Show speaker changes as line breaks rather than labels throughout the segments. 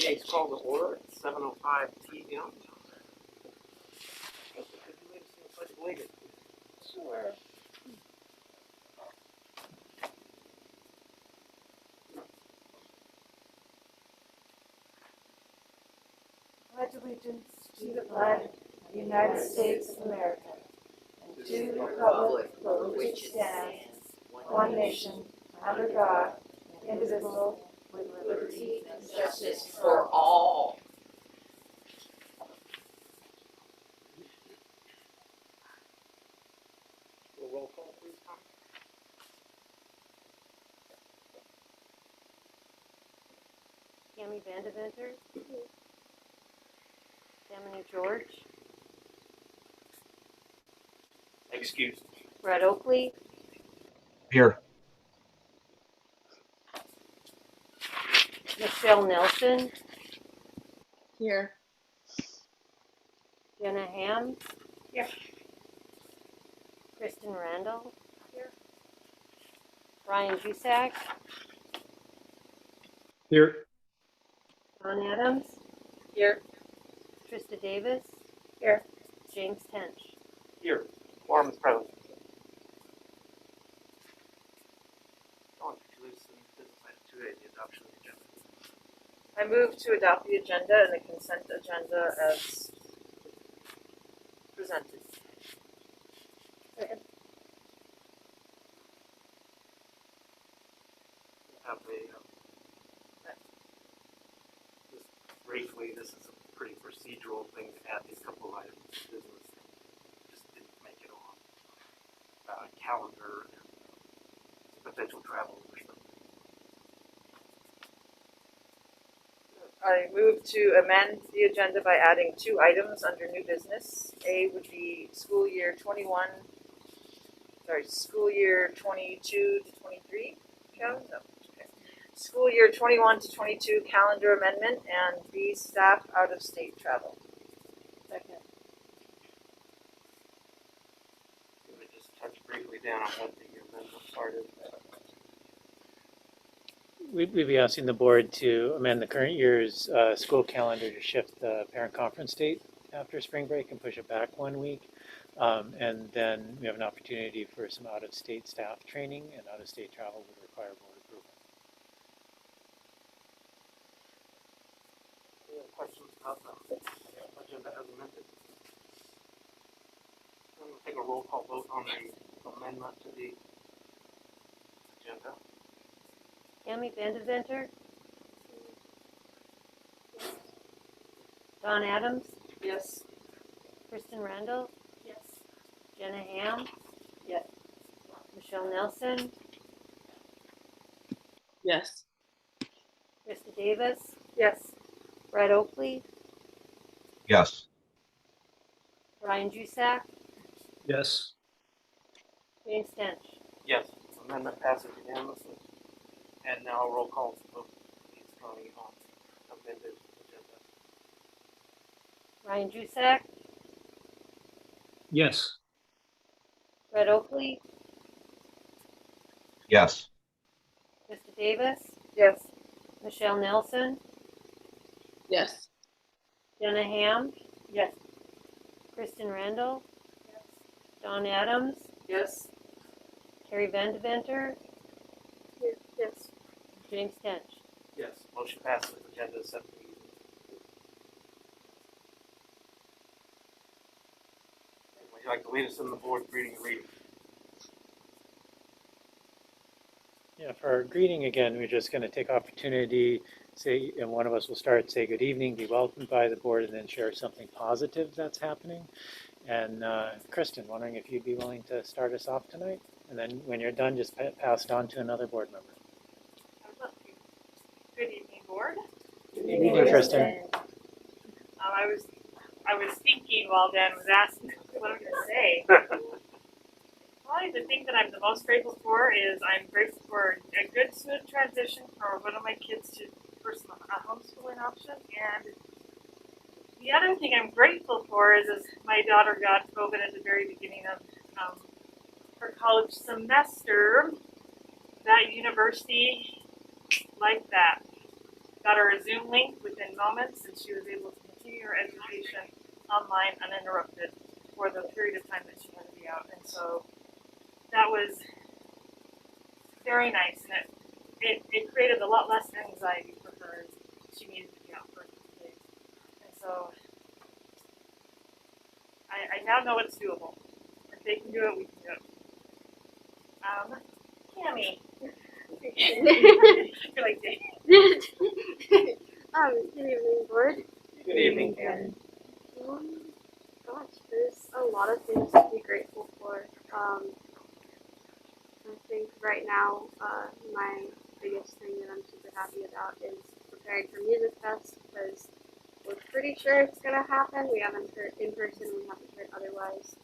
Meeting's called to order at 7:05 p.m. Could you lead us in the Pledge of Allegiance?
Sure. Pledge allegiance to the flag of the United States of America and to the republic for which it stands, one nation, under God, indivisible, with liberty and justice for all.
Roll call, please, Tom.
Tammy Vandeventer. Damini George.
Excused.
Brett Oakley.
Here.
Michelle Nelson.
Here.
Jenna Ham.
Here.
Kristen Randall. Here. Ryan Jusak.
Here.
Don Adams.
Here.
Trista Davis.
Here.
James Tench.
Here. Quorum is present. Dawn, could you lead us in business item 2A, the adoption of the agenda?
I move to adopt the agenda and the consent agenda as presented. Second.
Have just briefly, this is a pretty procedural thing to add these couple of items to business. Just didn't make it on calendar and potential travel or something.
I move to amend the agenda by adding 2 items under new business. A would be school year 22 to 23. No, okay. School year 21 to 22 calendar amendment, and B, staff out of state travel. Second.
Let me just touch briefly down on what the amendment part is.
We'd be asking the board to amend the current year's school calendar to shift the parent conference date after spring break and push it back 1 week. And then we have an opportunity for some out-of-state staff training, and out-of-state travel would require board approval.
Any other questions about the agenda as amended? I'm going to take a roll call vote on the amendment to the agenda.
Tammy Vandeventer. Don Adams.
Yes.
Kristen Randall.
Yes.
Jenna Ham.
Yes.
Michelle Nelson.
Yes.
Trista Davis.
Yes.
Brett Oakley.
Yes.
Ryan Jusak.
Yes.
James Tench.
Yes, amendment passes unanimously. And now a roll call vote is going on amended agenda.
Ryan Jusak.
Yes.
Brett Oakley.
Yes.
Trista Davis.
Yes.
Michelle Nelson.
Yes.
Jenna Ham.
Yes.
Kristen Randall. Don Adams.
Yes.
Terry Vandeventer.
Yes.
James Tench.
Yes, motion passes. Agenda is 7. Would you like to lead us in the board greeting and reading?
Yeah, for our greeting again, we're just going to take opportunity, say, and one of us will start, say good evening, be welcomed by the board, and then share something positive that's happening. And Kristen, wondering if you'd be willing to start us off tonight? And then when you're done, just pass it on to another board member.
Good evening, board.
Good evening, Kristen.
I was thinking while Dan was asking what I'm going to say. Probably the thing that I'm the most grateful for is I'm grateful for a good, smooth transition for one of my kids to personal homeschooling option. And the other thing I'm grateful for is my daughter got COVID at the very beginning of her college semester. That university like that. got her a Zoom link within moments, and she was able to continue her education online uninterrupted for the period of time that she had to be out. And so that was very nice, and it created a lot less anxiety for her as she needed to be out for a few days. And so I now know it's doable. If they can do it, we can do it. Tammy. You're like, Dave.
Good evening, board.
Good evening, Karen.
Gosh, there's a lot of things to be grateful for. I think right now, my biggest thing that I'm super happy about is preparing for Music Fest because we're pretty sure it's gonna happen. We haven't heard in person, we haven't heard otherwise,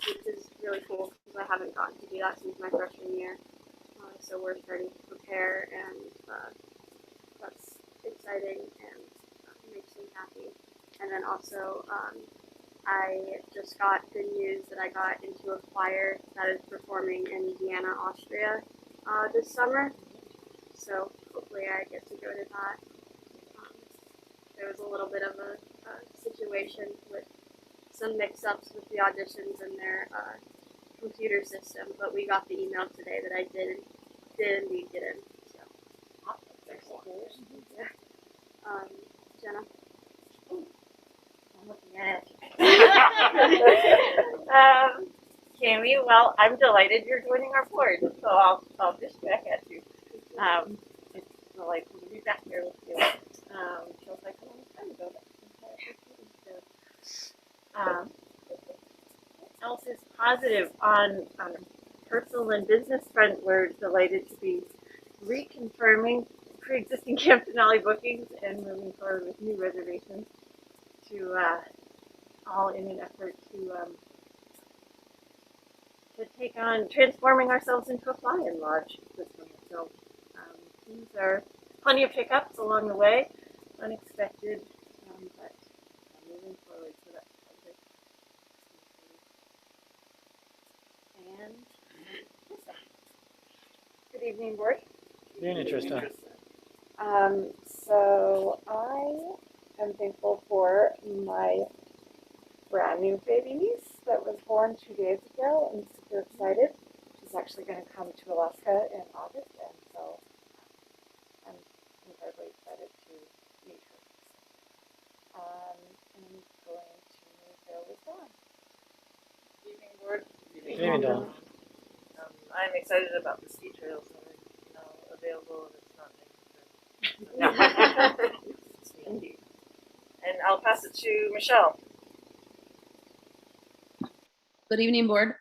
which is really cool because I haven't gotten to do that since my freshman year. So we're starting to prepare, and that's exciting and makes me happy. And then also, I just got good news that I got into a choir that is performing in Vienna, Austria this summer. So hopefully I get to go to that. There was a little bit of a situation with some mix-ups with the auditions and their computer system, but we got the email today that I did indeed get in. So. Yeah. Jenna.
I'm looking at it. Tammy, well, I'm delighted you're joining our board, so I'll dish back at you. It's delightful to be back here with you. Feels like a long time ago. What else is positive on a personal and business front? We're delighted to be reconfirming pre-existing Camp Denali bookings and moving forward with new reservations to all in an effort to take on transforming ourselves into a fly-in lodge this summer. So these are plenty of hiccups along the way, unexpected, but moving forward. So that's positive. And
Good evening, board.
Very interesting.
So I am thankful for my brand new baby niece that was born 2 days ago. I'm super excited. She's actually going to come to Alaska in August, and so I'm incredibly excited to meet her. And I'm going to go with Dawn.
Evening, board.
Evening, Dawn.
I'm excited about the ski trails that are now available and it's not raining. And I'll pass it to Michelle.
Good evening, board.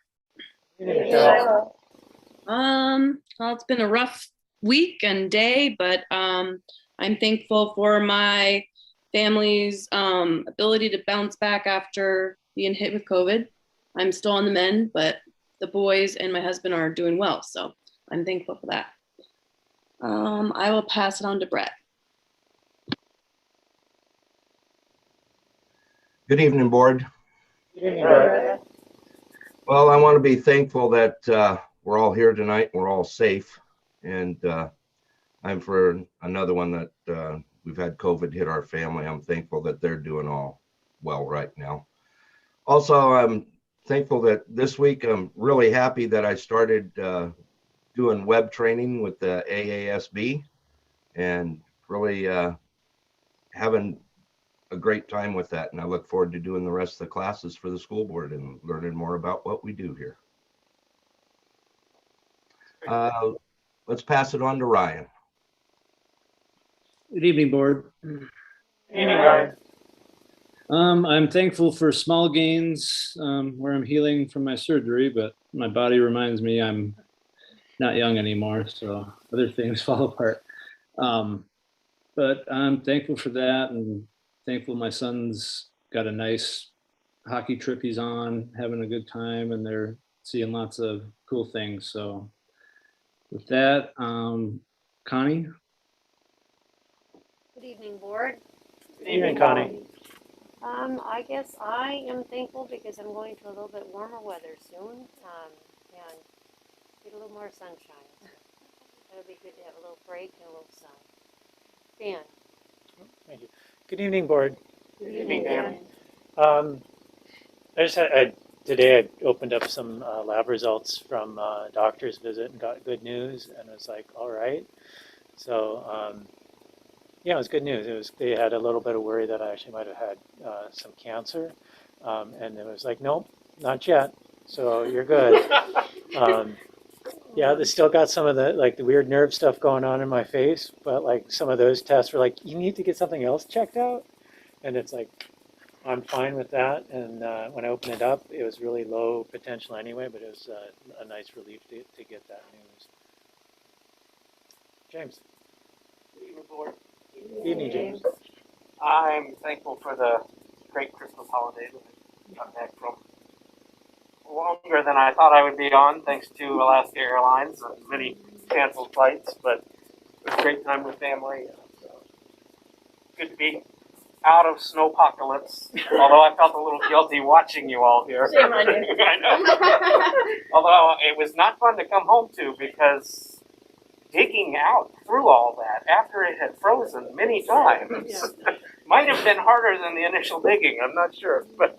Evening, Michelle.
Well, it's been a rough week and day, but I'm thankful for my family's ability to bounce back after being hit with COVID. I'm still on the mend, but the boys and my husband are doing well, so I'm thankful for that. I will pass it on to Brett.
Good evening, board.
Good evening, Brett.
Well, I want to be thankful that we're all here tonight. We're all safe. And I'm for another one that we've had COVID hit our family. I'm thankful that they're doing all well right now. Also, I'm thankful that this week I'm really happy that I started doing web training with the AASB and really having a great time with that. And I look forward to doing the rest of the classes for the school board and learning more about what we do here. Let's pass it on to Ryan.
Good evening, board.
Evening, Ryan.
I'm thankful for small gains where I'm healing from my surgery, but my body reminds me I'm not young anymore, so other things fall apart. But I'm thankful for that, and thankful my son's got a nice hockey trip he's on, having a good time, and they're seeing lots of cool things. So with that, Connie.
good evening, board.
Good evening, Connie.
I guess I am thankful because I'm going to a little bit warmer weather soon, and get a little more sunshine. So that'll be good to have a little break and a little sun.
Dan.
Thank you. Good evening, board.
Good
evening, Dan.
Today I opened up some lab results from doctor's visit and got good news, and it was like, all right. So yeah, it was good news. They had a little bit of worry that I actually might have had some cancer, and it was like, nope, not yet. So you're good. Yeah, they still got some of the weird nerve stuff going on in my face, but like some of those tests were like, you need to get something else checked out, and it's like, I'm fine with that. And when I opened it up, it was really low potential anyway, but it was a nice relief to get that news. James.
Good evening, board.
Evening, James.
I'm thankful for the great Christmas holiday that I got back from. Longer than I thought I would be on, thanks to Alaska Airlines and many canceled flights, but it was a great time with family. Good to be out of snowpocalypse, although I felt a little guilty watching you all here.
Shame on you.
I know. Although it was not fun to come home to because digging out through all that after it had frozen many times might have been harder than the initial digging. I'm not sure, but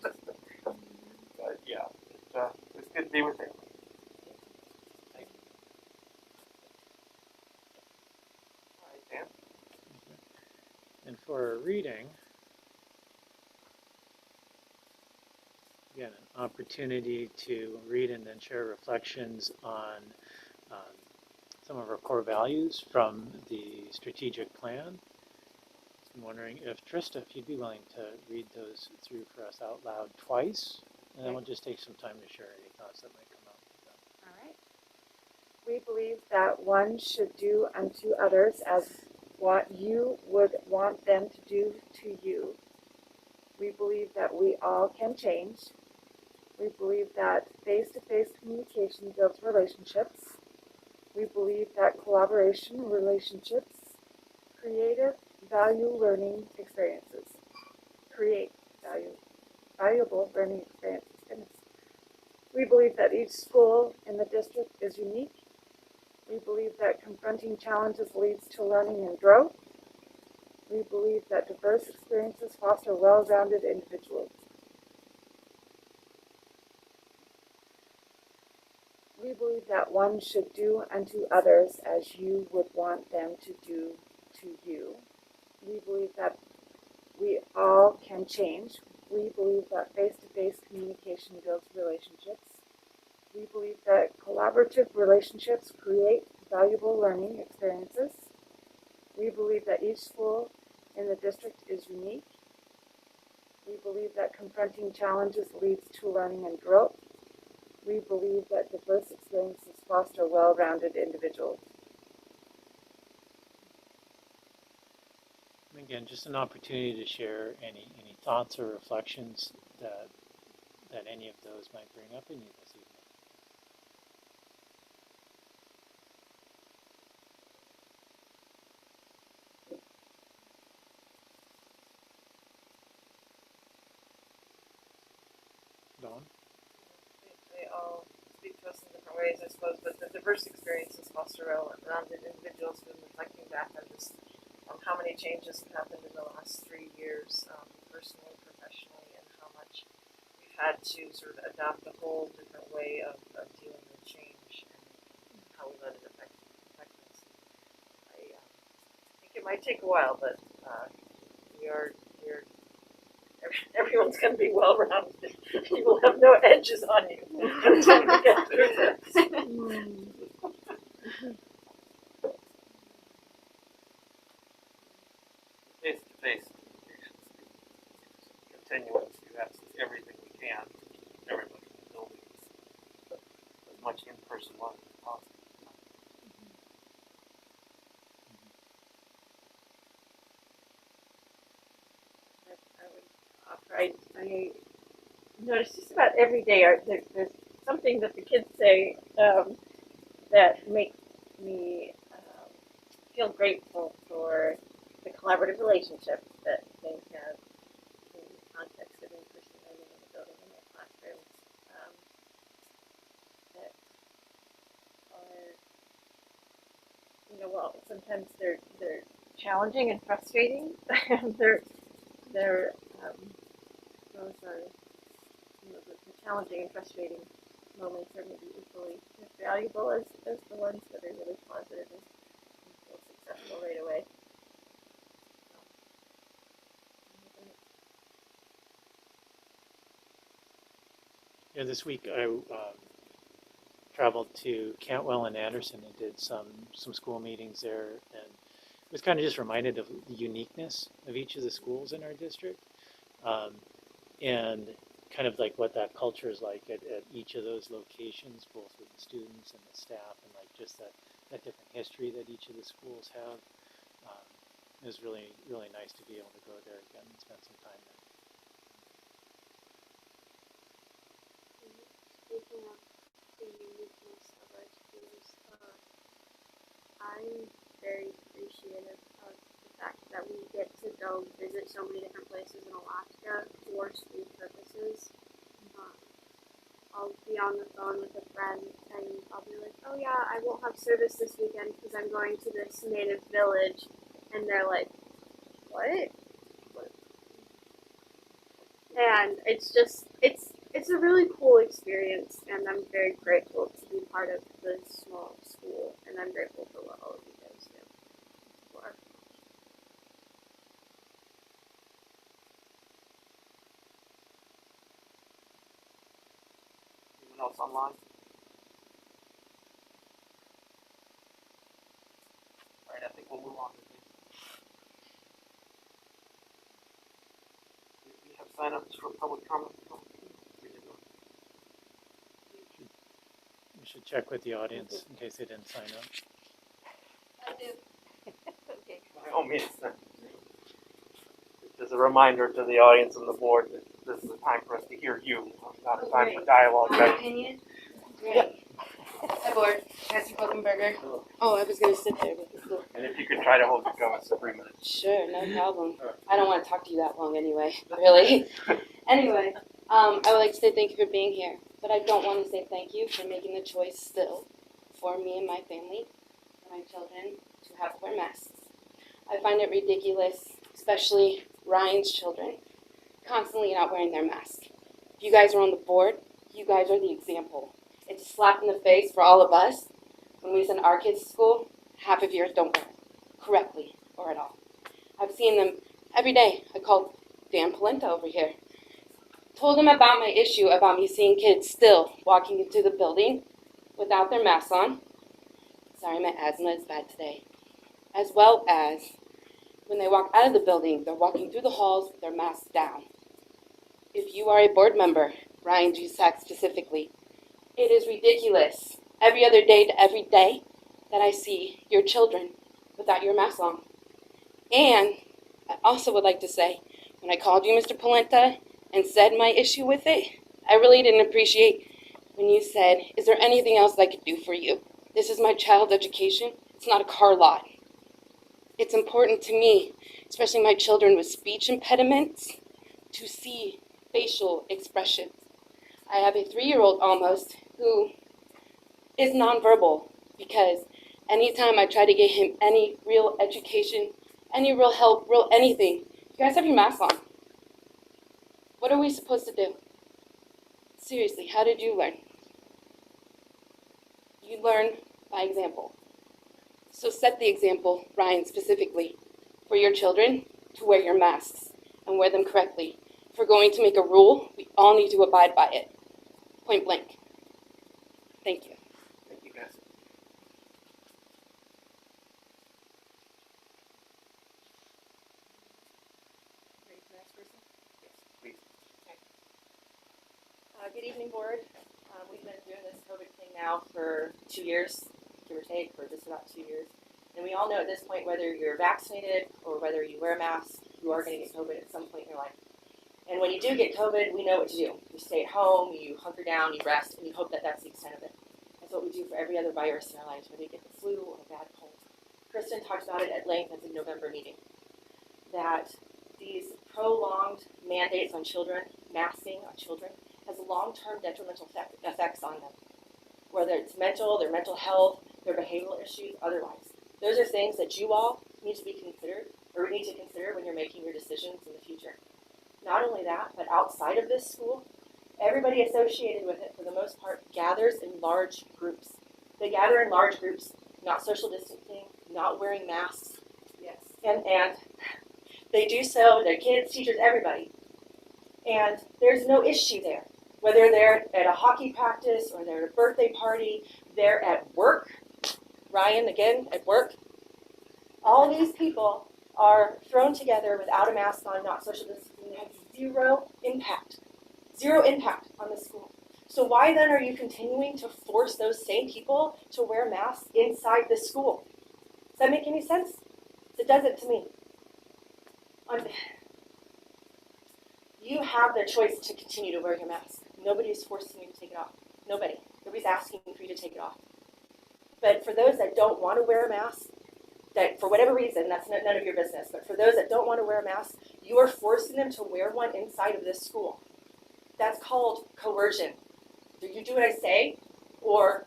yeah, it was good to be with family. Thank you. All right, Dan.
And for reading, again, an opportunity to read and then share reflections on some of our core values from the strategic plan. I'm wondering if Trista, if you'd be willing to read those through for us out loud twice, and then we'll just take some time to share any thoughts that might come up.
All right. We believe that one should do unto others as what you would want them to do to you. We believe that we all can change. We believe that face-to-face communication builds relationships. We believe that collaboration relationships, creative value learning experiences, create valuable learning experiences. Goodness. We believe that each school in the district is unique. We believe that confronting challenges leads to learning and growth. We believe that diverse experiences foster well-rounded individuals. We believe that one should do unto others as you would want them to do to you. We believe that we all can change. We believe that face-to-face communication builds relationships. We believe that collaborative relationships create valuable learning experiences. We believe that each school in the district is unique. We believe that confronting challenges leads to learning and growth. We believe that diverse experiences foster well-rounded individuals.
And again, just an opportunity to share any thoughts or reflections that any of those might bring up in you this evening. Dawn?
They all speak to us in different ways, I suppose, but the diverse experiences foster well-rounded individuals who have been reflecting back on just how many changes have happened in the last 3 years, personally, professionally, and how much we've had to sort of adopt a whole different way of dealing with change and how we let it affect us. I think it might take a while, but everyone's going to be well-rounded. You will have no edges on you until you get through this.
Face-to-face continuance. You access everything we can, everybody in the building, as much in-person learning as possible.
I would offer, I notice just about every day there's something that the kids say that makes me feel grateful for the collaborative relationships that they have in the context of in-person learning in the building in their classrooms that are, well, sometimes they're challenging and frustrating. they're those are, the challenging and frustrating moments are maybe equally as valuable as the ones that are really positive and feel successful right away.
Yeah, this week I traveled to Cantwell and Anderson and did some school meetings there, and was kind of just reminded of the uniqueness of each of the schools in our district, and kind of like what that culture is like at each of those locations, both with the students and the staff, and like just that different history that each of the schools have. It was really nice to be able to go there again and spend some time there.
Speaking of the uniqueness of our schools, I'm very appreciative of the fact that we get to go visit so many different places in Alaska for school purposes. I'll be on the phone with a friend and I'll be like, oh yeah, I won't have service this weekend because I'm going to this native village. And they're like, what? And it's a really cool experience, and I'm very grateful to be part of the small school, and I'm grateful for what all of you guys do. For.
Anyone else online? All right, I think we'll move on. We have sign-ups for public comment.
We should check with the audience in case they didn't sign up.
I do. Okay.
By all means. Just a reminder to the audience and the board that this is a time for us to hear you, not a time for dialogue.
My opinion? Great. Hi, board. Nancy Pokenberger. Oh, I was going to sit there, but it's cool.
And if you could try to hold your comments to 3 minutes.
Sure, no problem. I don't want to talk to you that long anyway, really. Anyway, I would like to say thank you for being here, but I don't want to say thank you for making the choice still for me and my family and my children to have to wear masks. I find it ridiculous, especially Ryan's children, constantly not wearing their mask. If you guys are on the board, you guys are the example. It's a slap in the face for all of us. When we send our kids to school, half of yours don't wear it correctly or at all. I've seen them every day. I called Dan Polenta over here. Told him about my issue about me seeing kids still walking into the building without their masks on. Sorry, my asthma is bad today. As well as when they walk out of the building, they're walking through the halls with their masks down. If you are a board member, Ryan G. Sack specifically, it is ridiculous every other day to every day that I see your children without your mask on. And I also would like to say, when I called you, Mr. Polenta, and said my issue with it, I really didn't appreciate when you said, is there anything else I could do for you? This is my child's education. It's not a car lot. It's important to me, especially my children with speech impediments, to see facial expressions. I have a 3-year-old almost who is nonverbal because anytime I try to get him any real education, any real help, real anything, you guys have your masks on. What are we supposed to do? Seriously, how did you learn? You learn by example. So set the example, Ryan specifically, for your children to wear your masks and wear them correctly. If we're going to make a rule, we all need to abide by it. Point blank. Thank you.
Thank you, guys.
Ready for the next person?
Yes, please.
Good evening, board. We've been doing this COVID thing now for 2 years, give or take, for just about 2 years. And we all know at this point, whether you're vaccinated or whether you wear a mask, you are going to get COVID at some point in your life. And when you do get COVID, we know what to do. You stay at home, you hunker down, you rest, and you hope that that's the extent of it. That's what we do for every other virus in our lives, whether you get the flu or a bad cold. Kristen talked about it at length at the November meeting, that these prolonged mandates on children, masking on children, has long-term detrimental effects on them, whether it's mental, their mental health, their behavioral issues, otherwise. Those are things that you all need to be considered, or need to consider when you're making your decisions in the future. Not only that, but outside of this school, everybody associated with it, for the most part, gathers in large groups. They gather in large groups, not social distancing, not wearing masks.
Yes.
And they do so, their kids, teachers, everybody. And there's no issue there. Whether they're at a hockey practice or they're at a birthday party, they're at work. Ryan, again, at work. All these people are thrown together without a mask on, not social distancing. They have zero impact on the school. So why then are you continuing to force those same people to wear masks inside the school? Does that make any sense? It doesn't to me. You have the choice to continue to wear your mask. Nobody's forcing you to take it off. Nobody's asking for you to take it off. But for those that don't want to wear a mask, that for whatever reason, that's none of your business, but for those that don't want to wear a mask, you are forcing them to wear one inside of this school. That's called coercion. You do what I say, or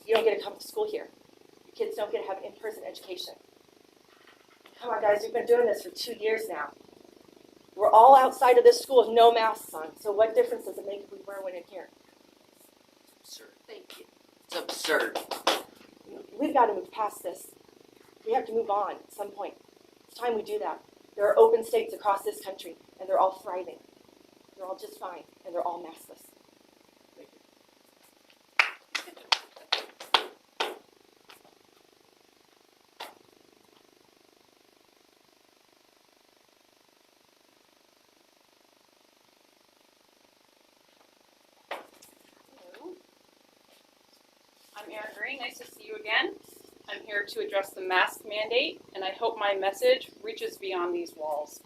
you don't get to come to school here. Your kids don't get to have in-person education. Come on, guys, we've been doing this for 2 years now. We're all outside of this school with no masks on, so what difference does it make if we wear one in here?
Absurd. Thank you. It's absurd.
We've got to move past this. We have to move on at some point. It's time we do that. There are open states across this country, and they're all thriving. They're all just fine, and they're all maskless.
Hello. I'm Erin Green. Nice to see you again. I'm here to address the mask mandate, and I hope my message reaches beyond these walls.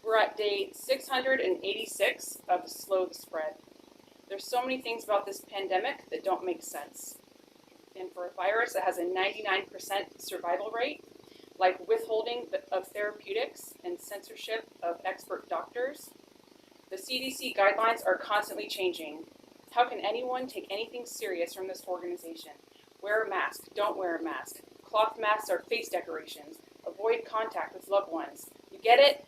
We're at day 686 of Slow the Spread. There's so many things about this pandemic that don't make sense. And for a virus that has a 99% survival rate, like withholding of therapeutics and censorship of expert doctors, the CDC guidelines are constantly changing. How can anyone take anything serious from this organization? Wear a mask, don't wear a mask. Cloth masks are face decorations. Avoid contact with loved ones. You get it?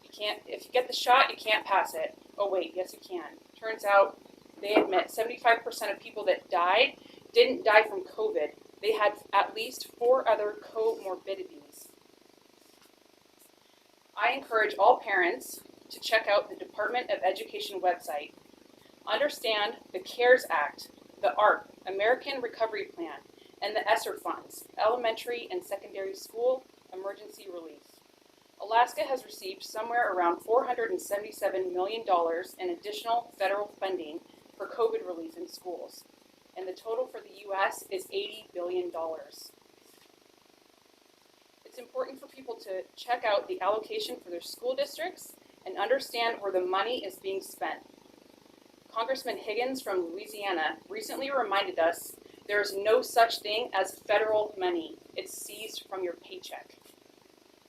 You can't, if you get the shot, you can't pass it. Oh wait, yes you can. Turns out they admit 75% of people that died didn't die from COVID. They had at least 4 other comorbidities. I encourage all parents to check out the Department of Education website. Understand the CARES Act, the ARP, American Recovery Plan, and the ESSER funds, Elementary and Secondary School Emergency Relief. Alaska has received somewhere around $477 million in additional federal funding for COVID relief in schools, and the total for the U.S. is $80 billion. It's important for people to check out the allocation for their school districts and understand where the money is being spent. Congressman Higgins from Louisiana recently reminded us there is no such thing as federal money. It's seized from your paycheck.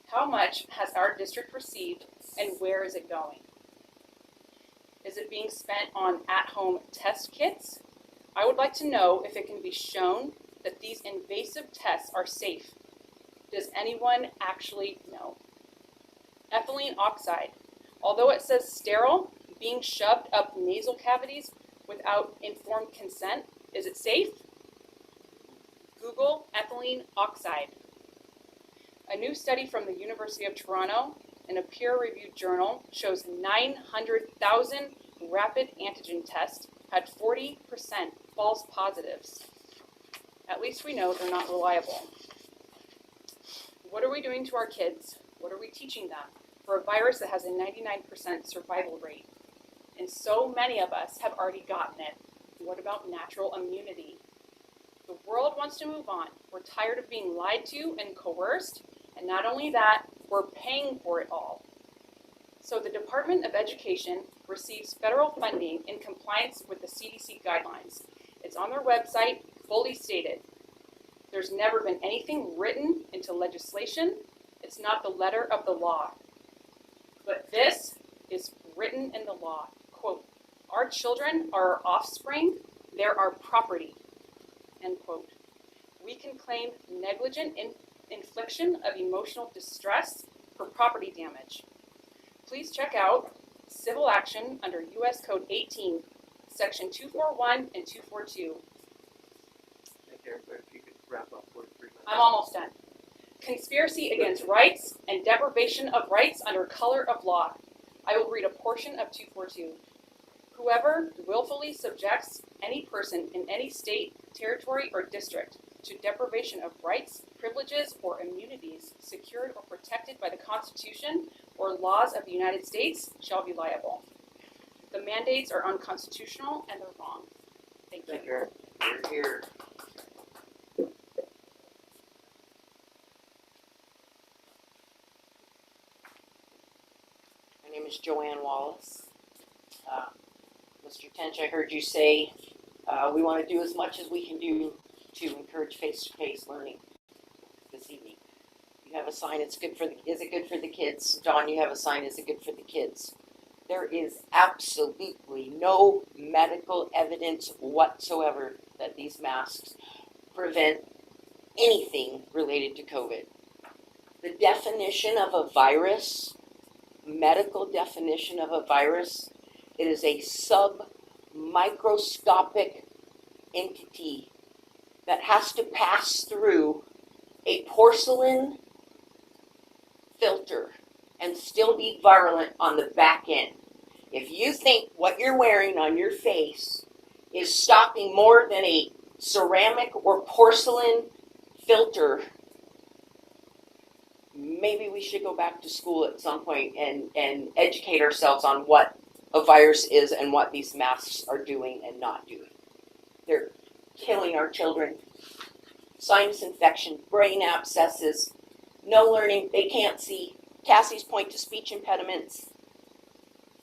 How much has our district received and where is it going? Is it being spent on at-home test kits? I would like to know if it can be shown that these invasive tests are safe. Does anyone actually know? Ethylene oxide. Although it says sterile, being shoved up nasal cavities without informed consent, is it safe? Google ethylene oxide. A new study from the University of Toronto in a peer-reviewed journal shows 900,000 rapid antigen tests had 40% false positives. At least we know they're not reliable. What are we doing to our kids? What are we teaching them for a virus that has a 99% survival rate? And so many of us have already gotten it. What about natural immunity? The world wants to move on. We're tired of being lied to and coerced. And not only that, we're paying for it all. So the Department of Education receives federal funding in compliance with the CDC guidelines. It's on their website, fully stated. There's never been anything written into legislation. It's not the letter of the law. But this is written in the law. Quote, our children are our offspring. They're our property. End quote. We can claim negligent infliction of emotional distress for property damage. Please check out civil action under U.S. Code 18, Section 241 and 242.
Thank you, everybody. If you could wrap up for 3 minutes.
I'm almost done. Conspiracy against rights and deprivation of rights under color of law. I will read a portion of 242. Whoever willfully subjects any person in any state, territory, or district to deprivation of rights, privileges, or immunities secured or protected by the Constitution or laws of the United States shall be liable. The mandates are unconstitutional and they're wrong. Thank you.
Thank you.
Here. My name is Joanne Wallace. Mr. Tench, I heard you say we want to do as much as we can do to encourage face-to-face learning this evening. You have a sign, is it good for the kids? Don, you have a sign, is it good for the kids? There is absolutely no medical evidence whatsoever that these masks prevent anything related to COVID. The definition of a virus, medical definition of a virus, it is a submicroscopic entity that has to pass through a porcelain filter and still be virulent on the back end. If you think what you're wearing on your face is stopping more than a ceramic or porcelain filter, maybe we should go back to school at some point and educate ourselves on what a virus is and what these masks are doing and not doing. They're killing our children. Sinus infection, brain abscesses, no learning, they can't see. Cassie's point to speech impediments,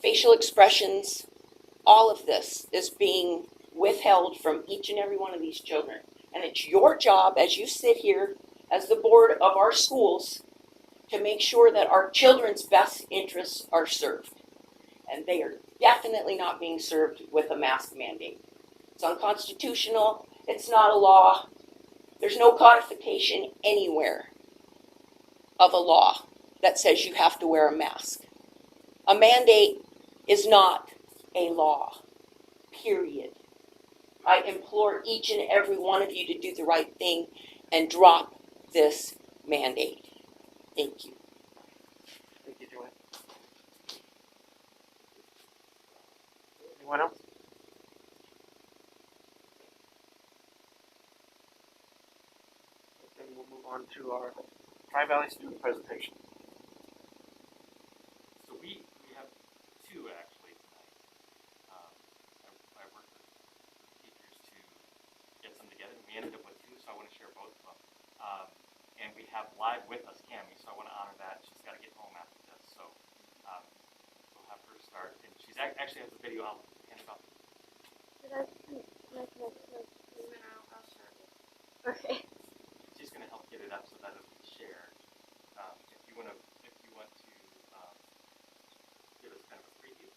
facial expressions, all of this is being withheld from each and every one of these children. And it's your job as you sit here as the board of our schools to make sure that our children's best interests are served. And they are definitely not being served with a mask mandate. It's unconstitutional. It's not a law. There's no codification anywhere of a law that says you have to wear a mask. A mandate is not a law, period. I implore each and every one of you to do the right thing and drop this mandate. Thank you.
Thank you, Joanne. Anyone else? Then we'll move on to our Tri-Valley student presentation.
So we have two actually tonight. I worked with teachers to get some together. We ended up with two, so I want to share both of them. And we have live with us Cammie, so I want to honor that. She's got to get home after this, so we'll have her start. And she's actually has a video. I'll hand it off.
Did I connect no, I'll share it.
Okay.
She's going to help get it up so that it will share. If you want to give us kind of a preview.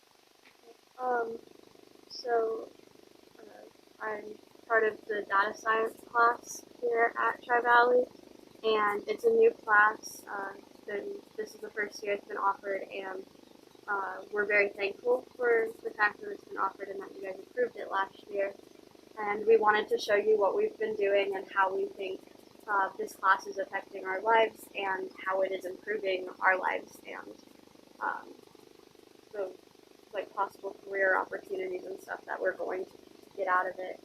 I'm part of the data science class here at Tri-Valley, and it's a new class. This is the first year it's been offered, and we're very thankful for the fact that it's been offered and that you guys approved it last year. And we wanted to show you what we've been doing and how we think this class is affecting our lives and how it is improving our lives and the possible career opportunities and stuff that we're going to get out of it.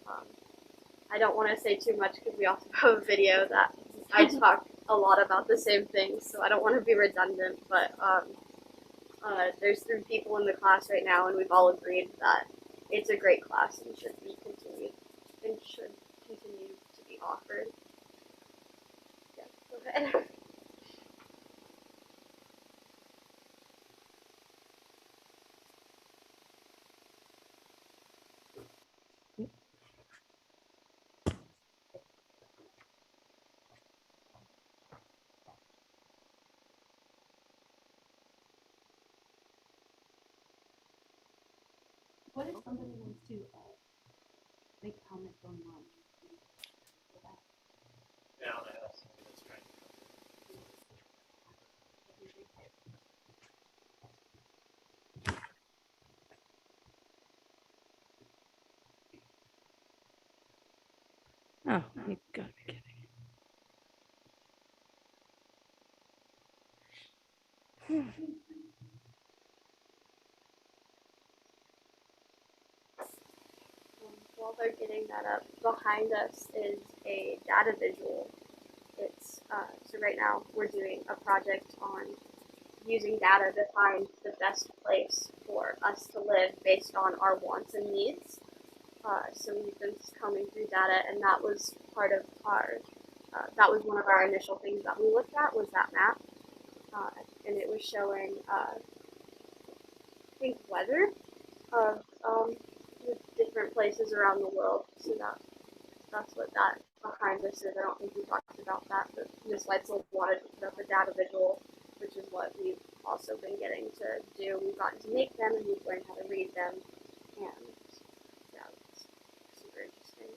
I don't want to say too much because we also have a video that I talk a lot about the same things, so I don't want to be redundant, but there's 3 people in the class right now, and we've all agreed that it's a great class and should continue to be offered. Yeah, go ahead.
What if somebody wants to make comments online?
Yeah, that's right.
Oh, you gotta be kidding.
While they're getting that up, behind us is a data visual. It's so right now we're doing a project on using data to find the best place for us to live based on our wants and needs. So we've been combing through data, and that was part of our. That was one of our initial things that we looked at was that map, and it was showing, I think, weather of the different places around the world. So that's what that behind us is. I don't think we talked about that, but Ms. Weitzel wanted to put up a data visual, which is what we've also been getting to do. We've gotten to make them, and we've learned how to read them, and yeah, it's super interesting.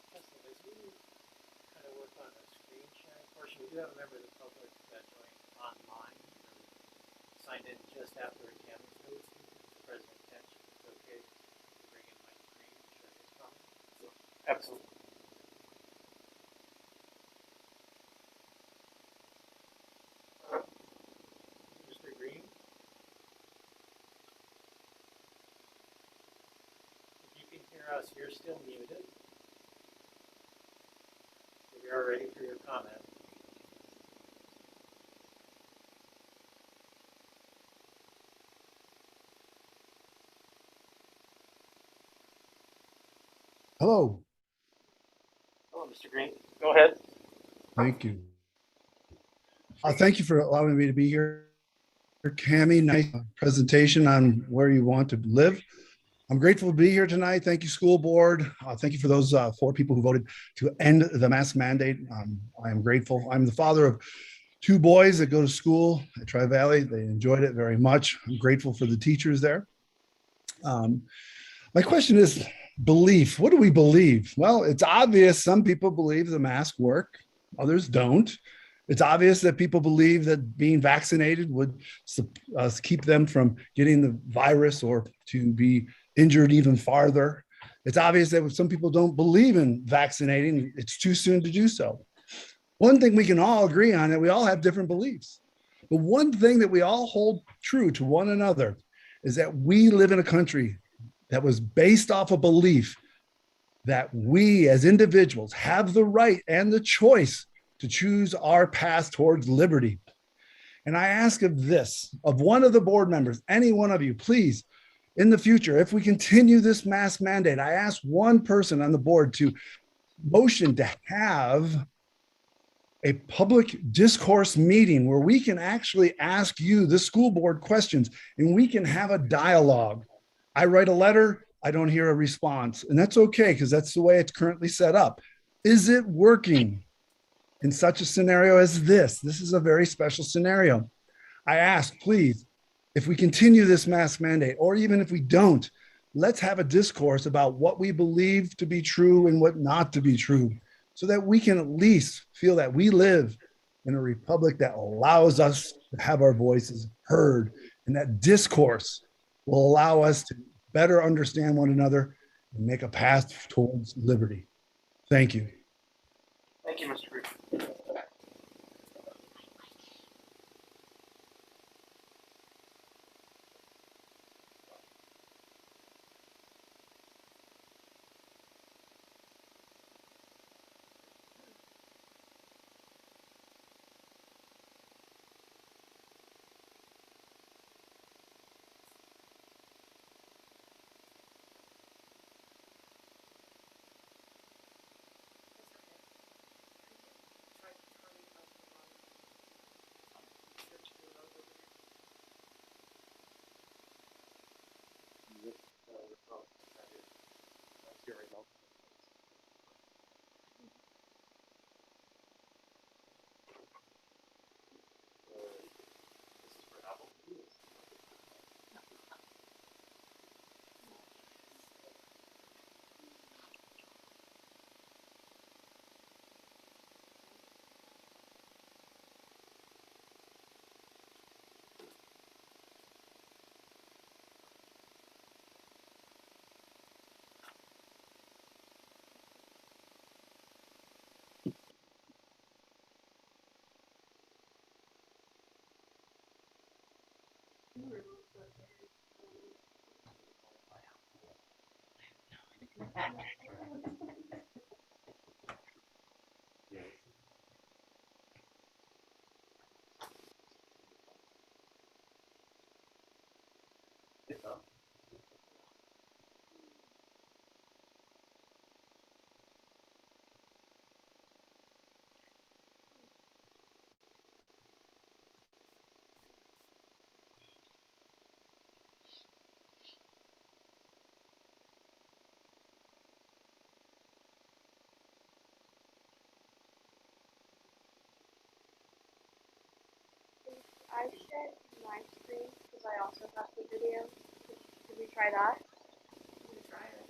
Justin, as we kind of work on the screen sharing portion, we do have a member of the public that joined online or signed in just after Tammy's notes. President Tench, it's okay to bring in my screen and share his comments?
Absolutely.
Mr. Green? If you can hear us, you're still muted. We are ready for your comment.
Hello.
Hello, Mr. Green. Go ahead.
Thank you. Thank you for allowing me to be here. Cami, nice presentation on where you want to live. I'm grateful to be here tonight. Thank you, school board. Thank you for those 4 people who voted to end the mask mandate. I am grateful. I'm the father of 2 boys that go to school at Tri-Valley. They enjoyed it very much. I'm grateful for the teachers there. My question is belief. What do we believe? Well, it's obvious some people believe the masks work, others don't. It's obvious that people believe that being vaccinated would keep them from getting the virus or to be injured even farther. It's obvious that some people don't believe in vaccinating. It's too soon to do so. One thing we can all agree on that we all have different beliefs. But one thing that we all hold true to one another is that we live in a country that was based off a belief that we as individuals have the right and the choice to choose our path towards liberty. And I ask of one of the board members, any one of you, please, in the future, if we continue this mask mandate, I ask one person on the board to motion to have a public discourse meeting where we can actually ask you, the school board, questions, and we can have a dialogue. I write a letter, I don't hear a response, and that's okay because that's the way it's currently set up. Is it working in such a scenario as this? This is a very special scenario. I ask, please, if we continue this mask mandate, or even if we don't, let's have a discourse about what we believe to be true and what not to be true, so that we can at least feel that we live in a republic that allows us to have our voices heard, and that discourse will allow us to better understand one another and make a path towards liberty. Thank you.
Thank you, Mr. Green.
I shared my screen because I also have the video. Could we try that? We try it.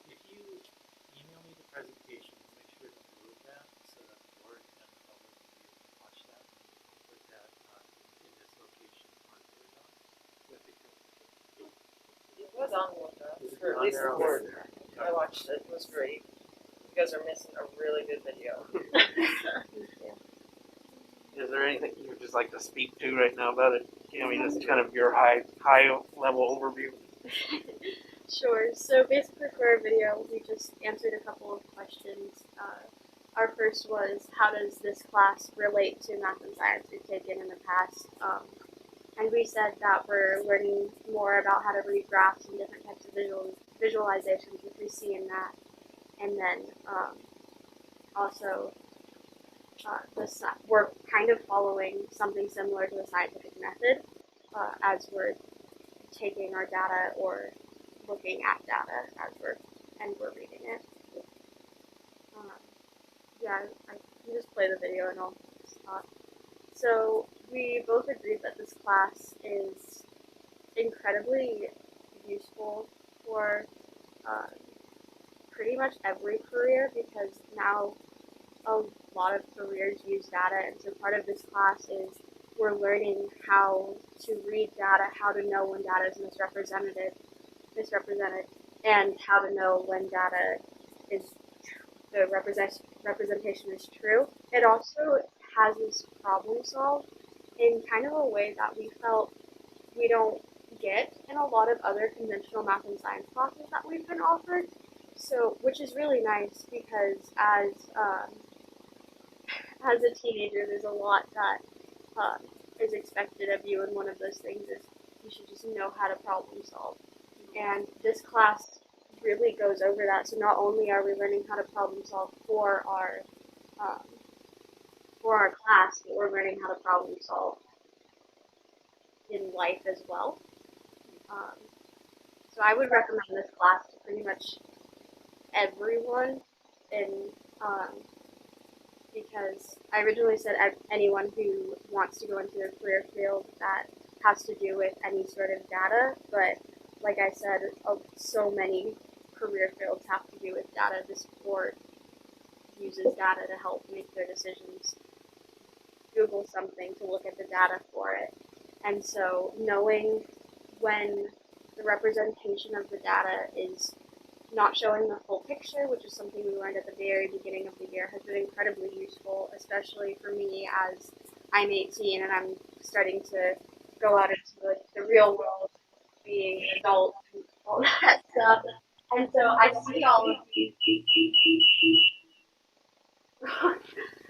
If you email me the presentation, make sure to move that so that the board and the public can be able to watch that and put that in this location on their doc.
It was on one for at least the board. I watched it. It was great. You guys are missing a really good video.
Is there anything you would just like to speak to right now about it? I mean, this is kind of your high level overview.
Sure. So basically for our video, we just answered a couple of questions. Our first was, how does this class relate to math and science we've taken in the past? And we said that we're learning more about how to read graphs and different types of visualizations, which we see in math. And then also, we're kind of following something similar to the scientific method as we're taking our data or looking at data as we're reading it. Yeah, I can just play the video and I'll stop. So we both agreed that this class is incredibly useful for pretty much every career, because now a lot of careers use data, and so part of this class is we're learning how to read data, how to know when data is misrepresented, and how to know when data is the representation is true. It also has us problem solve in kind of a way that we felt we don't get in a lot of other conventional math and science classes that we've been offered. So, which is really nice, because as a teenager, there's a lot that is expected of you, and one of those things is you should just know how to problem solve. And this class really goes over that. So not only are we learning how to problem solve for our class, but we're learning how to problem solve in life as well. So I would recommend this class to pretty much everyone, and because I originally said anyone who wants to go into a career field that has to do with any sort of data, but like I said, so many career fields have to do with data. This board uses data to help make their decisions. Google something to look at the data for it. And so knowing when the representation of the data is not showing the full picture, which is something we learned at the very beginning of the year, has been incredibly useful, especially for me as I'm 18 and I'm starting to go out into the real world, being an adult and all that stuff. And so I see all of these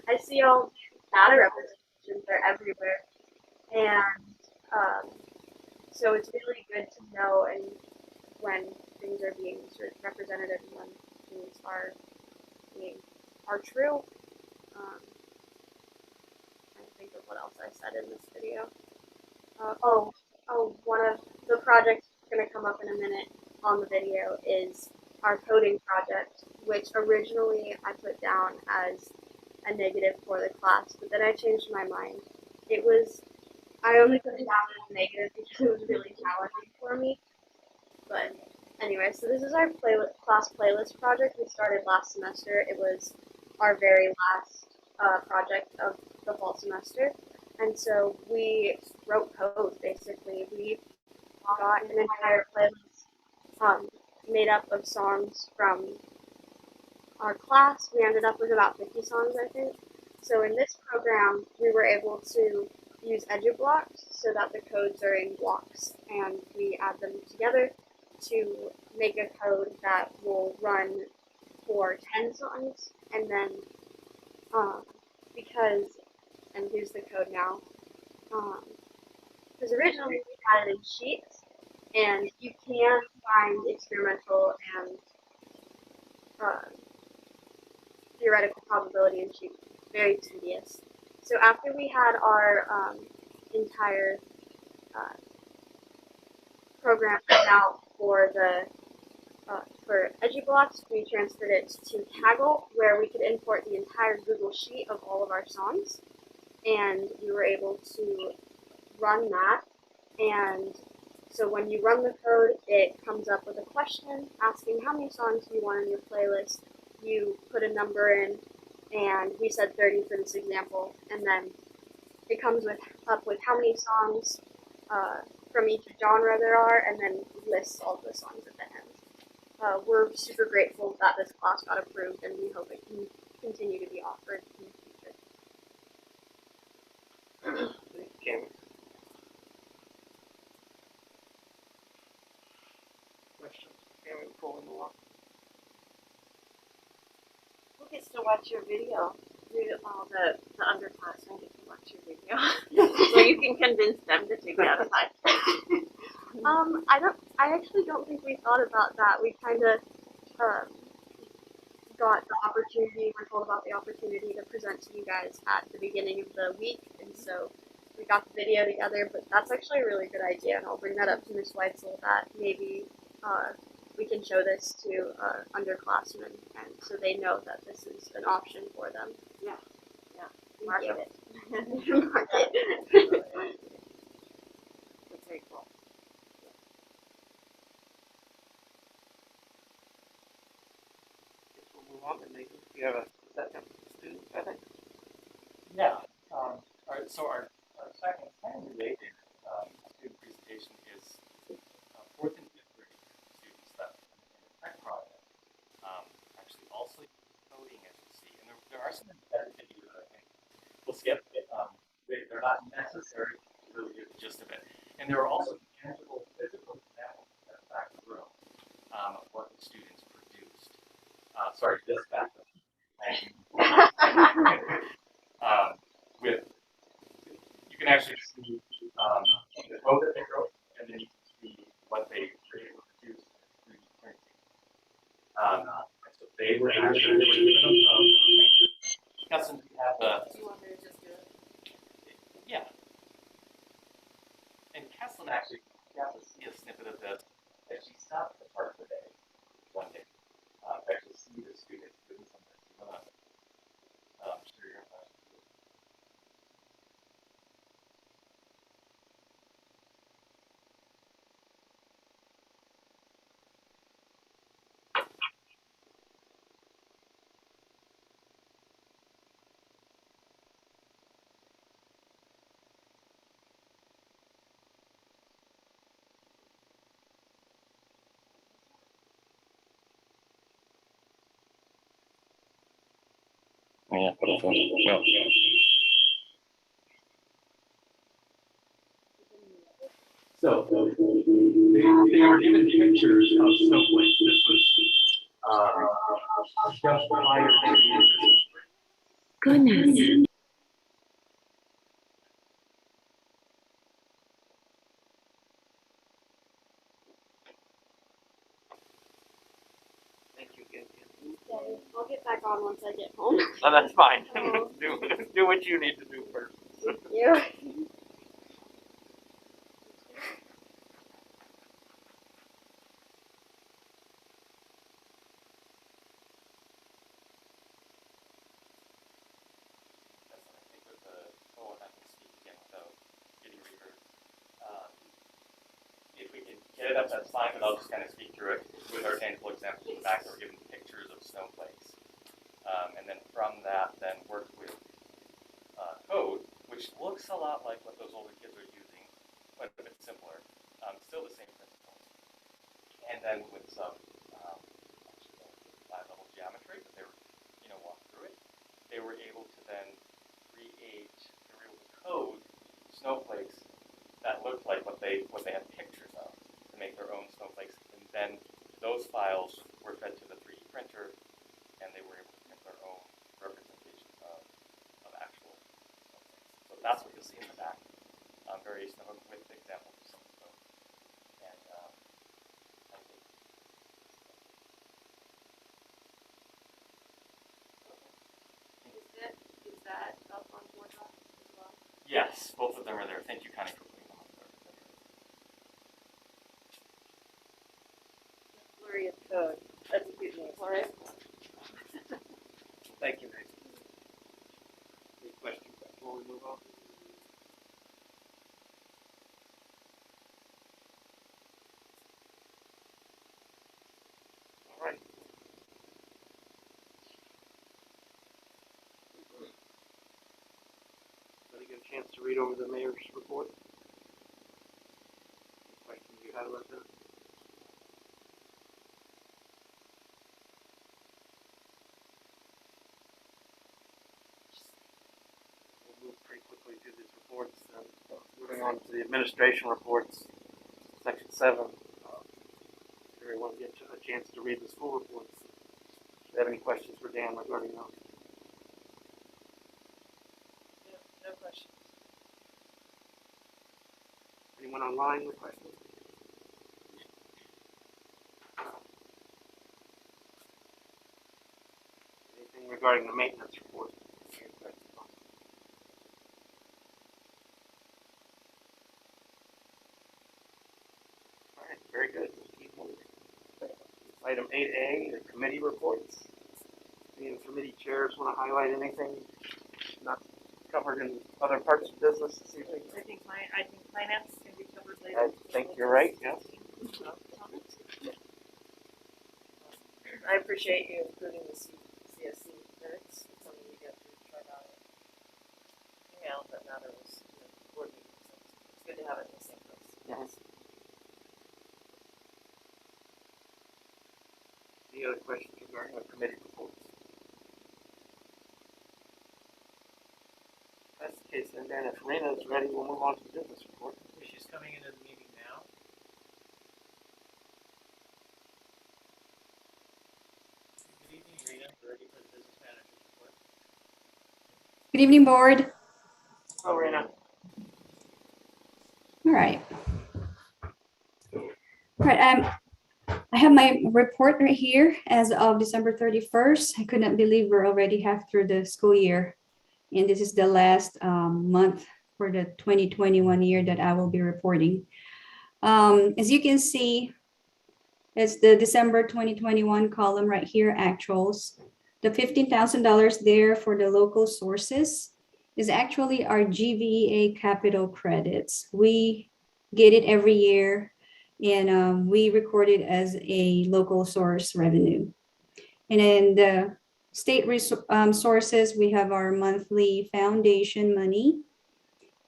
I see all data representations, they're everywhere. And so it's really good to know and when things are being sort of represented and when things are true. Trying to think of what else I said in this video. One of the projects going to come up in a minute on the video is our coding project, which originally I put down as a negative for the class, but then I changed my mind. I only put it down as a negative because it was really challenging for me. But anyway, so this is our class playlist project we started last semester. It was our very last project of the fall semester. And so we wrote code, basically. We got an entire playlist made up of songs from our class. We ended up with about 50 songs, I think. So in this program, we were able to use blocks so that the codes are in blocks, and we add them together to make a code that will run for 10 songs. And then and here's the code now, because originally we had it in sheets, and you can find experimental and theoretical probability in sheets. Very tedious. So after we had our entire program out for the for blocks, we transferred it to Kaggle, where we could import the entire Google Sheet of all of our songs, and we were able to run that. And so when you run the code, it comes up with a question asking how many songs you want in your playlist. You put a number in, and we said 30 for this example, and then it comes up with how many songs from each genre there are, and then lists all the songs at the end. We're super grateful that this class got approved, and we hope it can continue to be offered in the future.
Kim. Questions? Can we pull in the law?
Who gets to watch your video? All the underclassmen get to watch your video, so you can convince them to take that aside.
I actually don't think we thought about that. We kind of got the opportunity, we're told about the opportunity to present to you guys at the beginning of the week, and so we got the video together, but that's actually a really good idea, and I'll bring that up to Ms. Weitzel, that maybe we can show this to underclassmen, and so they know that this is an option for them.
Yeah. Market it.
Market.
That's very cool.
Guess we'll move on, and maybe you have a second student, I think.
Yeah. So our second kind of related student presentation is fourth and fifth grade students that in the tech project actually also coding, as you see, and there are some embedded videos that I think we'll skip. They're not necessary to really get the gist of it, and there are also tangible physical examples at the back of the room of what the students produced. Sorry, this back. With you can actually see the code that they wrote, and then you can see what they were able to produce in 3D printing. And so they were actually given Keston, you have the.
Do you want me to just do it?
Yeah. And Keston actually got to see a snippet of this as she stopped at the park today, one day. Actually see the students doing something. You want to share your impression? Yeah, well. So they were given pictures of snowflakes. This was just prior to the
Goodness.
Thank you, Kim.
I'll get back on once I get home.
No, that's fine.
Oh.
do what you need to do first.
Thank you.
that's fine, but I'll just kind of speak through it with our tangible examples in the back that were given pictures of snowflakes. And then from that, then work with code, which looks a lot like what those older kids are using, but a bit simpler. Still the same principles. And then with some high-level geometry, but they were, walk through it. They were able to then create, they were able to code snowflakes that looked like what they had pictures of to make their own snowflakes. And then those files were fed to the 3D printer, and they were able to print their own representation of actual snowflakes. So that's what you'll see in the back. Variation of them with examples of some of them. And I think
Is that up on board doc as well?
yes, both of them are there. Thank you, Connie, for putting them up there.
Flurry of code. That's a good name.
All right.
Thank you, Nathan. Any questions before we move on? All right. Everybody get a chance to read over the mayor's report? Any questions you had about that? We'll move pretty quickly through these reports. Moving on to the administration reports, section 7. Everyone get a chance to read the school reports. Do you have any questions for Dan regarding those?
No questions.
Anyone online with questions? Anything regarding the maintenance report? All right, very good. Let's keep moving. Item 8A, the committee reports. Any of the committee chairs want to highlight anything not covered in other parts of business this evening?
I think finance can be covered later.
I think you're right, yes.
I appreciate you including the CSC minutes. It's something we get to try out. Email that matter was board meeting, so it's good to have it in the same place.
Yes. Any other questions regarding the committee reports? If that's the case, then if Rena is ready, we'll move on to the business report.
She's coming into the meeting now. Good evening, Rena. We're ready for the business manager's report.
Good evening, board.
Oh, Rena.
All right. All right. I have my report right here as of December 31st. I could not believe we're already half through the school year. And this is the last month for the 2021 year that I will be reporting. As you can see, it's the December 2021 column right here, actuals. The $15,000 there for the local sources is actually our GVEA capital credits. We get it every year, and we record it as a local source revenue. And then the state sources, we have our monthly foundation money.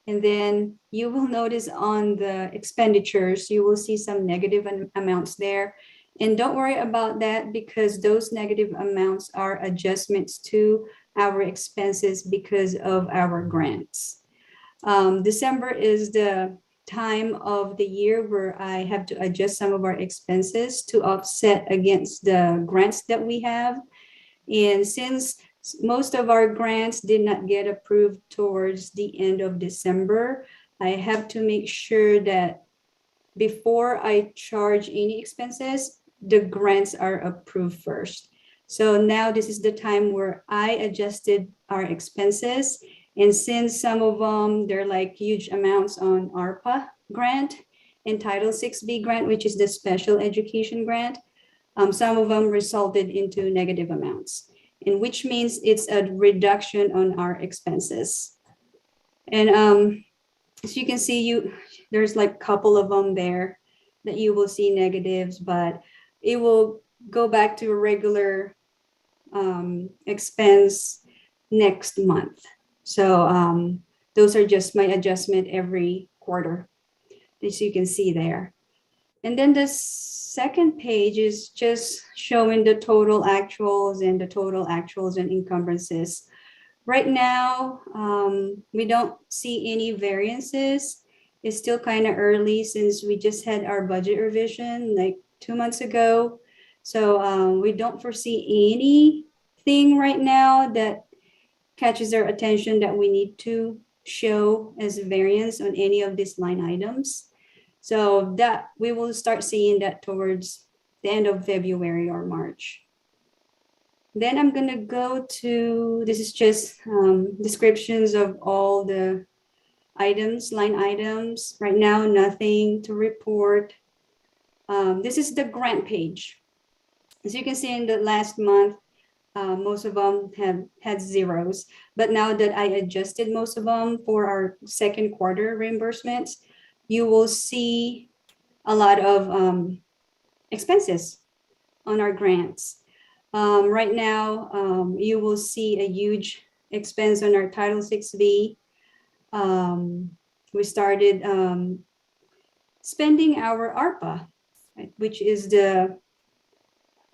And then you will notice on the expenditures, you will see some negative amounts there. And don't worry about that, because those negative amounts are adjustments to our expenses because of our grants. December is the time of the year where I have to adjust some of our expenses to offset against the grants that we have. And since most of our grants did not get approved towards the end of December, I have to make sure that before I charge any expenses, the grants are approved first. So now this is the time where I adjusted our expenses. And since some of them, they're like huge amounts on ARPA grant and Title 6B grant, which is the special education grant, some of them resulted into negative amounts, and which means it's a reduction on our expenses. And as you can see, there's like a couple of them there. that you will see negatives, but it will go back to a regular expense next month. So those are just my adjustment every quarter, as you can see there. And then the second page is just showing the total actuals and encumbrances. Right now, we don't see any variances. It's still kind of early since we just had our budget revision like 2 months ago. So we don't foresee anything right now that catches our attention that we need to show as a variance on any of these line items. So that we will start seeing that towards the end of February or March. Then I'm gonna go to, this is just descriptions of all the items, line items. Right now, nothing to report. This is the grant page. As you can see in the last month, most of them have had zeros, but now that I adjusted most of them for our second quarter reimbursements, you will see a lot of expenses on our grants. Right now, you will see a huge expense on our Title 6B. We started spending our ARPA, right, which is the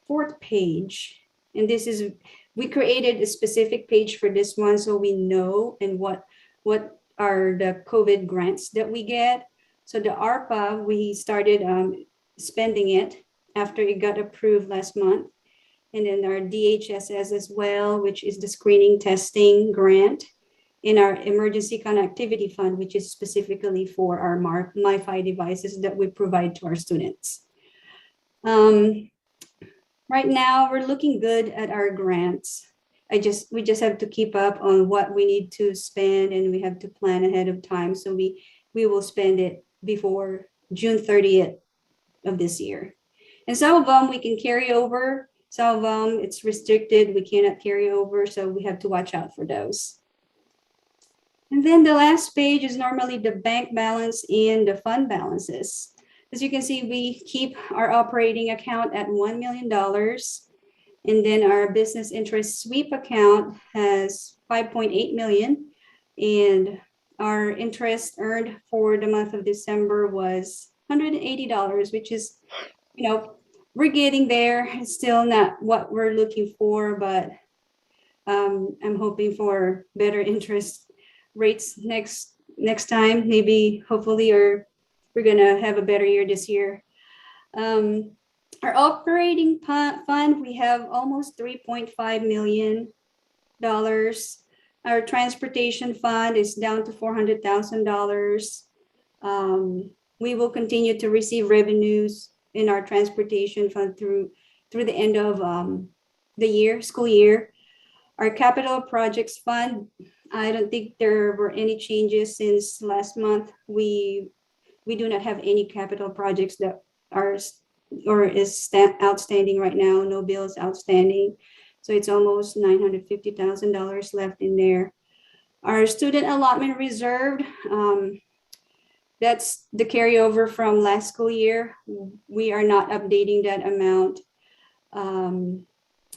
fourth page. And this is, we created a specific page for this one so we know and what are the COVID grants that we get. So the ARPA, we started spending it after it got approved last month. And then our DHSS as well, which is the screening testing grant, in our emergency connectivity fund, which is specifically for our MiFi devices that we provide to our students. Right now, we're looking good at our grants. We just have to keep up on what we need to spend, and we have to plan ahead of time. So we will spend it before June 30th of this year. And some of them we can carry over. Some of them it's restricted. We cannot carry over. So we have to watch out for those. And then the last page is normally the bank balance and the fund balances. As you can see, we keep our operating account at $1 million. And then our business interest sweep account has 5.8 million. And our interest earned for the month of December was $180, which is, you know, we're getting there. It's still not what we're looking for, but I'm hoping for better interest rates next time, maybe, hopefully, or we're gonna have a better year this year. Our operating fund, we have almost $3.5 million. Our transportation fund is down to $400,000. We will continue to receive revenues in our transportation fund through the end of the school year. Our capital projects fund, I don't think there were any changes since last month. We do not have any capital projects that are or is outstanding right now. No bills outstanding. So it's almost $950,000 left in there. Our student allotment reserve, that's the carryover from last school year. We are not updating that amount.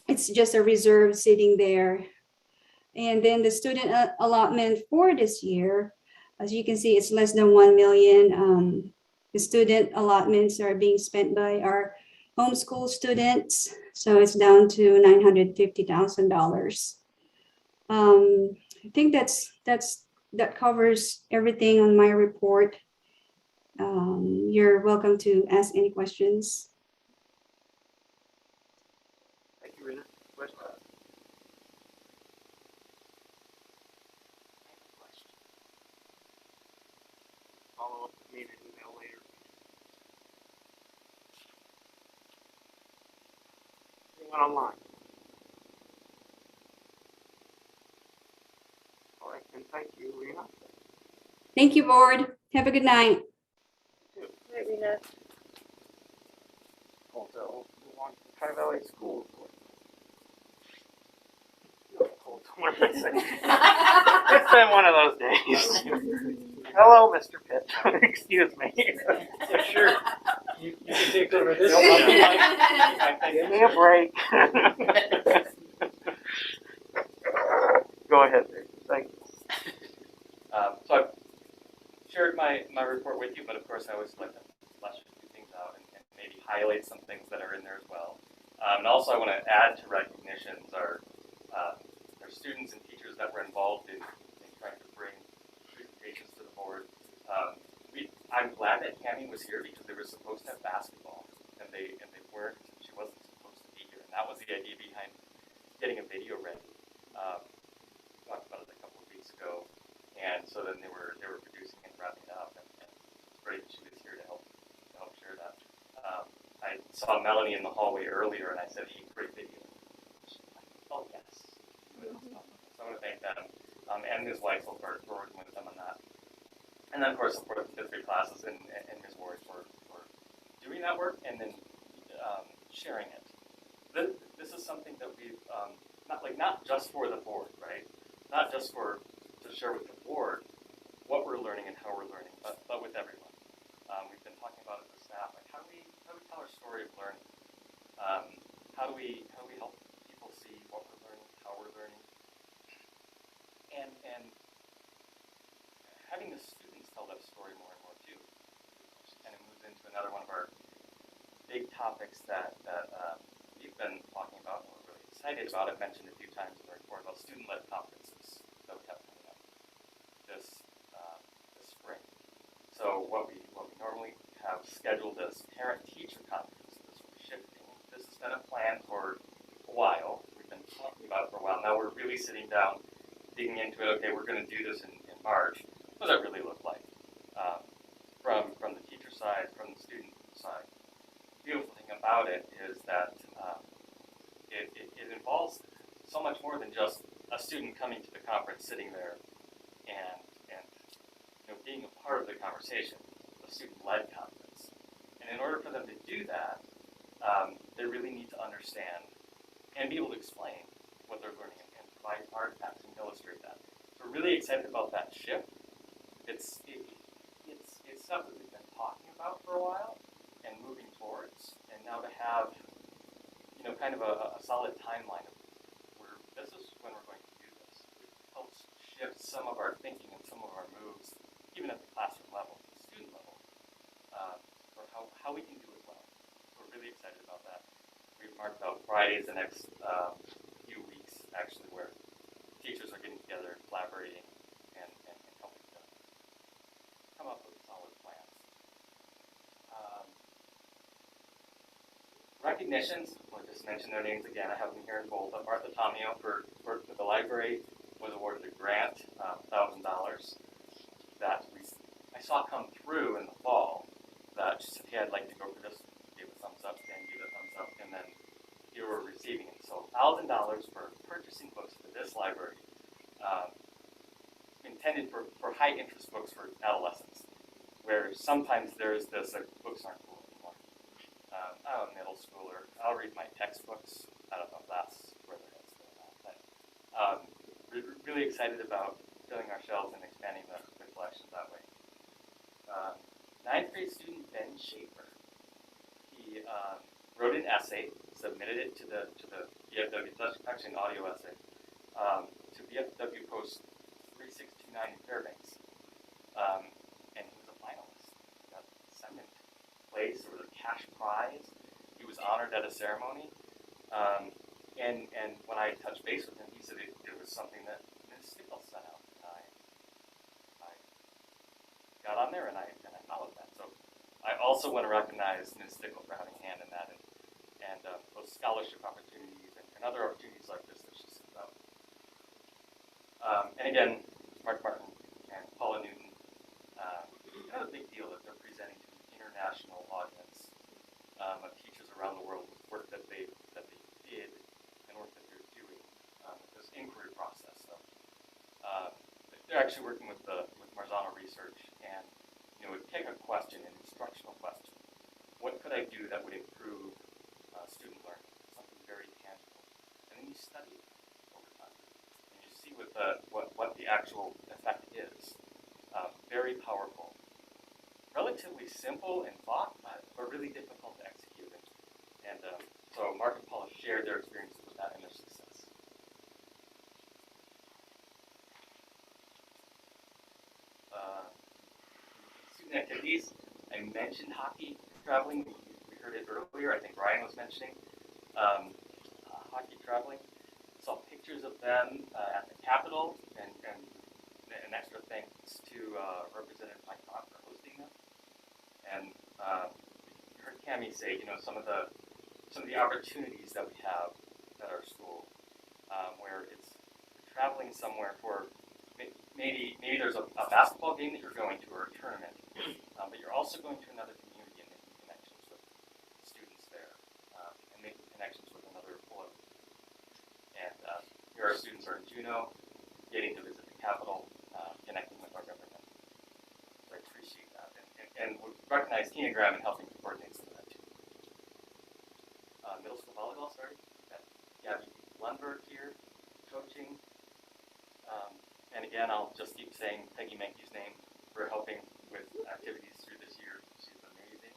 It's just a reserve sitting there. And then the student allotment for this year, as you can see, it's less than 1 million. The student allotments are being spent by our homeschool students. So it's down to $950,000. I think that covers everything on my report. You're welcome to ask any questions.
Thank you, Rena. Question? Follow up with me in an email later. Anyone online? All right, and thank you, Rena.
Thank you, board. Have a good night.
Right, Rena.
Also, move on to Tri-Valley School. What did I say? It's been one of those days. Hello, Mr. Pitt. Excuse me.
Sure. can take over this.
Give me a break. Go ahead, Dave. Thank you.
So I've shared my report with you, but of course I always like to flesh a few things out and maybe highlight some things that are in there as well. And also I want to add to recognitions our students and teachers that were involved in trying to bring presentations to the board. I'm glad that Cammie was here because they were supposed to have basketball and they weren't. She wasn't supposed to be here, and that was the idea behind getting a video ready. Talked about it a couple of weeks ago, and so then they were producing and wrapping it up, and it's great that she was here to help share that. I saw Melanie in the hallway earlier, and I said, "Hey, great video." Oh yes. So I want to thank them and Ms. Weitzel for working with them on that. And then, of course, support the fifth grade classes and Ms. Ward for doing that work and then sharing it. This is something that we've, not just for the board, right? Not just to share with the board what we're learning and how we're learning, but with everyone. We've been talking about it with staff, like how do we tell our story of learning? How do we help people see what we're learning, how we're learning? And having the students tell that story more and more too, which kind of moves into another one of our big topics that we've been talking about and we're really excited about. I've mentioned a few times in the report about student-led conferences that we have coming up this spring. So what we normally have scheduled as parent-teacher conferences, this we're shifting. This has been a plan for a while. We've been talking about it for a while. Now we're really sitting down, digging into it. Okay, we're going to do this in March. What does that really look like? From the teacher side, from the student side. The beautiful thing about it is that it involves so much more than just a student coming to the conference, sitting there, and being a part of the conversation, a student-led conference. And in order for them to do that, they really need to understand and be able to explain what they're learning and provide artifacts and illustrate that. So we're really excited about that shift. It's stuff that we've been talking about for a while and moving towards, and now to have kind of a solid timeline of where this is when we're going to do this. It helps shift some of our thinking and some of our moves, even at the classroom level, the student level, for how we can do it well. So we're really excited about that. We've marked out Fridays the next few weeks actually where teachers are getting together, collaborating, and helping to come up with solid plans. Recognitions, I'll just mention their names again. I have them here in bold. Martha Tomio for the library was awarded a grant, $1,000 that I saw come through in the fall that she said, hey, I'd like to go for this. Gave a thumbs up, Dan gave a thumbs up, and then you were receiving it. So $1,000 for purchasing books for this library, intended for high interest books for adolescents, where sometimes there's this, books aren't cool anymore. I'm a middle schooler, I'll read my textbooks. I don't know if that's where they're head's going on, but we're really excited about filling our shelves and expanding the collections that way. Ninth grade student Ben Schaefer, he wrote an essay, submitted it to the BFW, actually an audio essay, to BFW Post 3629 in Fairbanks, and he was a finalist. He got second place, or the cash prize. He was honored at a ceremony, and when I touched base with him, he said it was something that Ms. Stickle sent out, and I got on there and I followed that. So I also want to recognize Ms. Stickle for having a hand in that, and those scholarship opportunities and other opportunities like this that she sent out. And again, Mark Martin and Paula Newton, kind of a big deal that they're presenting to an international audience of teachers around the world with work that they did and work that they're doing with this inquiry process. So they're actually working with Marzano Research, and would take a question, an instructional question. What could I do that would improve student learning? Something very tangible, and then you study it over time, and you see what the actual effect is. Very powerful, relatively simple in thought, but really difficult so Mark and Paula shared their experiences with that and their success. Student activities, I mentioned hockey traveling. We heard it earlier. I think Ryan was mentioning hockey traveling. Saw pictures of them at the Capitol, and an extra thanks to Representative Mike Ott for hosting them. And heard Cami say, some of the opportunities that we have at our school, where it's traveling somewhere for maybe there's a basketball game that you're going to or a tournament, but you're also going to another community and making connections with students there, and making connections with another employee. And here our students are in Juneau, getting to visit the Capitol, connecting with our government. So I appreciate that, and we recognize Tina Graham in helping coordinate some of that too. Middle school volleyball, sorry. Got Gabby Lundberg here, coaching. And again, I'll just keep saying Peggy Menke's name for helping with activities through this year. She's amazing.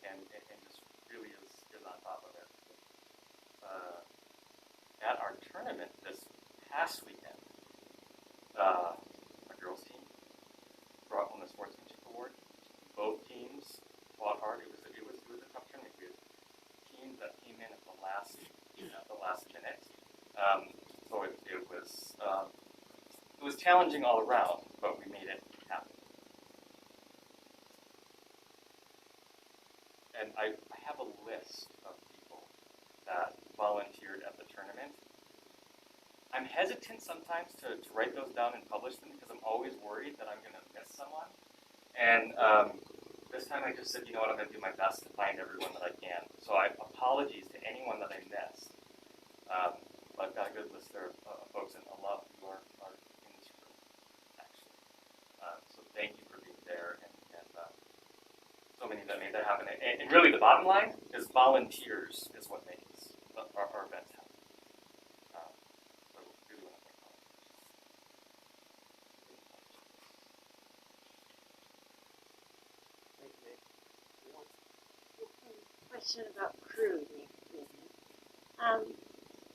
And just really is on top of it. At our tournament this past weekend, our girls team brought home the sportsmanship award. Both teams fought hard. It was a tough tournament. We had teams that came in at the last minute. So it was challenging all around, but we made it happen. And I have a list of people that volunteered at the tournament. I'm hesitant sometimes to write those down and publish them because I'm always worried that I'm going to miss someone. And this time I just said, you know what, I'm going to do my best to find everyone that I can. So apologies to anyone that I missed. But I've got a good list there of folks, and a lot of you are in this room, actually. So thank you for being there, and so many that made that happen. And really the bottom line is volunteers is what makes our events happen. So really want to thank volunteers.
Question about crew, maybe.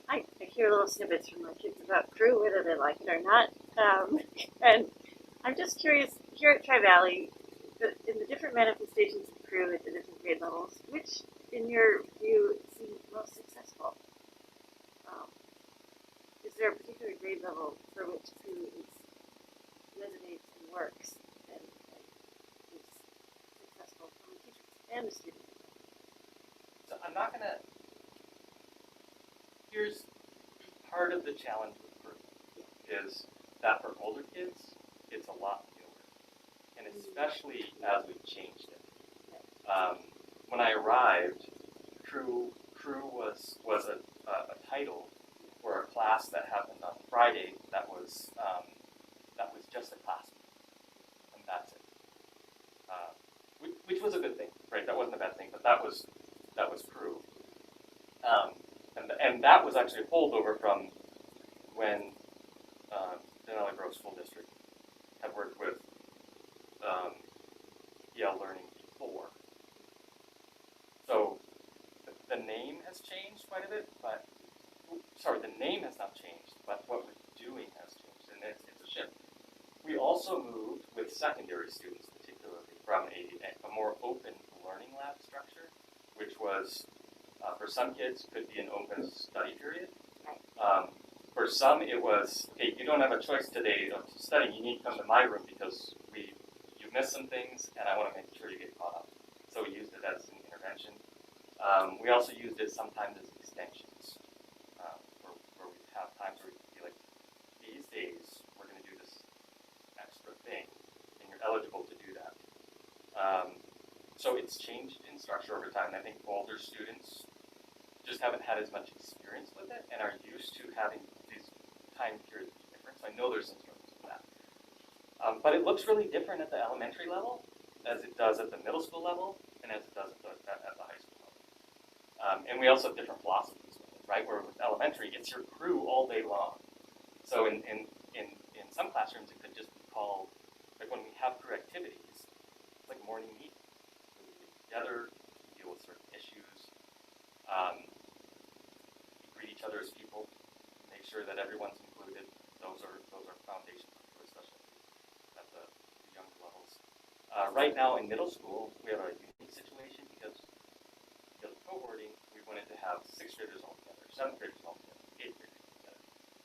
I hear little snippets from my kids about crew, whether they like it or not. And I'm just curious, here at Tri-Valley, in the different manifestations of crew at the different grade levels, which, in your view, seems most successful? Is there a particular grade level for which crew resonates and works and is successful from the teachers and the students?
So I'm not going to. Here's part of the challenge with crew is that for older kids, it's a lot newer, and especially as we've changed it. When I arrived, crew was a title for a class that happened on Friday that was just a class, and that's it. Which was a good thing, right? That wasn't a bad thing, but that was crew. And that was actually a holdover from when Denali Grove School District had worked with EL Learning before. So the name has changed quite a bit, but the name has not changed, but what we're doing has changed, and it's a shift. We also moved with secondary students, particularly, from a more open learning lab structure, which was for some kids could be an open study period. For some, it was, hey, you don't have a choice today of studying. You need to come to my room because you've missed some things, and I want to make sure you get caught up. So we used it as an intervention. We also used it sometimes as extensions, where we have times where we can be like, these days we're going to do this extra thing, and you're eligible to do that. So it's changed in structure over time. I think older students just haven't had as much experience with it and are used to having these time periods of difference. I know there's some struggles with that. But it looks really different at the elementary level as it does at the middle school level and as it does at the high school level. And we also have different philosophies with it, right? Where with elementary, it's your crew all day long. So in some classrooms, it could just be called, like when we have crew activities, it's like morning meeting. We get together, deal with certain issues. Greet each other as people, make sure that everyone's included. Those are foundations, especially at the younger levels. Right now in middle school, we have a unique situation because of cohorting, we wanted to have 6th graders all together, 7th graders all together, 8th graders together.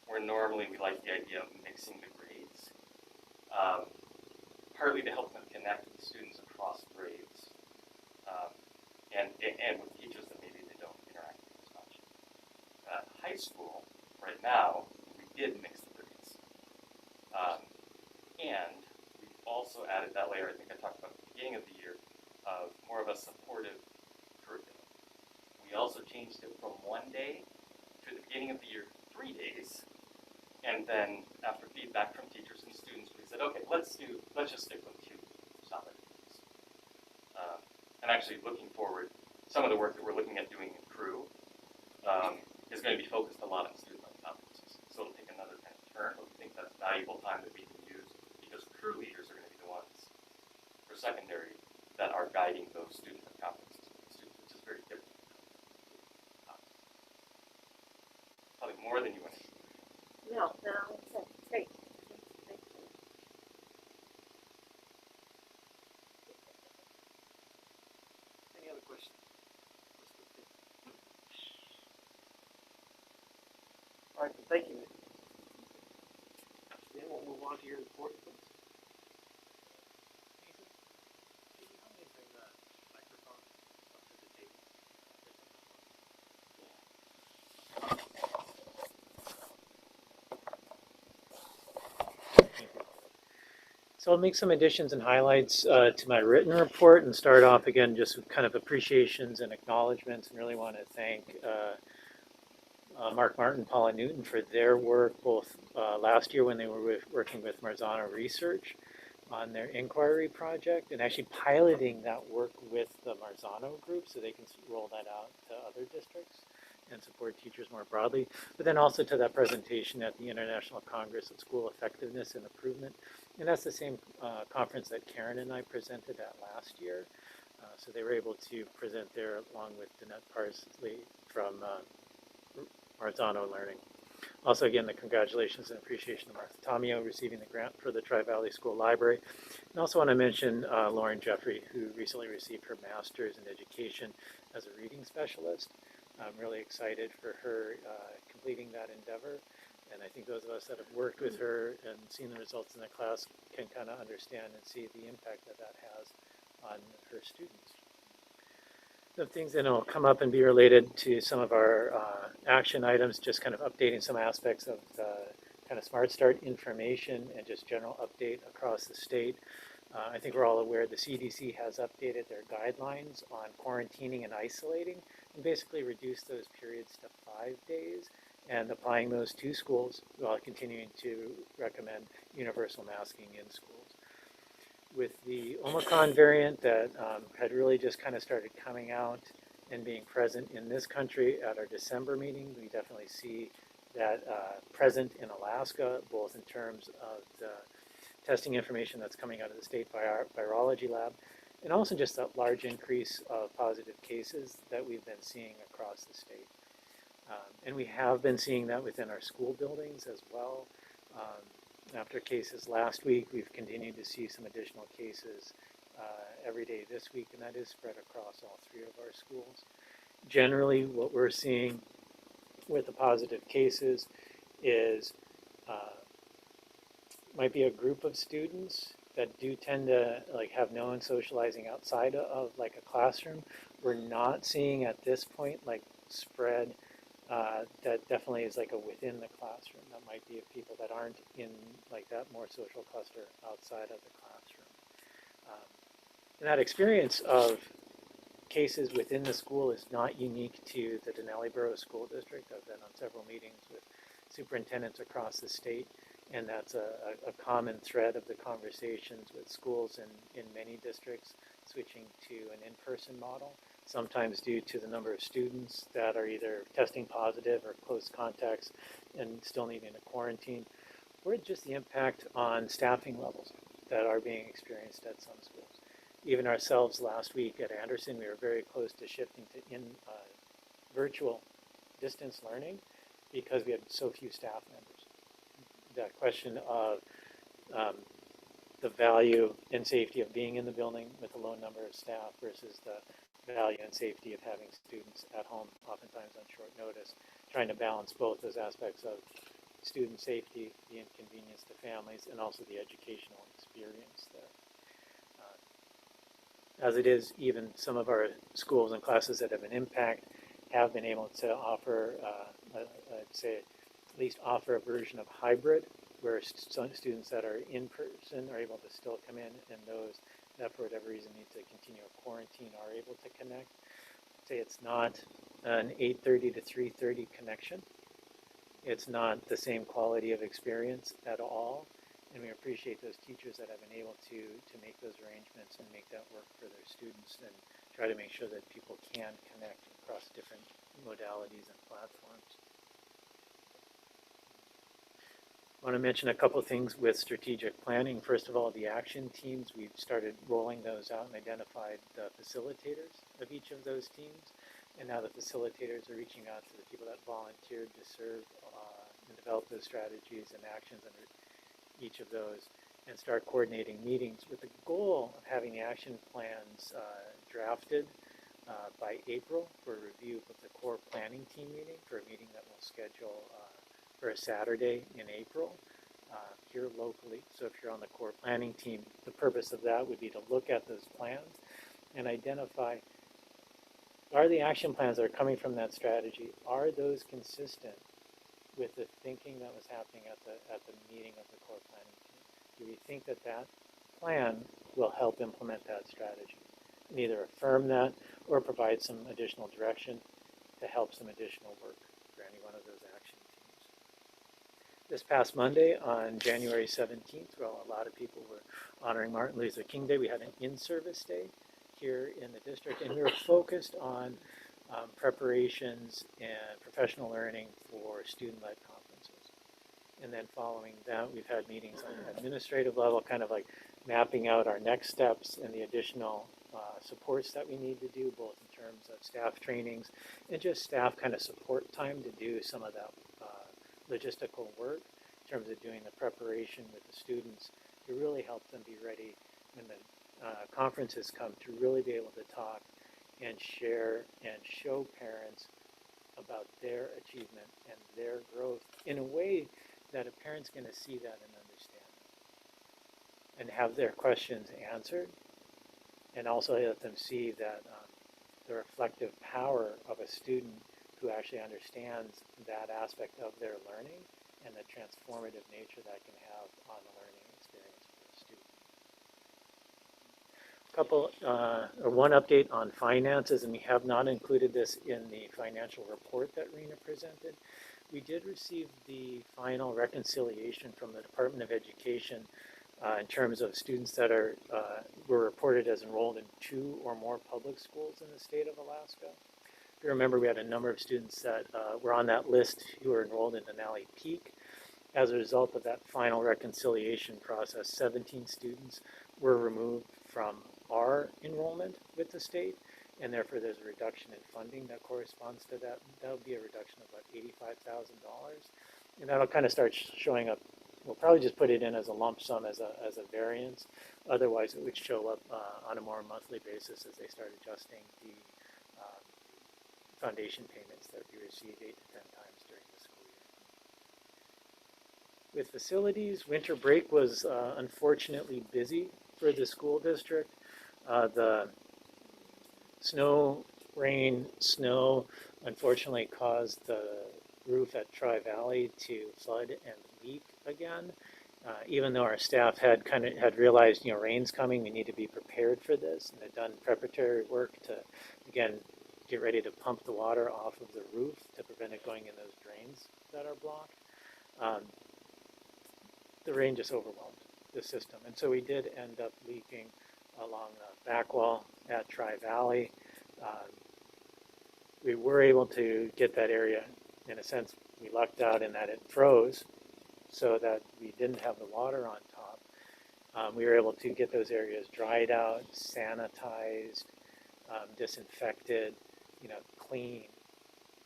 Where normally we like the idea of mixing the grades, partly to help them connect with students across grades, and with teachers that maybe they don't interact with as much. High school, right now, we did mix the grades. And we also added that layer, I think I talked about at the beginning of the year, of more of a supportive curriculum. We also changed it from 1 day to the beginning of the year, 3 days. And then after feedback from teachers and students, we said, okay, let's just stick with 2 solid days. And actually looking forward, some of the work that we're looking at doing in crew is going to be focused a lot on student-led competencies. So it'll take another kind of turn, but we think that's valuable time that we can use because crew leaders are going to be the ones for secondary that are guiding those student-led competencies with the students, which is very different. Probably more than you want to.
No, it's great. Thank you.
Any other questions? All right, thank you. Then we'll move on to your report, please.
So I'll make some additions and highlights to my written report and start off again just with kind of appreciations and acknowledgments, and really want to thank Mark Martin, Paula Newton for their work both last year when they were working with Marzano Research on their inquiry project and actually piloting that work with the Marzano group so they can roll that out to other districts and support teachers more broadly, but then also to that presentation at the International Congress of School Effectiveness and Improvement. And that's the same conference that Karen and I presented at last year. So they were able to present there along with Danette Parsley from Marzano Learning. Also, again, the congratulations and appreciation to Martha Tomio receiving the grant for the Tri-Valley School Library. And also want to mention Lauren Jeffrey, who recently received her master's in education as a reading specialist. I'm really excited for her completing that endeavor. And I think those of us that have worked with her and seen the results in the class can kind of understand and see the impact that that has on her students. The things that will come up and be related to some of our action items, just kind of updating some aspects of kind of Smart Start information and just general update across the state. I think we're all aware the CDC has updated their guidelines on quarantining and isolating and basically reduced those periods to 5 days and applying those to schools while continuing to recommend universal masking in schools. With the Omicron variant that had really just kind of started coming out and being present in this country at our December meeting, we definitely see that present in Alaska, both in terms of the testing information that's coming out of the state virology lab, and also just that large increase of positive cases that we've been seeing across the state. And we have been seeing that within our school buildings as well. After cases last week, we've continued to see some additional cases every day this week, and that is spread across all 3 of our schools. Generally, what we're seeing with the positive cases is might be a group of students that do tend to have no one socializing outside of like a classroom. We're not seeing at this point spread that definitely is like a within the classroom. That might be of people that aren't in like that more social cluster outside of the classroom. And that experience of cases within the school is not unique to the Denali Borough School District. I've been on several meetings with superintendents across the state, and that's a common thread of the conversations with schools in many districts switching to an in-person model, sometimes due to the number of students that are either testing positive or close contacts and still needing a quarantine, or just the impact on staffing levels that are being experienced at some schools. Even ourselves last week at Anderson, we were very close to shifting to virtual distance learning because we had so few staff members. That question of the value and safety of being in the building with a low number of staff versus the value and safety of having students at home, oftentimes on short notice, trying to balance both those aspects of student safety, the inconvenience to families, and also the educational experience there. As it is, even some of our schools and classes that have an impact have been able to offer, I'd say, at least offer a version of hybrid, where some students that are in person are able to still come in, and those that for whatever reason need to continue a quarantine are able to connect. Say it's not an 8:30 to 3:30 connection. It's not the same quality of experience at all, and we appreciate those teachers that have been able to make those arrangements and make that work for their students and try to make sure that people can connect across different modalities and platforms. I want to mention a couple of things with strategic planning. First of all, the action teams, we've started rolling those out and identified the facilitators of each of those teams. And now the facilitators are reaching out to the people that volunteered to serve and develop those strategies and actions under each of those and start coordinating meetings with the goal of having the action plans drafted by April for review with the core planning team meeting, for a meeting that we'll schedule for a Saturday in April here locally. So if you're on the core planning team, the purpose of that would be to look at those plans and identify, are the action plans that are coming from that strategy, are those consistent with the thinking that was happening at the meeting of the core planning team? Do we think that that plan will help implement that strategy? And either affirm that or provide some additional direction to help some additional work for any one of those action teams. This past Monday on January 17th, well, a lot of people were honoring Martin Luther King Day. We had an in-service day here in the district, and we were focused on preparations and professional learning for student-led conferences. And then following that, we've had meetings on an administrative level, kind of like mapping out our next steps and the additional supports that we need to do, both in terms of staff trainings and just staff kind of support time to do some of that logistical work in terms of doing the preparation with the students to really help them be ready when the conferences come, to really be able to talk and share and show parents about their achievement and their growth in a way that a parent's going to see that and understand it and have their questions answered, and also let them see that the reflective power of a student who actually understands that aspect of their learning and the transformative nature that can have on the learning experience for a student. One update on finances, and we have not included this in the financial report that Rena presented. We did receive the final reconciliation from the Department of Education in terms of students that were reported as enrolled in 2 or more public schools in the state of Alaska. If you remember, we had a number of students that were on that list who were enrolled in Denali Peak. As a result of that final reconciliation process, 17 students were removed from our enrollment with the state, and therefore there's a reduction in funding that corresponds to that. That'll be a reduction of about $85,000, and that'll kind of start showing up. We'll probably just put it in as a lump sum, as a variance. Otherwise, it would show up on a more monthly basis as they start adjusting the foundation payments that we receive 8 to 10 times during the school year. With facilities, winter break was unfortunately busy for the school district. The snow, unfortunately caused the roof at Tri-Valley to flood and leak again. Even though our staff had realized, rain's coming, we need to be prepared for this, and had done preparatory work to, again, get ready to pump the water off of the roof to prevent it going in those drains that are blocked. The rain just overwhelmed the system, and so we did end up leaking along the back wall at Tri-Valley. We were able to get that area, in a sense, we lucked out in that it froze so that we didn't have the water on top. We were able to get those areas dried out, sanitized, disinfected, clean,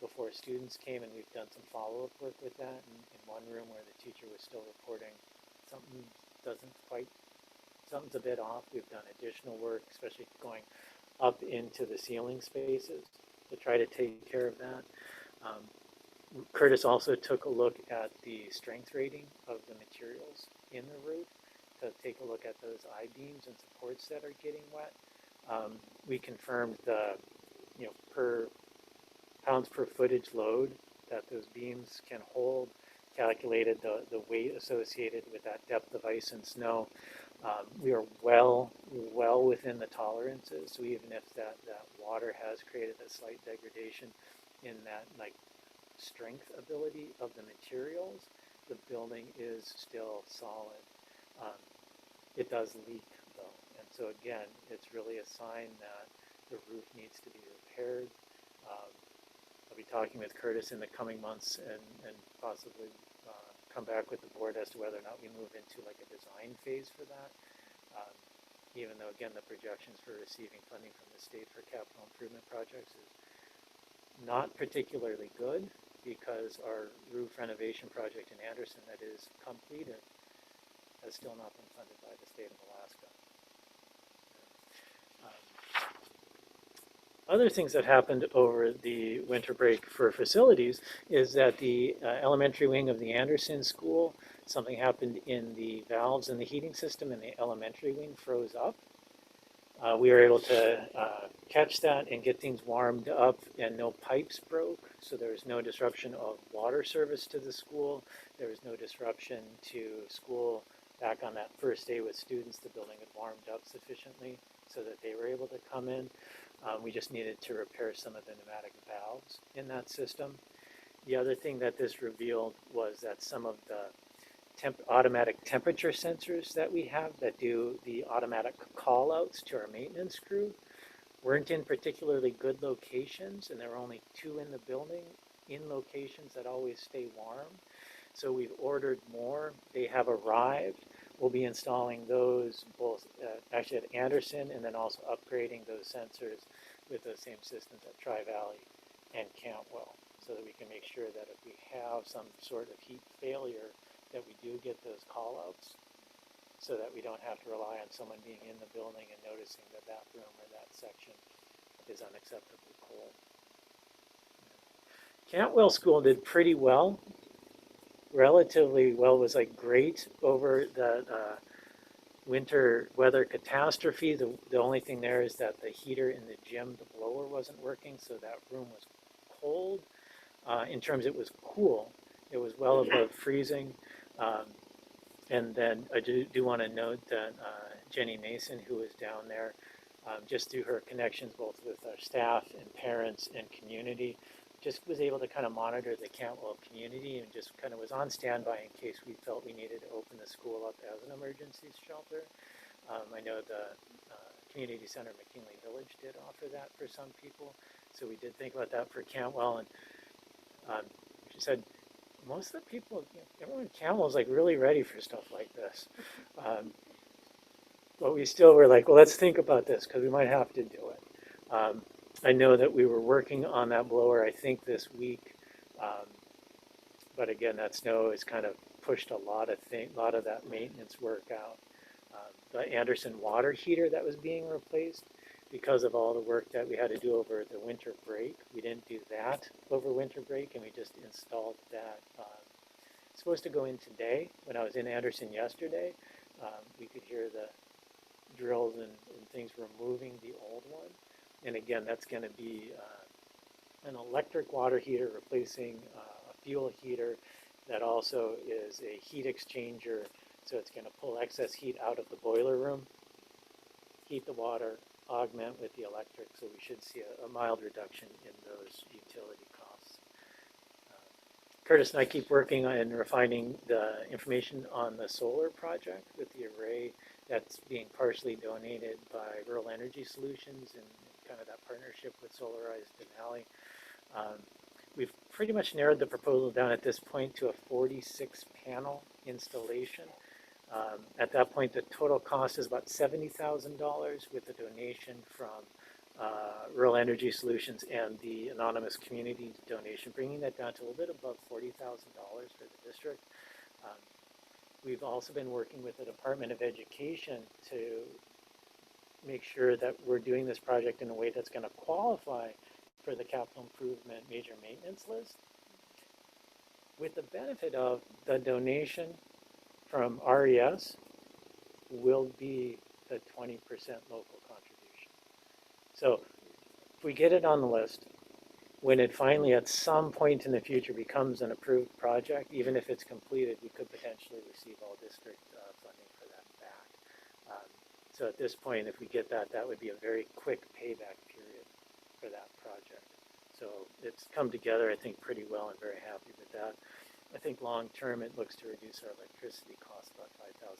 before students came, and we've done some follow-up work with that in one room where the teacher was still reporting something doesn't quite, something's a bit off. We've done additional work, especially going up into the ceiling spaces to try to take care of that. Curtis also took a look at the strength rating of the materials in the roof to take a look at those I-beams and supports that are getting wet. We confirmed the, per pounds per footage load that those beams can hold, calculated the weight associated with that depth of ice and snow. We are well within the tolerances. So even if that water has created a slight degradation in that strength ability of the materials, the building is still solid. It does leak though, and so again, it's really a sign that the roof needs to be repaired. I'll be talking with Curtis in the coming months and possibly come back with the board as to whether or not we move into a design phase for that. Even though again, the projections for receiving funding from the state for capital improvement projects is not particularly good, because our roof renovation project in Anderson that is completed has still not been funded by the state of Alaska. Other things that happened over the winter break for facilities is that the elementary wing of the Anderson school, something happened in the valves in the heating system, and the elementary wing froze up. We were able to catch that and get things warmed up, and no pipes broke, so there was no disruption of water service to the school. There was no disruption to school back on that first day with students. The building had warmed up sufficiently so that they were able to come in. We just needed to repair some of the pneumatic valves in that system. The other thing that this revealed was that some of the automatic temperature sensors that we have that do the automatic call outs to our maintenance crew weren't in particularly good locations, and there were only 2 in the building in locations that always stay warm. So we've ordered more. They have arrived. We'll be installing those both actually at Anderson, and then also upgrading those sensors with those same systems at Tri-Valley and Cantwell, so that we can make sure that if we have some sort of heat failure, that we do get those call outs, so that we don't have to rely on someone being in the building and noticing that that room or that section is unacceptably cold. Cantwell School did pretty well, relatively well. Was great over the winter weather catastrophe. The only thing there is that the heater in the gym, the blower, wasn't working, so that room was cold. In terms, it was cool. It was well above freezing. And then I do want to note that Jenny Mason, who was down there, just through her connections both with our staff and parents and community, just was able to kind of monitor the Cantwell community and just kind of was on standby in case we felt we needed to open the school up as an emergency shelter. I know the community center McKinley Village did offer that for some people, so we did think about that for Cantwell. And she said most of the people, everyone in Cantwell is really ready for stuff like this. But we still were well, let's think about this because we might have to do it. I know that we were working on that blower, I think, this week. But again, that snow has kind of pushed a lot of that maintenance work out. The Anderson water heater that was being replaced, because of all the work that we had to do over the winter break, we didn't do that over winter break, and we just installed that. It's supposed to go in today. When I was in Anderson yesterday, we could hear the drills and things removing the old one. And again, that's going to be an electric water heater replacing a fuel heater that also is a heat exchanger. So it's going to pull excess heat out of the boiler room, heat the water, augment with the electric. So we should see a mild reduction in those utility costs. Curtis and I keep working on and refining the information on the solar project with the array that's being partially donated by Rural Energy Solutions and kind of that partnership with Solarize Denali. We've pretty much narrowed the proposal down at this point to a 46 panel installation. At that point, the total cost is about $70,000 with a donation from Rural Energy Solutions and the anonymous community donation, bringing that down to a little bit above $40,000 for the district. We've also been working with the Department of Education to make sure that we're doing this project in a way that's going to qualify for the capital improvement major maintenance list, with the benefit of the donation from RES will be the 20% local contribution. So if we get it on the list, when it finally at some point in the future becomes an approved project, even if it's completed, we could potentially receive all district funding for that back. So at this point, if we get that, that would be a very quick payback period for that project. So it's come together, I think, pretty well. I'm very happy with that. I think long term, it looks to reduce our electricity costs about $5,000.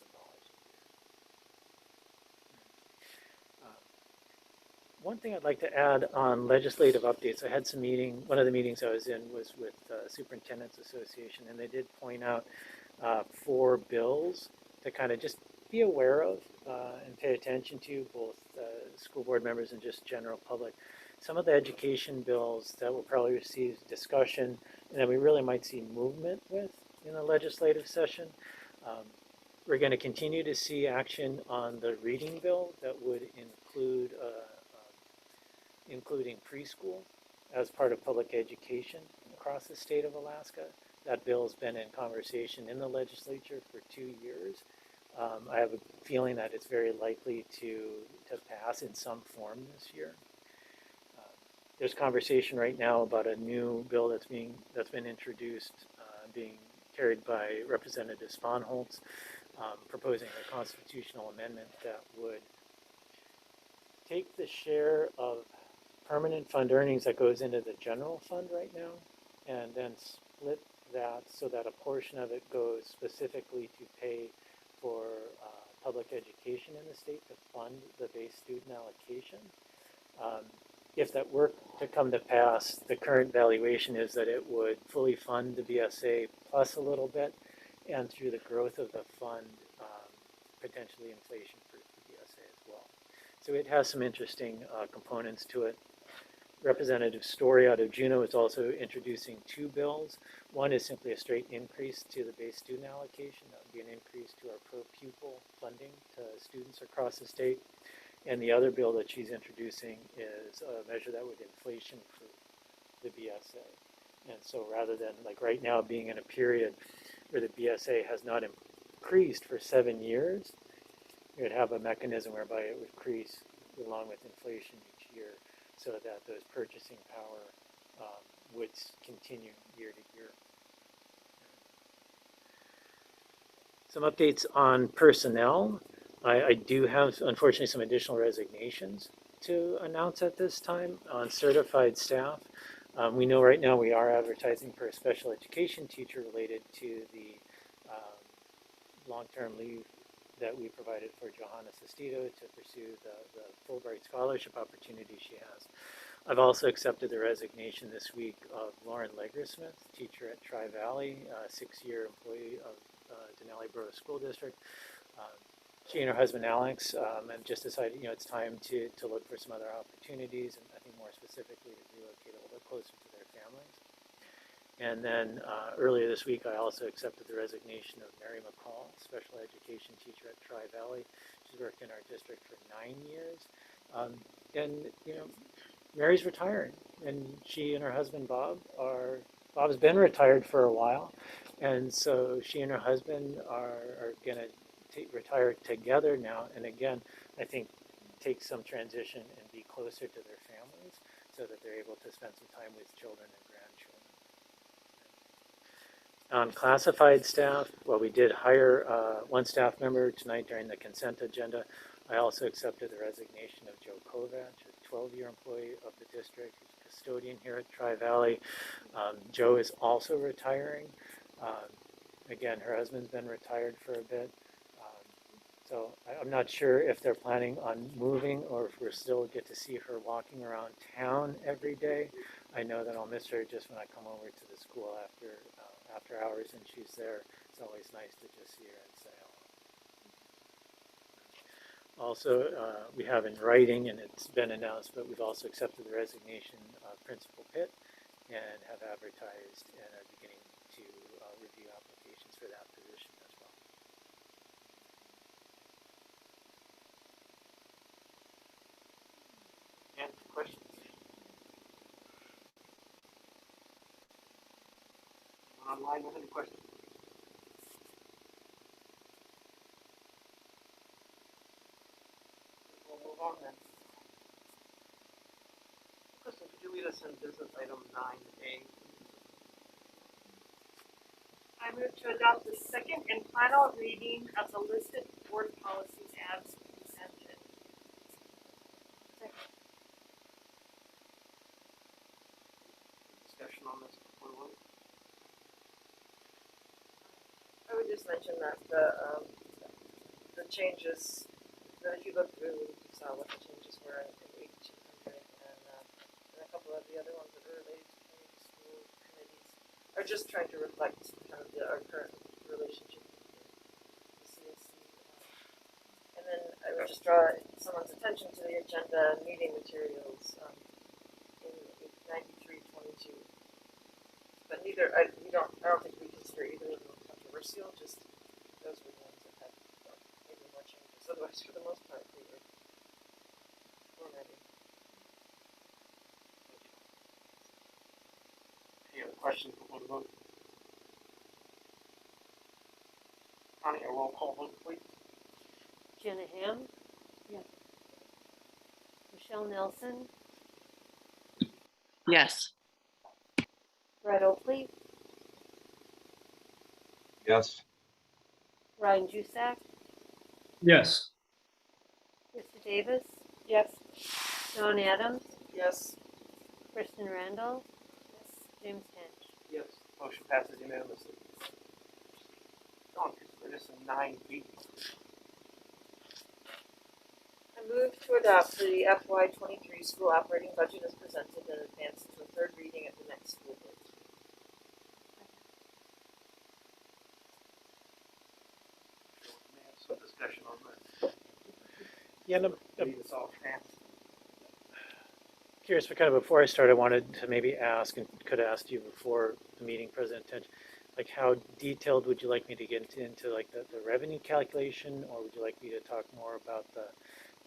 One thing I'd like to add on legislative updates, I had some one of the meetings I was in was with Superintendents Association, and they did point out 4 bills to kind of just be aware of and pay attention to, both school board members and just general public. Some of the education bills that will probably receive discussion and that we really might see movement with in the legislative session. We're going to continue to see action on the reading bill that would include including preschool as part of public education across the state of Alaska. That bill's been in conversation in the legislature for 2 years. I have a feeling that it's very likely to pass in some form this year. There's conversation right now about a new bill that's been introduced, being carried by Representative Sponholz, proposing a constitutional amendment that would take the share of permanent fund earnings that goes into the general fund right now, and then split that so that a portion of it goes specifically to pay for public education in the state to fund the base student allocation. If that were to come to pass, the current valuation is that it would fully fund the BSA plus a little bit, and through the growth of the fund, potentially inflation-proof the BSA as well. So it has some interesting components to it. Representative Story out of Juneau is also introducing 2 bills. One is simply a straight increase to the base student allocation. That would be an increase to our per pupil funding to students across the state. And the other bill that she's introducing is a measure that would inflation-proof the BSA. And so rather than, like right now, being in a period where the BSA has not increased for 7 years, it would have a mechanism whereby it would increase along with inflation each year, so that those purchasing power would continue year to year. Some updates on personnel. I do have, unfortunately, some additional resignations to announce at this time on certified staff. We know right now we are advertising for a special education teacher related to the long-term leave that we provided for Johanna Sestito to pursue the Fulbright scholarship opportunity she has. I've also accepted the resignation this week of Lauren Leggersmith, teacher at Tri-Valley, 6-year employee of Denali Borough School District. She and her husband Alex have just decided, it's time to look for some other opportunities, and I think more specifically to relocate a little bit closer to their families. And then earlier this week, I also accepted the resignation of Mary McCall, special education teacher at Tri-Valley. She's worked in our district for 9 years. Mary's retiring, and she and her husband Bob's been retired for a while, and so she and her husband are going to retire together now, and again, I think take some transition and be closer to their families so that they're able to spend some time with children and grandchildren. On classified staff, well, we did hire one staff member tonight during the consent agenda. I also accepted the resignation of Joe Kovac, a 12-year employee of the district, who's a custodian here at Tri-Valley. Joe is also retiring. Again, her husband's been retired for a bit. So I'm not sure if they're planning on moving or if we'll still get to see her walking around town every day. I know that I'll miss her just when I come over to the school after hours and she's there. It's always nice to just see her and say Also, we have in writing, and it's been announced, but we've also accepted the resignation of Principal Pitt and have advertised and are beginning to review applications for that position as well.
And questions? Online with any questions? We'll move on then. Kristen, could you lead us in business item 9A?
I move to adopt the second and final reading of the listed board policies as presented.
Discussion on this before we vote?
I would just mention that the changes, that if you look through, you saw what the changes were in 8200 and a couple of the other ones that are related to community school committees are just trying to reflect kind of our current relationship with the CSC. And then I would just draw someone's attention to the agenda meeting materials in 9322. But I don't think we consider either of them controversial, just those were the ones that had maybe more changes. Otherwise, for the most part, we're ready.
Any other questions before the vote? Connie, a roll call vote, please.
Jenna Ham? Yes. Michelle Nelson?
Yes.
Brett Oakley?
Yes.
Ryan Jusak?
Yes.
Krista Davis?
Yes.
John Adams?
Yes.
Kristen Randall? Yes. James Tench?
Yes. Motion passes unanimously. John, could you lead us in 9B?
I move to adopt the FY23 school operating budget as presented and advance to a third reading at the next school board.
May have some discussion on this.
Yeah, no,
Lead us all fast.
curious, but kind of before I start, I wanted to maybe ask, and could have asked you before the meeting, President Tench, like how detailed would you like me to get into like the revenue calculation, or would you like me to talk more about the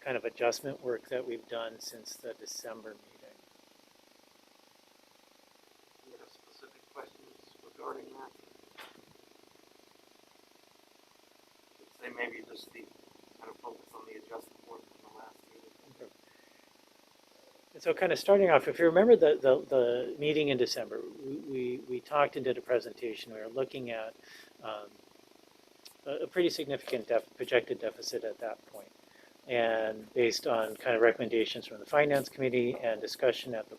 kind of adjustment work that we've done since the December meeting?
Do you have specific questions regarding that? I'd say maybe just the kind of focus on the adjustment work from the last meeting.
Okay. And so kind of starting off, if you remember the meeting in December, we talked and did a presentation. We were looking at a pretty significant projected deficit at that point. And based on kind of recommendations from the Finance Committee and discussion at the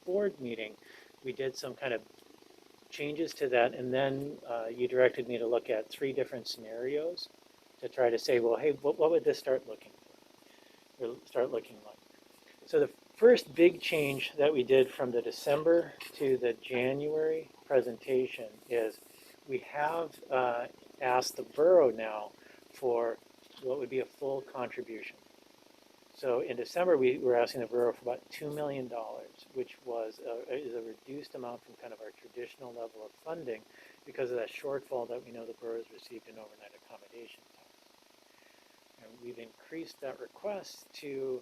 board meeting, we did some kind of changes to that. And then you directed me to look at 3 different scenarios to try to say, well, hey, what would this start looking like? So the first big change that we did from the December to the January presentation is we have asked the borough now for what would be a full contribution. So in December, we were asking the borough for about $2 million, which is a reduced amount from kind of our traditional level of funding because of that shortfall that we know the borough has received in overnight accommodation tax. And we've increased that request to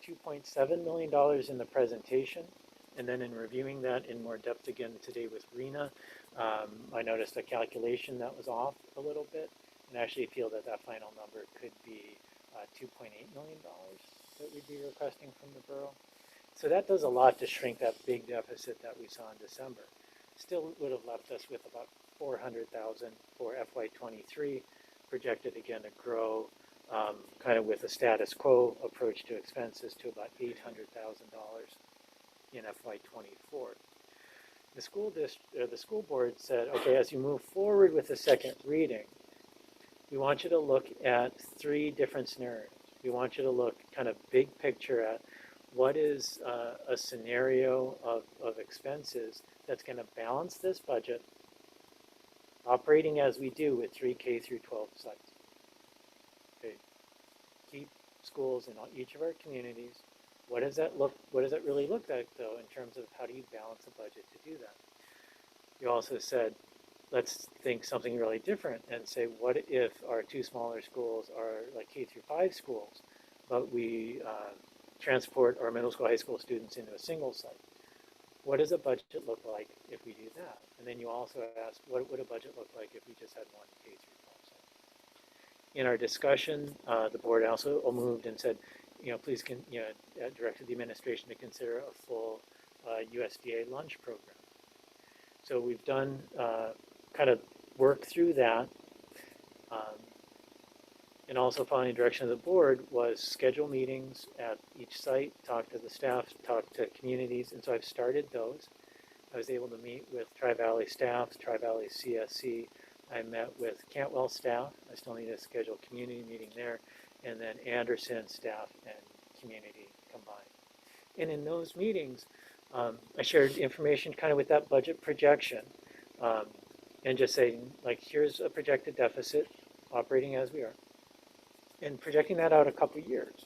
$2.7 million in the presentation. And then in reviewing that in more depth again today with Rena, I noticed a calculation that was off a little bit, and actually feel that that final number could be $2.8 million that we'd be requesting from the borough. So that does a lot to shrink that big deficit that we saw in December. Still would have left us with about $400,000 for FY23, projected again to grow kind of with a status quo approach to expenses to about $800,000 in FY24. The school board said, okay, as you move forward with the second reading, we want you to look at 3 different scenarios. We want you to look kind of big picture at what is a scenario of expenses that's going to balance this budget, operating as we do with 3 K through 12 sites. Okay. schools in each of our communities. What does that really look like though, in terms of how do you balance a budget to do that? You also said, let's think something really different and say, what if our two smaller schools are like K-5 schools, but we transport our middle school, high school students into a single site? What does a budget look like if we do that? And then you also asked, what would a budget look like if we just had one K-12 site? In our discussion, the board also moved and said, please directed the administration to consider a full USDA lunch program. So we've done kind of work through that. And also following the direction of the board was schedule meetings at each site, talk to the staff, talk to communities. And so I've started those. I was able to meet with Tri-Valley staff, Tri-Valley CSC. I met with Cantwell staff. I still need to schedule a community meeting there. And then Anderson staff and community combined. And in those meetings, I shared information kind of with that budget projection and just saying, like, here's a projected deficit operating as we are, and projecting that out a couple years,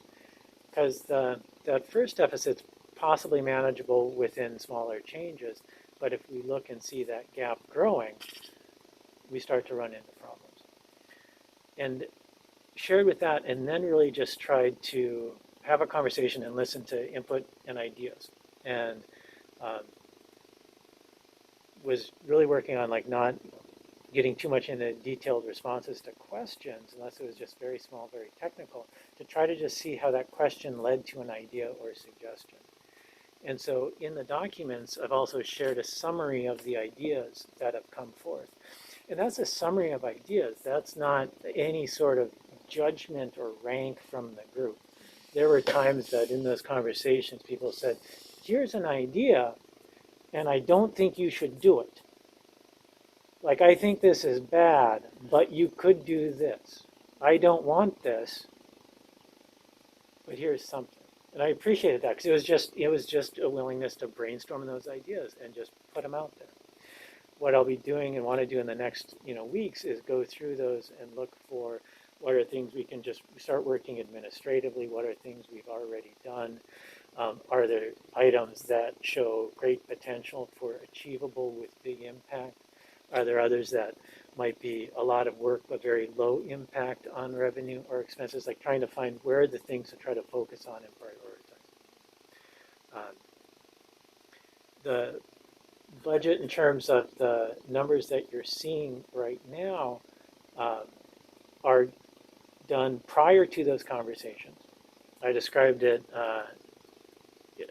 because that first deficit's possibly manageable within smaller changes, but if we look and see that gap growing, we start to run into problems. And shared with that, and then really just tried to have a conversation and listen to input and ideas, and was really working on like not getting too much into detailed responses to questions, unless it was just very small, very technical, to try to just see how that question led to an idea or suggestion. And so in the documents, I've also shared a summary of the ideas that have come forth. And that's a summary of ideas. That's not any sort of judgment or rank from the group. There were times that in those conversations, people said, here's an idea, and I don't think you should do it. Like, I think this is bad, but you could do this. I don't want this, but here's something. And I appreciated that, because it was just a willingness to brainstorm those ideas and just put them out there. What I'll be doing and want to do in the next weeks is go through those and look for what are things we can just start working administratively, what are things we've already done, are there items that show great potential for achievable with big impact? Are there others that might be a lot of work but very low impact on revenue or expenses, like trying to find where are the things to try to focus on and prioritize. The budget in terms of the numbers that you're seeing right now are done prior to those conversations. I described it, I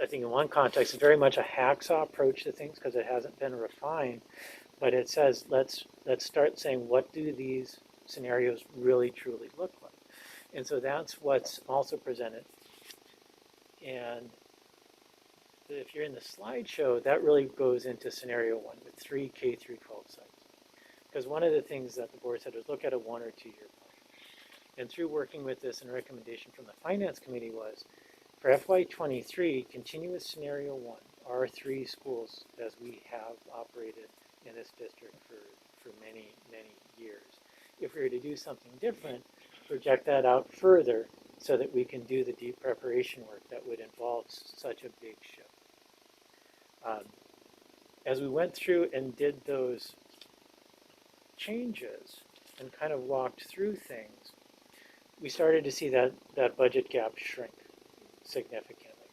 think in one context, it's very much a hacksaw approach to things because it hasn't been refined, but it says, let's start saying, what do these scenarios really truly look like? And so that's what's also presented. And if you're in the slideshow, that really goes into scenario 1 with 3 K-12 sites. Because one of the things that the board said was look at a 1 or 2 year plan. And through working with this and a recommendation from the Finance Committee was, for FY23, continue with scenario 1, our 3 schools as we have operated in this district for many, many years. If we were to do something different, project that out further so that we can do the deep preparation work that would involve such a big shift. As we went through and did those changes and kind of walked through things, we started to see that budget gap shrink significantly.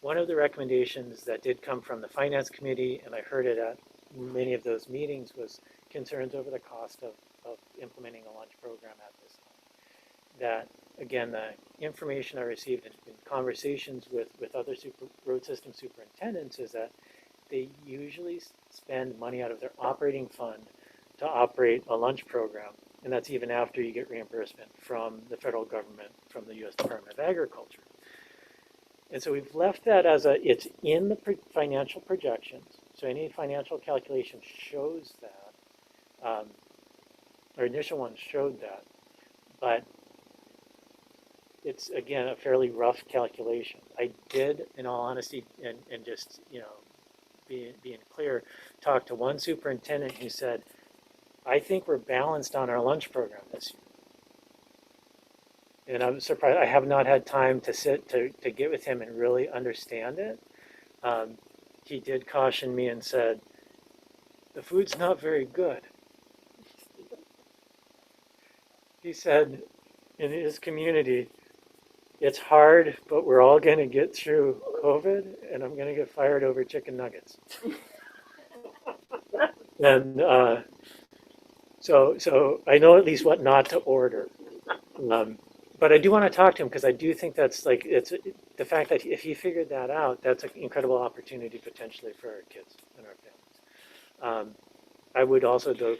One of the recommendations that did come from the Finance Committee, and I heard it at many of those meetings, was concerns over the cost of implementing a lunch program at this time. That, again, the information I received in conversations with other road system superintendents is that they usually spend money out of their operating fund to operate a lunch program, and that's even after you get reimbursement from the federal government, from the U.S. Department of Agriculture. And so we've left that as it's in the financial projections, so any financial calculation shows that. Our initial one showed that, but it's, again, a fairly rough calculation. I did, in all honesty, and just, being clear, talk to one superintendent who said, I think we're balanced on our lunch program this year. And I'm surprised, I have not had time to sit to get with him and really understand it. He did caution me and said, the food's not very good. He said, in his community, it's hard, but we're all going to get through COVID, and I'm going to get fired over chicken nuggets. And so I know at least what not to order. But I do want to talk to him because I do think that's like, it's the fact that if he figured that out, that's an incredible opportunity potentially for our kids and our families. I would also, though,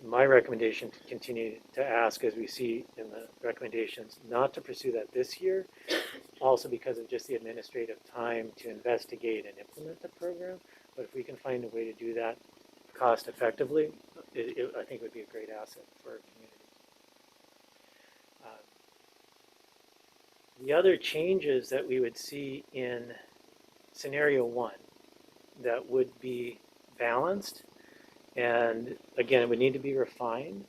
my recommendation to continue to ask, as we see in the recommendations, not to pursue that this year, also because of just the administrative time to investigate and implement the program. But if we can find a way to do that cost effectively, I think it would be a great asset for our community. The other changes that we would see in scenario one that would be balanced, and again, it would need to be refined.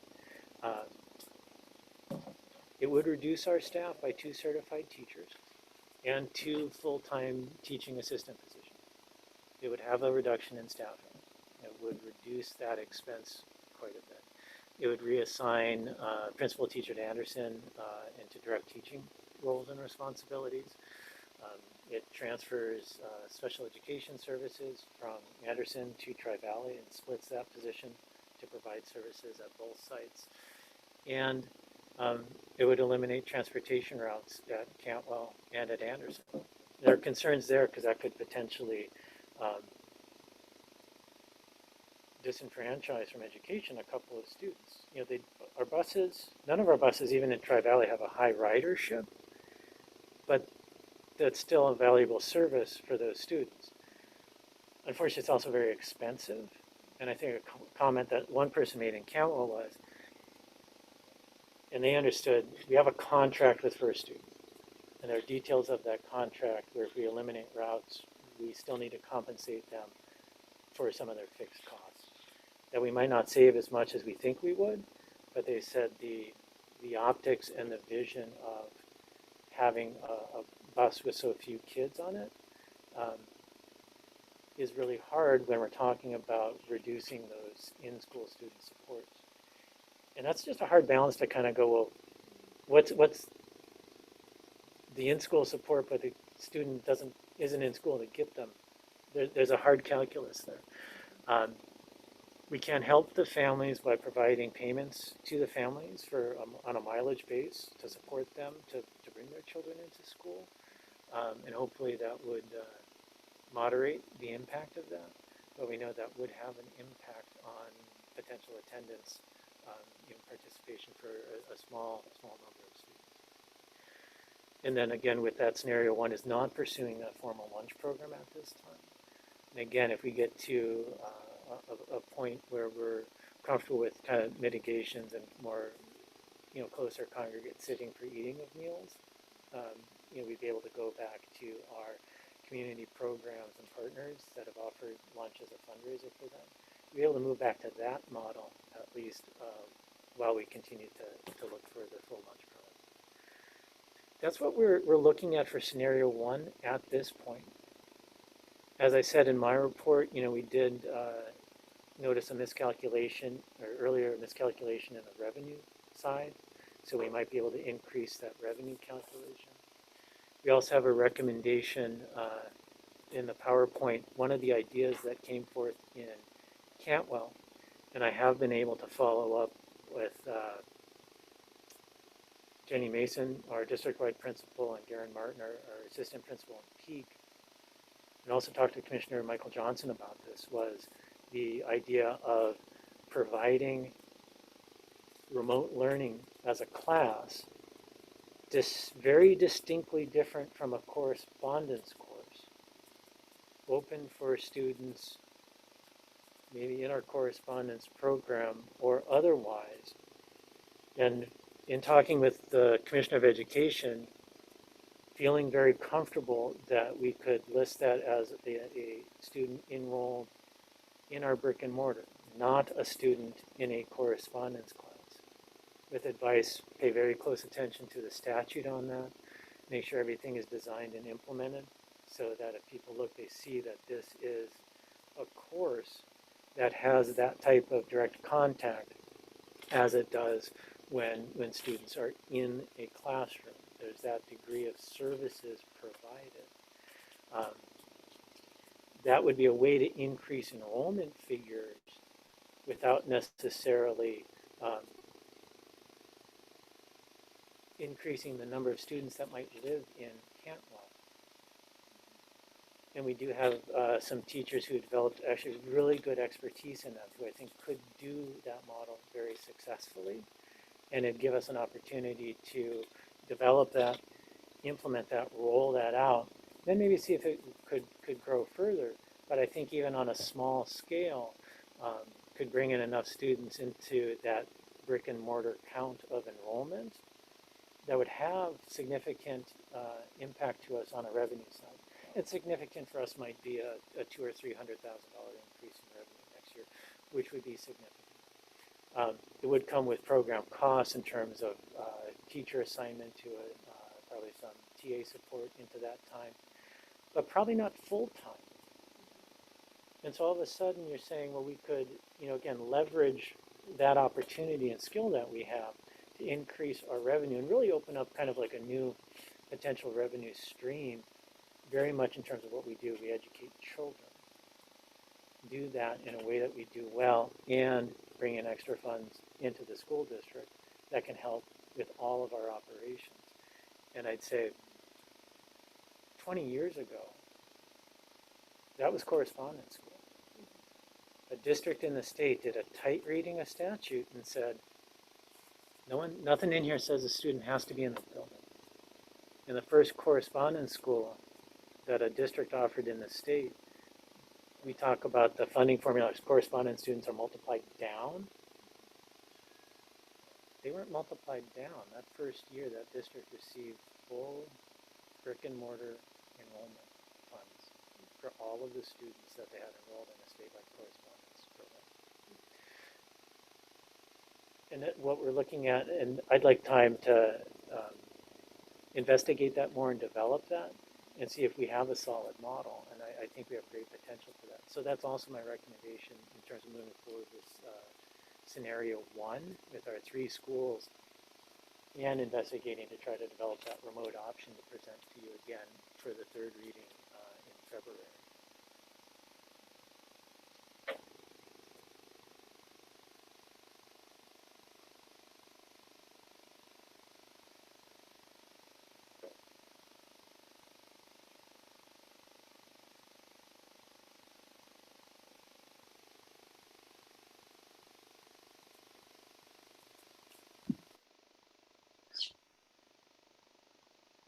It would reduce our staff by 2 certified teachers and 2 full-time teaching assistant positions. It would have a reduction in staffing. It would reduce that expense quite a bit. It would reassign principal teacher to Anderson into direct teaching roles and responsibilities. It transfers special education services from Anderson to Tri-Valley and splits that position to provide services at both sites. And it would eliminate transportation routes at Cantwell and at Anderson. There are concerns there because that could potentially disenfranchise from education a couple of students. You know, our buses, none of our buses, even in Tri-Valley, have a high ridership, but that's still a valuable service for those students. Unfortunately, it's also very expensive. And I think a comment that one person made in Cantwell was, and they understood, we have a contract with First Student, and there are details of that contract where if we eliminate routes, we still need to compensate them for some of their fixed costs. That we might not save as much as we think we would, but they said the optics and the vision of having a bus with so few kids on it is really hard when we're talking about reducing those in-school student supports. And that's just a hard balance to kind of go, well, what's the in-school support, but the student isn't in school to get them. There's a hard calculus there. We can help the families by providing payments to the families for on a mileage base to support them to bring their children into school, and hopefully that would moderate the impact of that. But we know that would have an impact on potential attendance, participation for a small number of students. And then again, with that scenario one is not pursuing a formal lunch program at this time. And again, if we get to a point where we're comfortable with kind of mitigations and more, closer congregate sitting for eating of meals, we'd be able to go back to our community programs and partners that have offered lunch as a fundraiser for them. Be able to move back to that model at least while we continue to look for the full lunch program. That's what we're looking at for scenario one at this point. As I said in my report, we did notice a miscalculation, or earlier miscalculation in the revenue side, so we might be able to increase that revenue calculation. We also have a recommendation in the PowerPoint, one of the ideas that came forth in Cantwell, and I have been able to follow up with Jenny Mason, our district-wide principal, and Garen Martin, our assistant principal in Peak, and also talked to Commissioner Michael Johnson about this, was the idea of providing remote learning as a class, very distinctly different from a correspondence course, open for students maybe in our correspondence program or otherwise. And in talking with the Commissioner of Education, feeling very comfortable that we could list that as a student enrolled in our brick and mortar, not a student in a correspondence class. with advice, pay very close attention to the statute on that, make sure everything is designed and implemented so that if people look, they see that this is a course that has that type of direct contact as it does when students are in a classroom. There's that degree of services provided. That would be a way to increase enrollment figures without necessarily increasing the number of students that might live in Cantwell. And we do have some teachers who developed actually really good expertise in that, who I think could do that model very successfully. And it'd give us an opportunity to develop that, implement that, roll that out, then maybe see if it could grow further. But I think even on a small scale, could bring in enough students into that brick and mortar count of enrollment that would have significant impact to us on a revenue side. And significant for us might be a $200,000 or $300,000 increase in revenue next year, which would be significant. It would come with program costs in terms of teacher assignment to it, probably some TA support into that time, but probably not full time. And so all of a sudden you're saying, well, we could, again, leverage that opportunity and skill that we have to increase our revenue and really open up kind of like a new potential revenue stream, very much in terms of what we do. We educate children. Do that in a way that we do well and bring in extra funds into the school district that can help with all of our operations. And I'd say 20 years ago, that was correspondence school. A district in the state did a tight reading of statute and said, nothing in here says a student has to be in the building. In the first correspondence school that a district offered in the state, we talk about the funding formula. Correspondence students are multiplied down. They weren't multiplied down. That first year, that district received full brick and mortar enrollment funds for all of the students that they had enrolled in a statewide correspondence program. And what we're looking at, and I'd like time to investigate that more and develop that and see if we have a solid model. And I think we have great potential for that. So that's also my recommendation in terms of moving forward with scenario 1 with our 3 schools and investigating to try to develop that remote option to present to you again for the 3rd reading in February.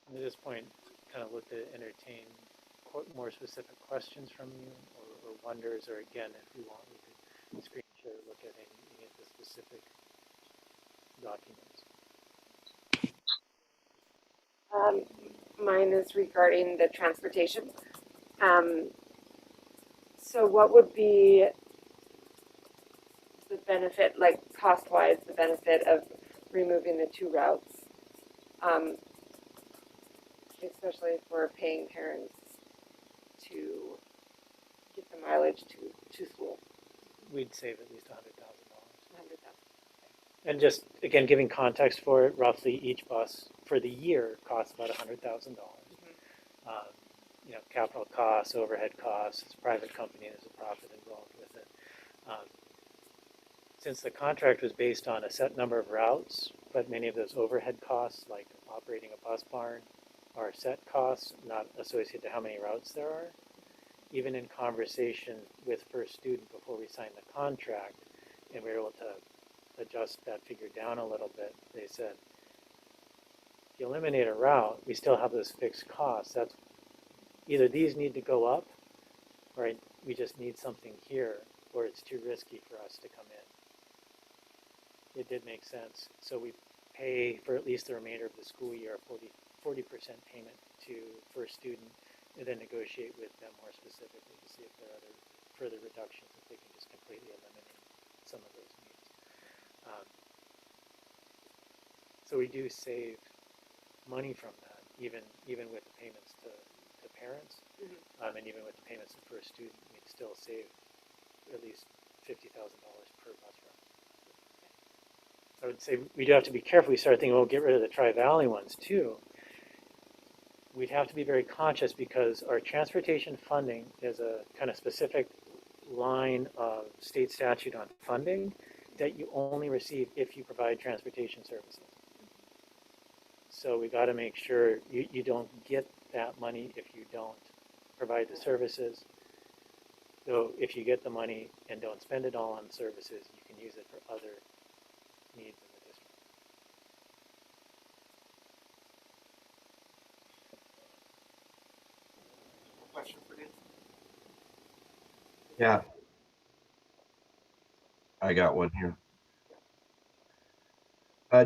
At this point, kind of look to entertain more specific questions from you or wonders, or again, if we want, we could screen share, look at any of the specific documents.
Mine is regarding the transportation. So what would be the benefit, like cost-wise, the benefit of removing the 2 routes? Especially if we're paying parents to get the mileage to school.
We'd save at least $100,000.
100,000.
And just, again, giving context for it, roughly each bus for the year costs about $100,000. Capital costs, overhead costs, it's a private company, there's a profit involved with it. Since the contract was based on a set number of routes, but many of those overhead costs, like operating a bus barn, are set costs, not associated to how many routes there are. Even in conversation with First Student before we signed the contract, and we were able to adjust that figure down a little bit, they said, if you eliminate a route, we still have those fixed costs. That's either these need to go up, or we just need something here, or it's too risky for us to come in. It did make sense. So we pay for at least the remainder of the school year 40% payment to First Student, and then negotiate with them more specifically to see if there are other further reductions, if they can just completely eliminate some of those needs. So we do save money from that, even with the payments to parents, and even with the payments to first student, we'd still save at least $50,000 per bus route. I would say we do have to be careful. We start thinking, well, get rid of the Tri-Valley ones too. We'd have to be very conscious because our transportation funding is a kind of specific line of state statute on funding that you only receive if you provide transportation services. So we got to make sure you don't get that money if you don't provide the services. So if you get the money and don't spend it all on services, you can use it for other needs in the district.
Question for you?
Yeah. I got one here.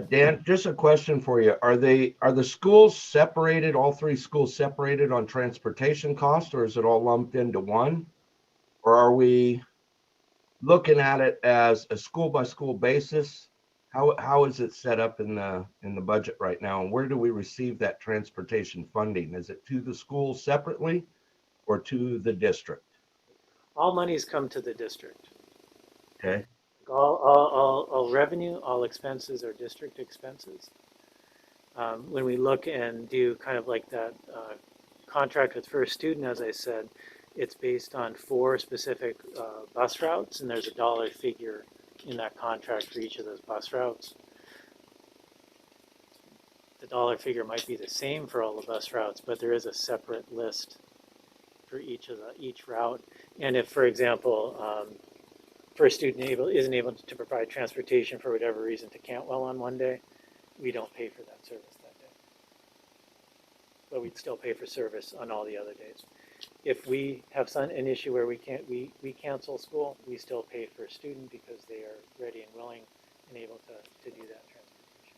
Dan, just a question for you. Are the schools separated, all three schools separated on transportation cost, or is it all lumped into one? Or are we looking at it as a school by school basis? How is it set up in the budget right now? And where do we receive that transportation funding? Is it to the schools separately or to the district?
All monies come to the district.
Okay.
All revenue, all expenses are district expenses. When we look and do kind of like that contract with first student, as I said, it's based on 4 specific bus routes, and there's a dollar figure in that contract for each of those bus routes. The dollar figure might be the same for all the bus routes, but there is a separate list for each route. And if, for example, first student isn't able to provide transportation for whatever reason to Cantwell on one day, we don't pay for that service that day. But we'd still pay for service on all the other days. If we have an issue where we cancel school, we still pay for a student because they are ready and willing and able to do that transportation.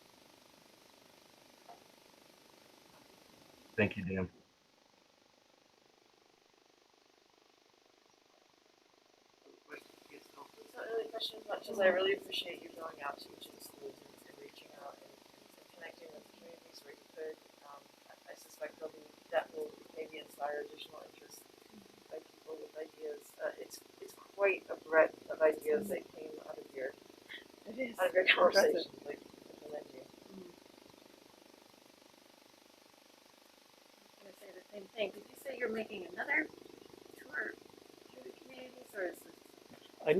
Thank you, Dan.
It's not really a question as much as I really appreciate you going out to each of the schools and reaching out and connecting with communities where you could. I suspect that will maybe inspire additional interest by people with ideas. It's quite a breadth of ideas that came out of your conversation. Like, commend you.
I'm going to say the same thing. Did you say you're making another tour through the communities, or is this?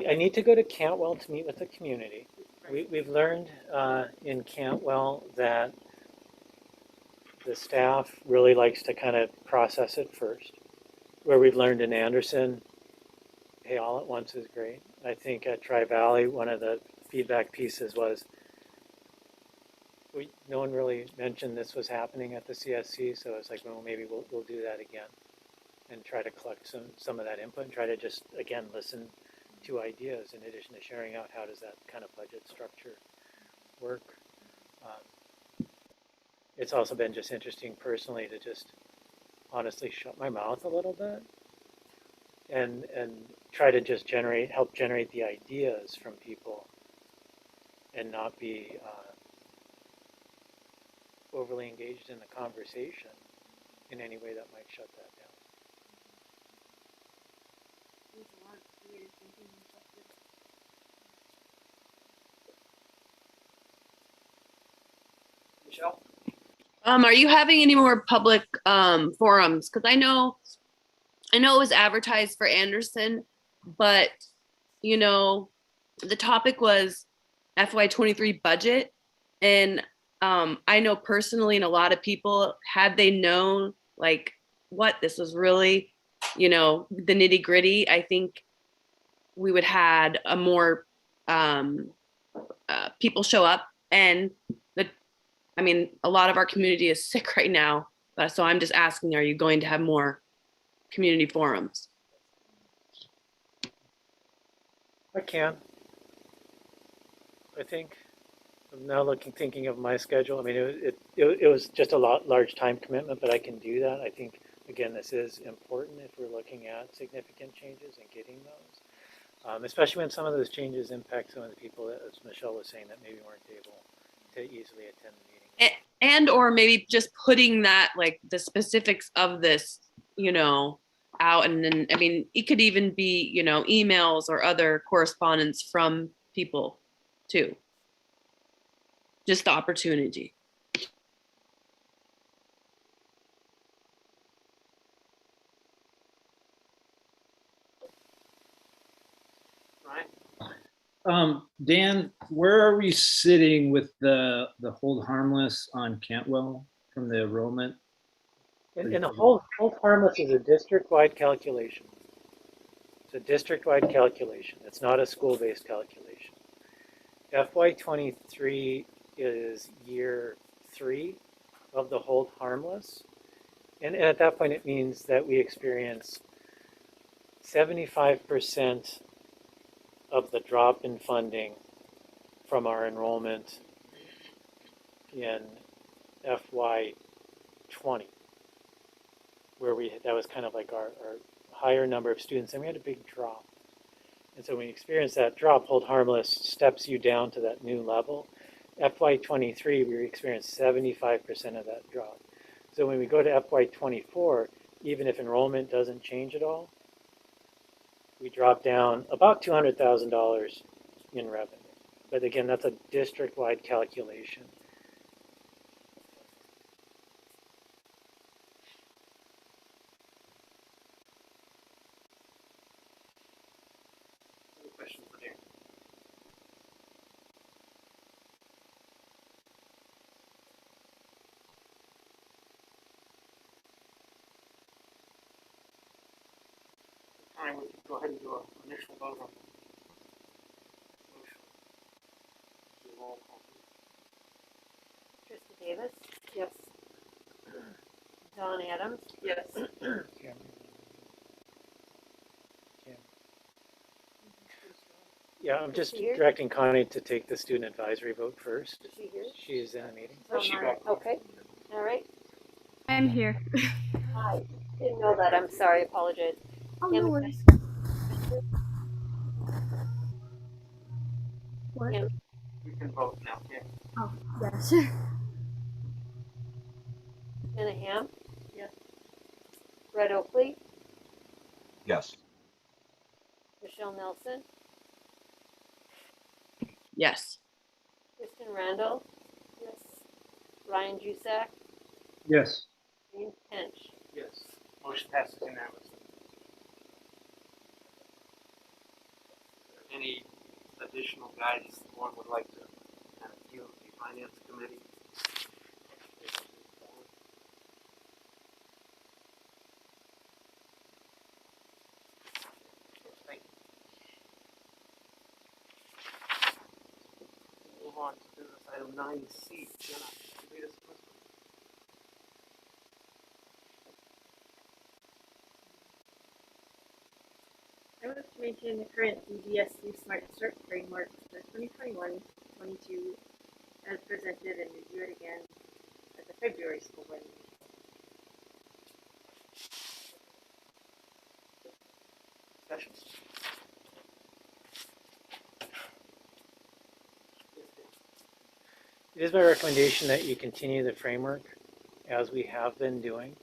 I need to go to Cantwell to meet with the community. We've learned in Cantwell that the staff really likes to kind of process it first. Where we've learned in Anderson, hey, all at once is great. I think at Tri-Valley, one of the feedback pieces was no one really mentioned this was happening at the CSC, so it's like, well, maybe we'll do that again and try to collect some of that input and try to just, again, listen to ideas in addition to sharing out how does that kind of budget structure work. It's also been just interesting personally to just honestly shut my mouth a little bit and try to just help generate the ideas from people and not be overly engaged in the conversation in any way that might shut that down.
Michelle?
Are you having any more public forums? Because I know it was advertised for Anderson, but you know, the topic was FY23 budget, and I know personally, and a lot of people, had they known like what this was really, the nitty gritty, I think we would had a more people show up, and a lot of our community is sick right now. So I'm just asking, are you going to have more community forums?
I can. I think I'm now thinking of my schedule. I mean, it was just a large time commitment, but I can do that. I think, again, this is important if we're looking at significant changes and getting those, especially when some of those changes impact some of the people, as Michelle was saying, that maybe weren't able to easily attend the meeting.
And or maybe just putting that, like the specifics of this, out. And then, I mean, it could even be, emails or other correspondence from people too. Just the opportunity.
Dan, where are we sitting with the hold harmless on Cantwell from the enrollment?
And the hold harmless is a district-wide calculation. It's a district-wide calculation. It's not a school-based calculation. FY23 is year 3 of the hold harmless. And at that point, it means that we experience 75% of the drop in funding from our enrollment in FY20, where that was kind of like our higher number of students, and we had a big drop. And so when you experience that drop, hold harmless steps you down to that new level. FY23, we experienced 75% of that drop. So when we go to FY24, even if enrollment doesn't change at all, we drop down about $200,000 in revenue. But again, that's a district-wide calculation.
Question for Dan. Time we can go ahead and do an initial vote on the motion. Do a roll call.
Trista Davis? Yes. Dawn Adams?
Yes.
Yeah, I'm just directing Connie to take the student advisory vote first.
Is she here?
She is in a meeting.
Okay, all right.
I'm here.
Hi, didn't know that, I'm sorry, apologize.
Oh, no worries. What?
Kim?
You can vote now, yeah.
Oh, yeah, sure.
Anna Ham? Yes. Red Oakley?
Yes.
Michelle Nelson?
Yes.
Kristen Randall? Yes. Ryan Jusak?
Yes.
James Tench?
Yes. Motion passes unanimously. Any additional guidance the board would like to kind of give the finance committee? Thank you. Move on to business item 9C. Jenna, could you read us this one?
I move to maintain the current DBSD Smart Start framework for 2021-22 as presented and review it again at the February school board meeting.
Discussion?
It is my recommendation that you continue the framework as we have been doing.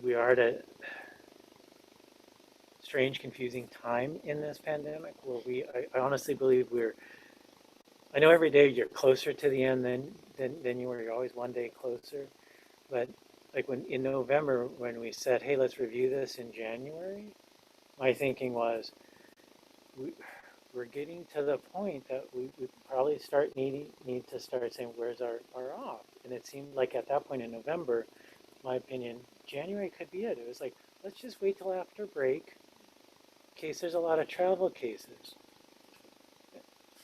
We are at a strange, confusing time in this pandemic where I honestly believe I know every day you're closer to the end than you were. You're always one day closer. But like in November, when we said, hey, let's review this in January, my thinking was, we're getting to the point that we probably need to start saying, where's our off? And it seemed like at that point in November, my opinion, January could be it. It was like, let's just wait till after break, in case there's a lot of travel cases.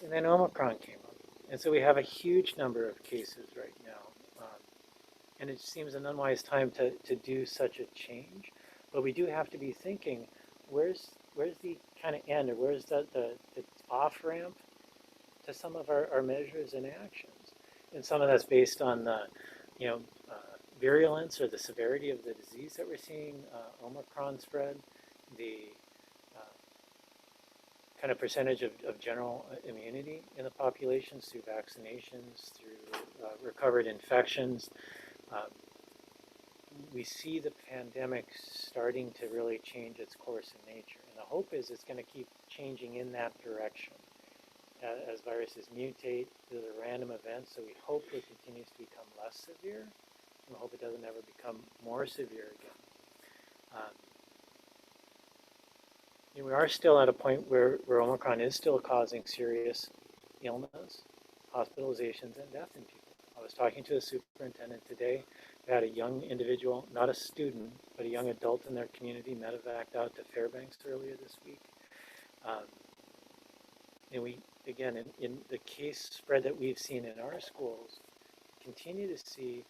And then Omicron came up. And so we have a huge number of cases right now. And it seems an unwise time to do such a change. But we do have to be thinking, where's the kind of end, or where's the off ramp to some of our measures and actions? And some of that's based on the, virulence or the severity of the disease that we're seeing, Omicron spread, the kind of percentage of general immunity in the populations through vaccinations, through recovered infections. We see the pandemic starting to really change its course in nature. And the hope is it's going to keep changing in that direction as viruses mutate. These are random events, so we hope it continues to become less severe. And we hope it doesn't ever become more severe again. We are still at a point where Omicron is still causing serious illness, hospitalizations, and death in people. I was talking to a superintendent today who had a young individual, not a student, but a young adult in their community, medevaced out to Fairbanks earlier this week. And we, again, in the case spread that we've seen in our schools, continue to see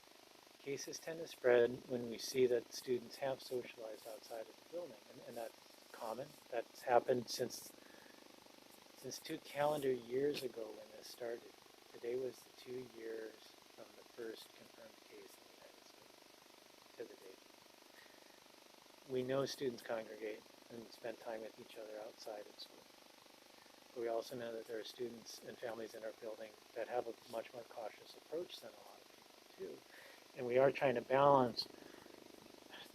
cases tend to spread when we see that students have socialized outside of the building, and that's common. That's happened since 2 calendar years ago when this started. Today was the 2 years from the first confirmed case in the United States to the date. We know students congregate and spend time with each other outside of school. But we also know that there are students and families in our building that have a much more cautious approach than a lot of people too. And we are trying to balance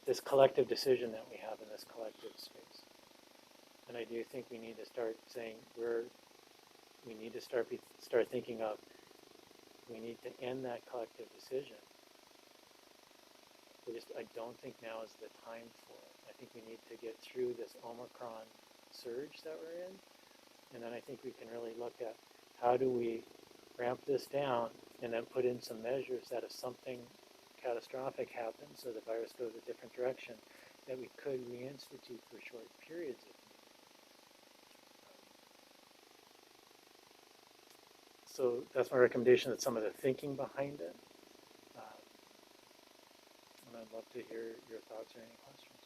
this collective decision that we have in this collective space. And I do think we need to start saying we need to start thinking of, we need to end that collective decision. I don't think now is the time for it. I think we need to get through this Omicron surge that we're in. And then I think we can really look at how do we ramp this down and then put in some measures that if something catastrophic happens or the virus goes a different direction, that we could reinstitute for short periods of time. So that's my recommendation, that some of the thinking behind it. And I'd love to hear your thoughts or any questions.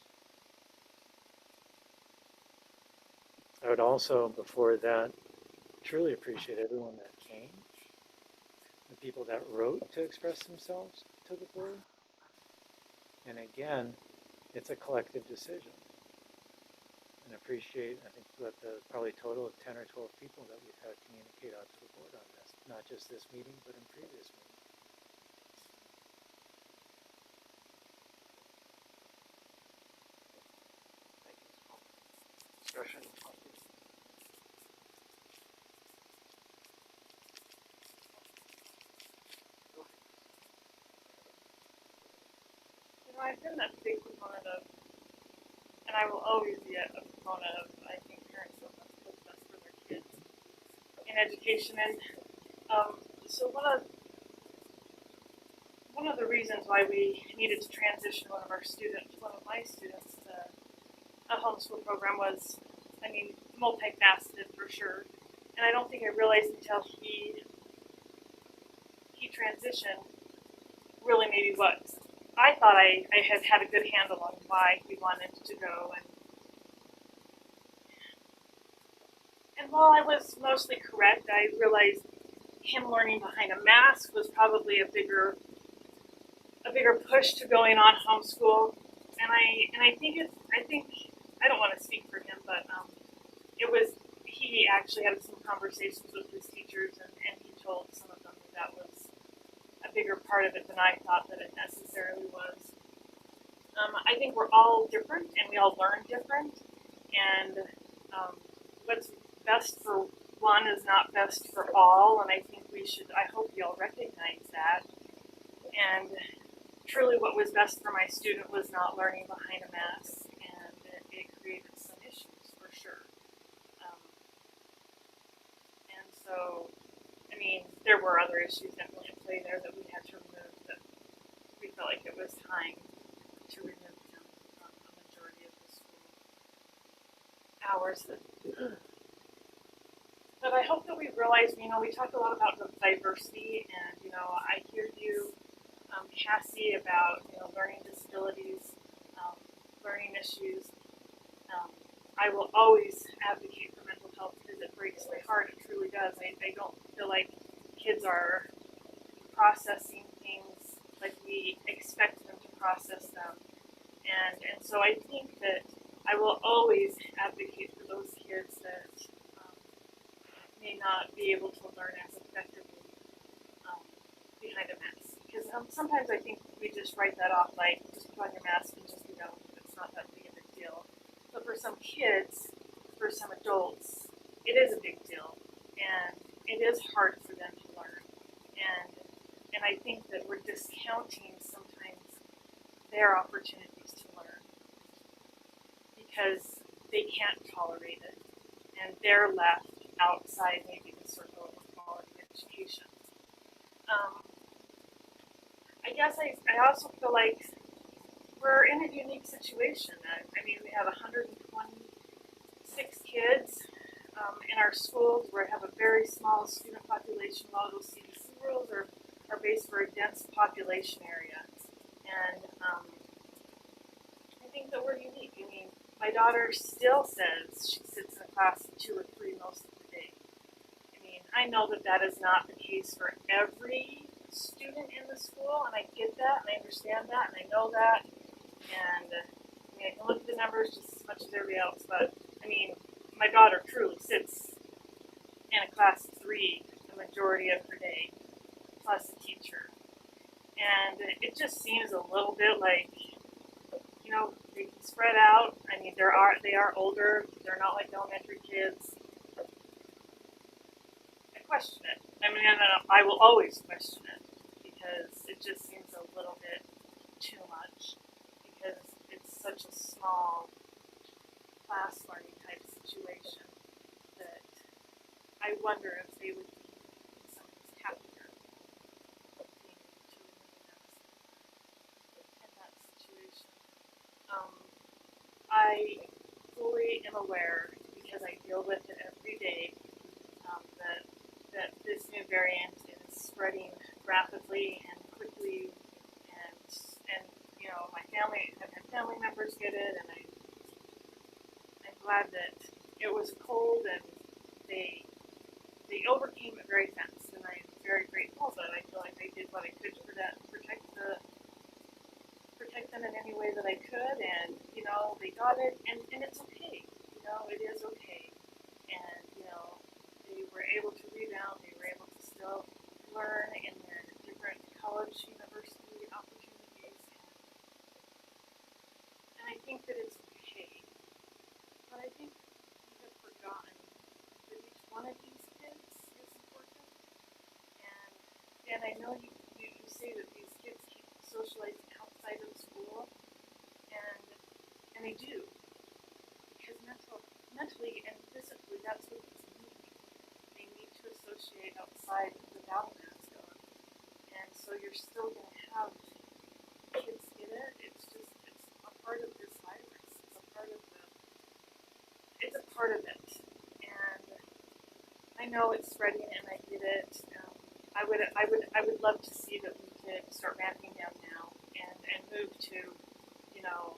I would also, before that, truly appreciate everyone that came, the people that wrote to express themselves to the board. And again, it's a collective decision. And appreciate, I think, that the probably total of 10 or 12 people that we've had communicate out to the board on this, not just this meeting, but in previous meetings. Discussion.
I've been a big proponent of, and I will always be a proponent of, I think parents know what's best for their kids in education. And so one of the reasons why we needed to transition one of my students to a homeschool program was, multifaceted for sure. And I don't think I realized until he transitioned really maybe what I thought I had a good handle on why he wanted to go. And while I was mostly correct, I realized him learning behind a mask was probably a bigger push to going on homeschool. And I think I don't want to speak for him, but he actually had some conversations with his teachers, and he told some of them that was a bigger part of it than I thought that it necessarily was. I think we're all different and we all learn different, and what's best for one is not best for all, and I hope you all recognize that. And truly what was best for my student was not learning behind a mask, and it created some issues for sure. And so, there were other issues definitely at play there that we had to remove, that we felt like it was time to remove him from a majority of the school hours. But I hope that we realize, we talk a lot about the diversity, and, I hear you, Cassie, about, learning disabilities, learning issues. I will always advocate for mental health because it breaks my heart. It truly does. I don't feel like kids are processing things like we expect them to process them. And so I think that I will always advocate for those kids that be able to learn as effectively behind a mask. Because sometimes I think we just write that off, like just put on your mask and just be done with it. It's not that big of a deal. But for some kids, for some adults, it is a big deal, and it is hard for them to learn. And I think that we're discounting sometimes their opportunities to learn because they can't tolerate it, and they're left outside maybe the circle of quality education. I guess I also feel like we're in a unique situation. I mean, we have 126 kids in our schools. We have a very small student population. A lot of those CDC rules are based for a dense population area. And I think that we're unique. I mean, my daughter still says she sits in a class of 2 or 3 most of the day. I mean, I know that that is not the case for every student in the school, and I get that, and I understand that, and I know that. And I mean, I can look at the numbers just as much as everybody else, but I mean, my daughter truly sits in a class of 3 the majority of her day, plus a teacher. And it just seems a little bit like, you know, they can spread out. I mean, they are older. They're not like elementary kids. I question it. I mean, I will always question it because it just seems a little bit too much because it's such a small class learning type situation that I wonder if they would be some happier being able to remain in that situation. I fully am aware, because I deal with it every day, that this new variant is spreading rapidly and quickly, and you know, I've had family members get it, and I'm glad that it was cold and they overcame it very fast, and I'm very grateful that I feel like they did what I could to protect them in any way that I could, and you know, they got it, and it's okay. You know, it is okay, and you know, they were able to rebound. They were able to still learn in their different college, university opportunities, and I think that it's okay. But I think we have forgotten that each one of these kids is important, and I know you say that these kids keep socializing outside of school, and they do, because mentally and physically, that's what kids need. They need to associate outside without a mask on, and so you're still going to have kids get it. It's a part of this virus. It's a part of it, and I know it's spreading, and I get it. I would love to see that we could start ramping down now and move to, you know,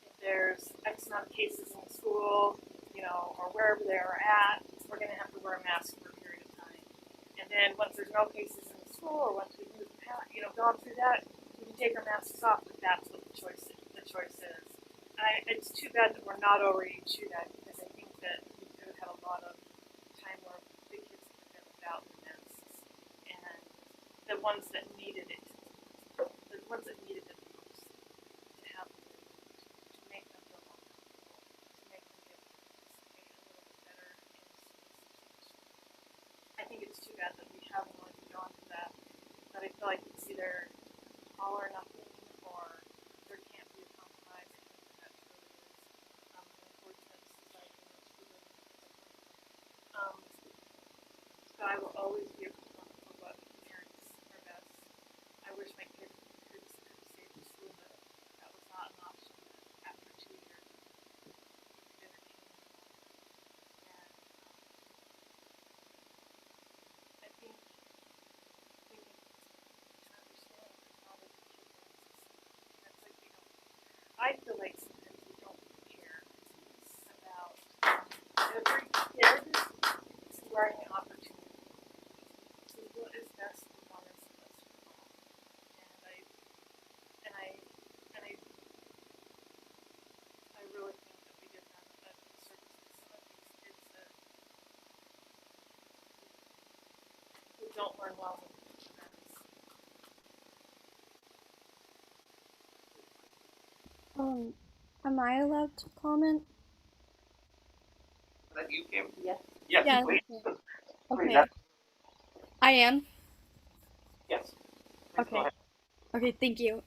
if there's X amount of cases in the school, you know, or wherever they are at, we're going to have to wear a mask for a period of time. And then once there's no cases in the school, or once we've moved past, you know, gone through that, we can take our masks off. If that's what the choice is. It's too bad that we're not already to that, because I think that we could have had a lot of time where the kids could have been without the masks, and the ones that needed it the most, to have them, to make them feel more comfortable, to make them be able to participate a little bit better in the situation. I think it's too bad that we haven't really gone to that, but I feel like it's either all or nothing, or there can't be a compromise. I think that truly is an unfortunate society in which we live in. But I will always be a proponent for what parents are best. I wish my kid could stay in school, but that was not an option after 2 years of entertaining them. And I think we need to understand that not every kid wants to see. That's like, you know, I feel like sometimes we don't care about every kid learning an opportunity. So what is best for one is best for all. And I really think that we give them a service to some of these kids that don't learn well.
Am I allowed to comment?
Is that you, Kim?
Yes.
Yes,
Yeah.
please. Please,
Okay.
that's-
I am.
yes. Please go
Okay.
ahead.
Okay, thank you.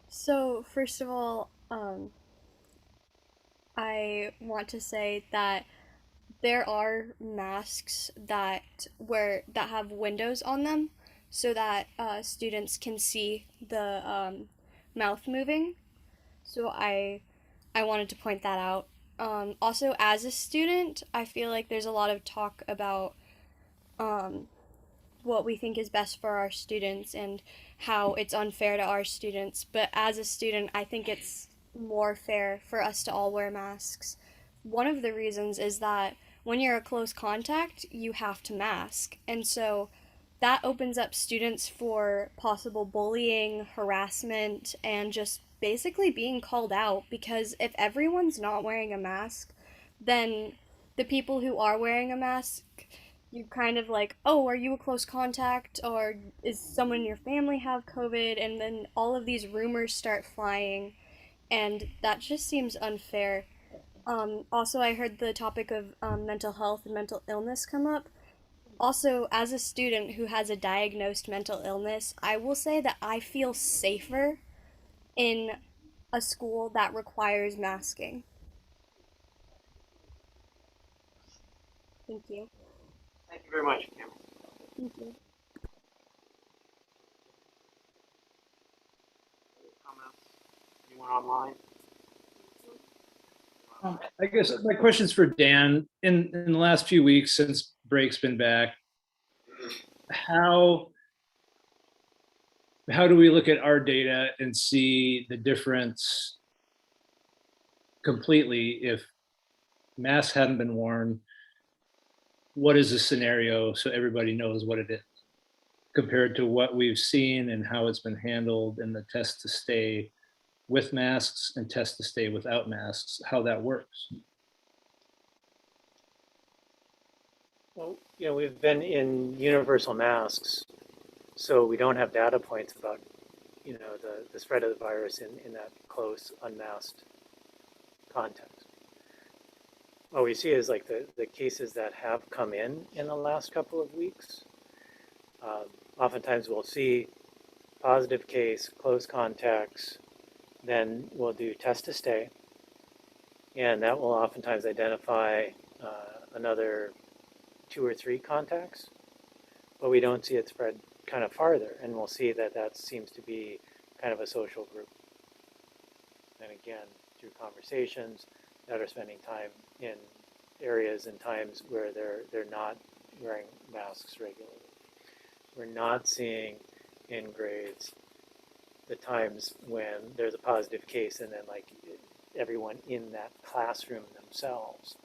So first of all, I want to say that there are masks that have windows on them so that students can see the mouth moving. So I wanted to point that out. Also, as a student, I feel like there's a lot of talk about um, what we think is best for our students and how it's unfair to our students. But as a student, I think it's more fair for us to all wear masks. One of the reasons is that when you're a close contact, you have to mask. And so that opens up students for possible bullying, harassment, and just basically being called out because if everyone's not wearing a mask, then the people who are wearing a mask you kind of like, oh, are you a close contact? Or is someone in your family have COVID? And then all of these rumors start flying, and that just seems unfair. Also, I heard the topic of mental health and mental illness come up. Also, as a student who has a diagnosed mental illness, I will say that I feel safer in a school that requires masking. Thank you.
Thank you very much, Kim.
Thank you.
Comments? Anyone online?
I guess my question's for Dan. In the last few weeks since break's been back, how do we look at our data and see the difference completely if masks hadn't been worn? What is the scenario so everybody knows what it is compared to what we've seen and how it's been handled in the test to stay with masks and test to stay without masks, how that works?
Well, we've been in universal masks, so we don't have data points about, the spread of the virus in that close, unmasked context. What we see is like the cases that have come in the last couple of weeks. Oftentimes we'll see positive case, close contacts, then we'll do test to stay, and that will oftentimes identify another 2 or 3 contacts, but we don't see it spread kind of farther, and we'll see that that seems to be kind of a social group. And again, through conversations that are spending time in areas and times where they're not wearing masks regularly. We're not seeing in grades the times when there's a positive case and then like everyone in that classroom themselves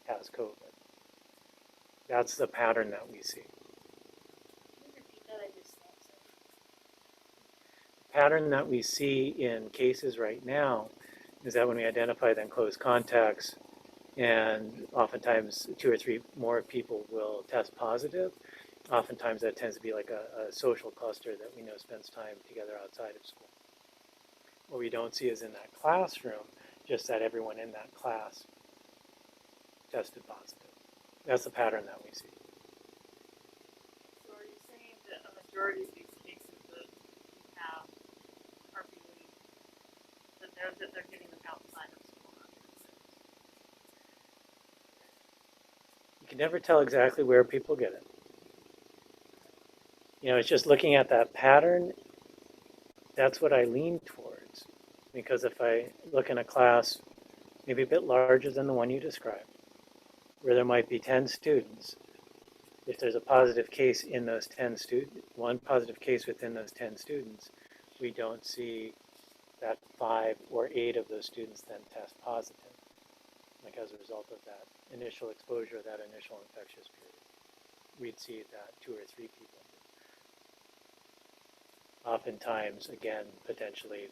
has COVID. That's the pattern that we see. The pattern that we see in cases right now is that when we identify then close contacts and oftentimes 2 or 3 more people will test positive, oftentimes that tends to be like a social cluster that we know spends time together outside of school. What we don't see is in that classroom, just that everyone in that class tested positive. That's the pattern that we see.
So are you saying that a majority of these cases that you have are believed that they're getting them outside of school?
You can never tell exactly where people get it. It's just looking at that pattern, that's what I lean towards. Because if I look in a class maybe a bit larger than the one you described, where there might be 10 students, if there's a positive case in those 10 students, one positive case within those 10 students, we don't see that 5 or 8 of those students then test positive, like as a result of that initial exposure, that initial infectious period. We'd see that 2 or 3 people. Oftentimes, again, potentially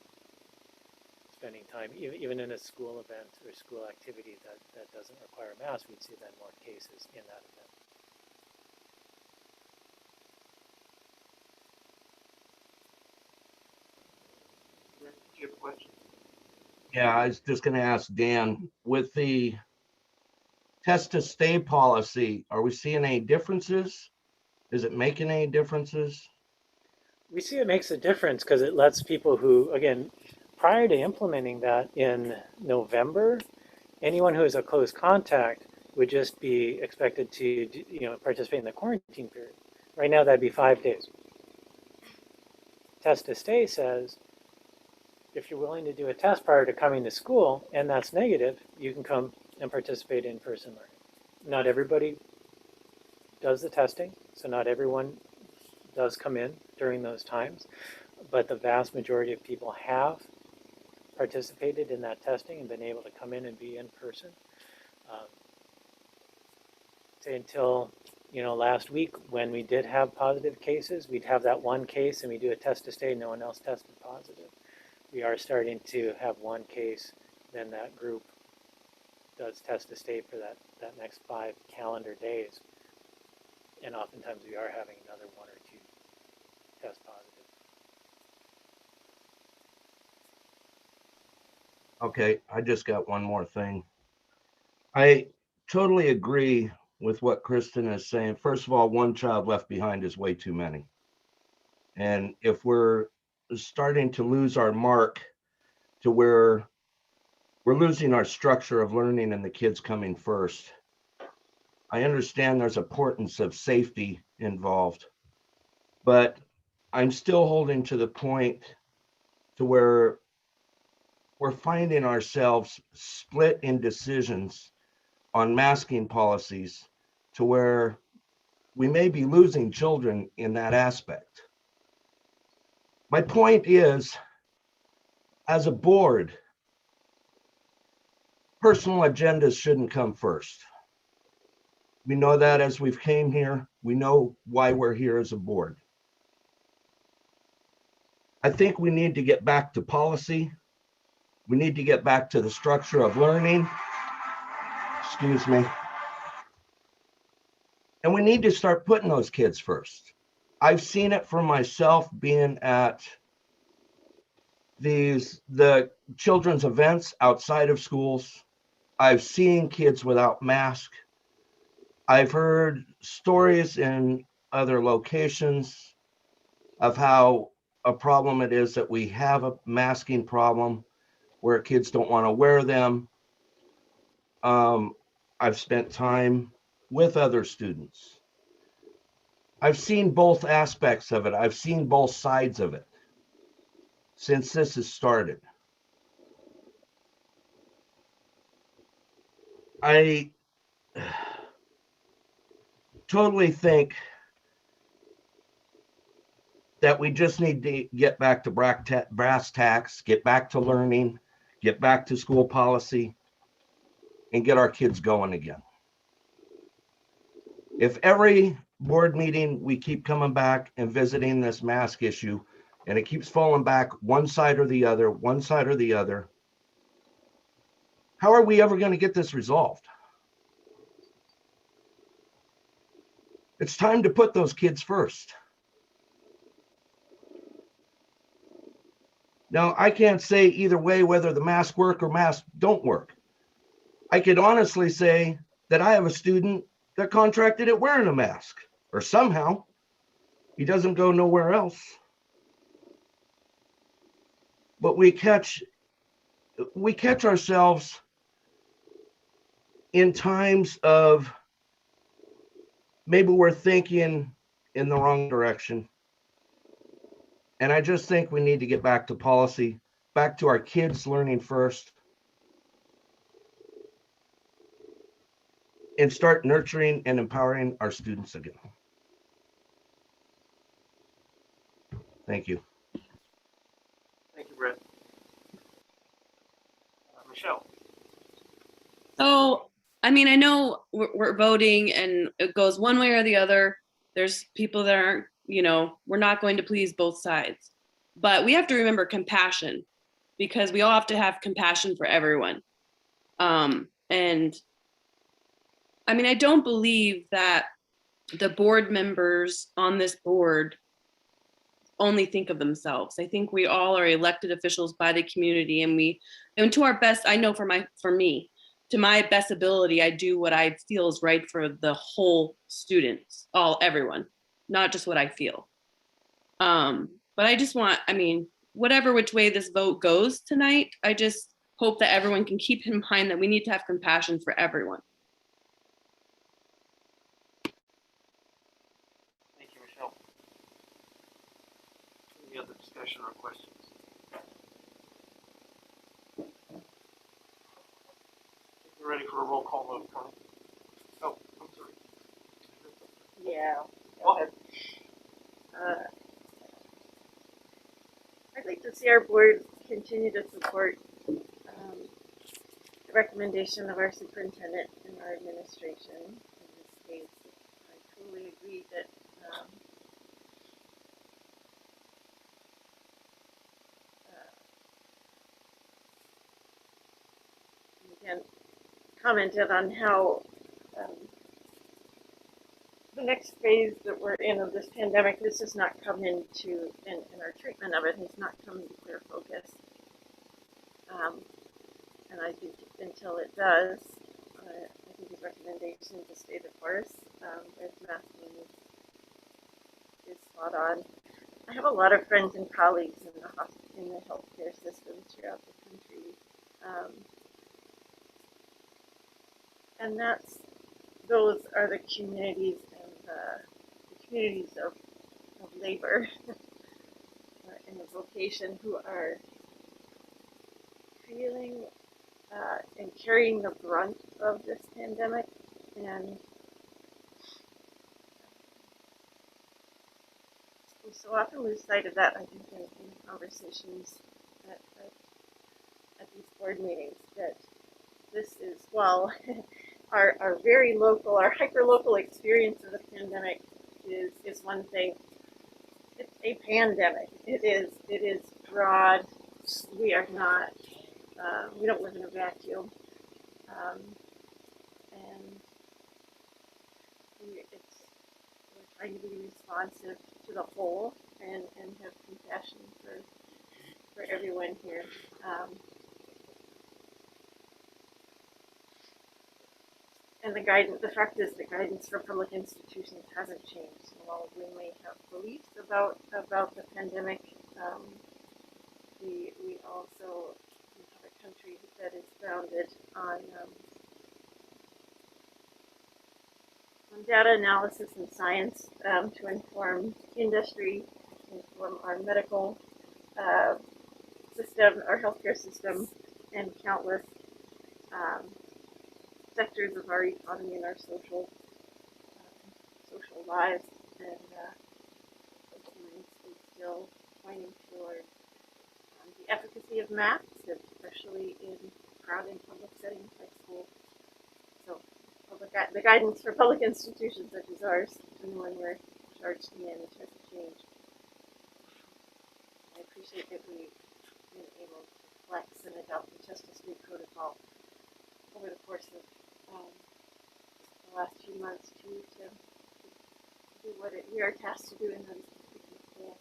spending time, even in a school event or school activity that doesn't require a mask, we'd see then more cases in that event.
Yeah, I was just gonna ask Dan, with the test to stay policy, are we seeing any differences? Is it making any differences?
We see it makes a difference because it lets people who, again, prior to implementing that in November, anyone who is a close contact would just be expected to, participate in the quarantine period. Right now, that'd be 5 days. Test to stay says, if you're willing to do a test prior to coming to school and that's negative, you can come and participate in person learning. Not everybody does the testing, so not everyone does come in during those times, but the vast majority of people have participated in that testing and been able to come in and be in person. Say until last week when we did have positive cases, we'd have that one case and we do a test to stay, no one else tested positive. We are starting to have one case, then that group does test to stay for that next 5 calendar days. And oftentimes we are having another 1 or 2 test positive.
Okay, I just got one more thing. I totally agree with what Kristen is saying. First of all, one child left behind is way too many. And if we're starting to lose our mark to where we're losing our structure of learning and the kids coming first, I understand there's importance of safety involved, but I'm still holding to the point to where we're finding ourselves split in decisions on masking policies to where we may be losing children in that aspect. My point is, as a board, personal agendas shouldn't come first. We know that as we've came here, we know why we're here as a board. I think we need to get back to policy. We need to get back to the structure of learning. Excuse me. And we need to start putting those kids first. I've seen it for myself being at the children's events outside of schools. I've seen kids without masks. I've heard stories in other locations of how a problem it is that we have a masking problem where kids don't want to wear them. I've spent time with other students. I've seen both aspects of it. I've seen both sides of it since this has started. I totally think that we just need to get back to brass tacks, get back to learning, get back to school policy, and get our kids going again. If every board meeting we keep coming back and visiting this mask issue, and it keeps falling back one side or the other, one side or the other, how are we ever going to get this resolved? It's time to put those kids first. Now, I can't say either way whether the masks work or masks don't work. I could honestly say that I have a student that contracted it wearing a mask, or somehow he doesn't go nowhere else. But we catch ourselves in times of maybe we're thinking in the wrong direction. And I just think we need to get back to policy, back to our kids learning first, and start nurturing and empowering our students again. Thank you.
Thank you, Brett. Michelle.
So, I mean, I know we're voting and it goes one way or the other. There's people that aren't, we're not going to please both sides. But we have to remember compassion, because we all have to have compassion for everyone. And I mean, I don't believe that the board members on this board only think of themselves. I think we all are elected officials by the community, and to our best, I know for me, to my best ability, I do what I feel is right for the whole students, everyone, not just what I feel. But I just want, whatever which way this vote goes tonight, I just hope that everyone can keep in mind that we need to have compassion for everyone.
Thank you, Michelle. Any other discussion or questions? We're ready for a roll call vote, Connie. Oh, I'm sorry.
Yeah.
Go ahead.
I'd like to see our board continue to support the recommendation of our superintendent and our administration in this case. I totally agree that again, commented on how the next phase that we're in of this pandemic, this has not come into, in our treatment of it, has not come into clear focus. And I think until it does, I think his recommendation to stay the course with masking is spot on. I have a lot of friends and colleagues in the healthcare systems throughout the country. And those are the communities and the communities of labor in the vocation who are feeling and carrying the brunt of this pandemic. And we so often lose sight of that, I think, in conversations at these board meetings, that this is, well, our very local, our hyper-local experience of the pandemic is one thing. It's a pandemic. It is broad. We are not, we don't live in a vacuum. And we're trying to be responsive to the whole and have compassion for everyone here. And the fact is, the guidance for public institutions hasn't changed. While we may have beliefs about the pandemic, we also have a country that is founded on data analysis and science to inform industry, inform our medical system, our healthcare system, and countless sectors of our economy and our social lives. And is still pointing toward the efficacy of masks, especially in crowded public settings like schools. So the guidance for public institutions such as ours, and the one we're charged to manage, has changed. I appreciate that we've been able to flex and adopt the Justice Street Protocol over the course of the last few months to do what we are tasked to do, in those people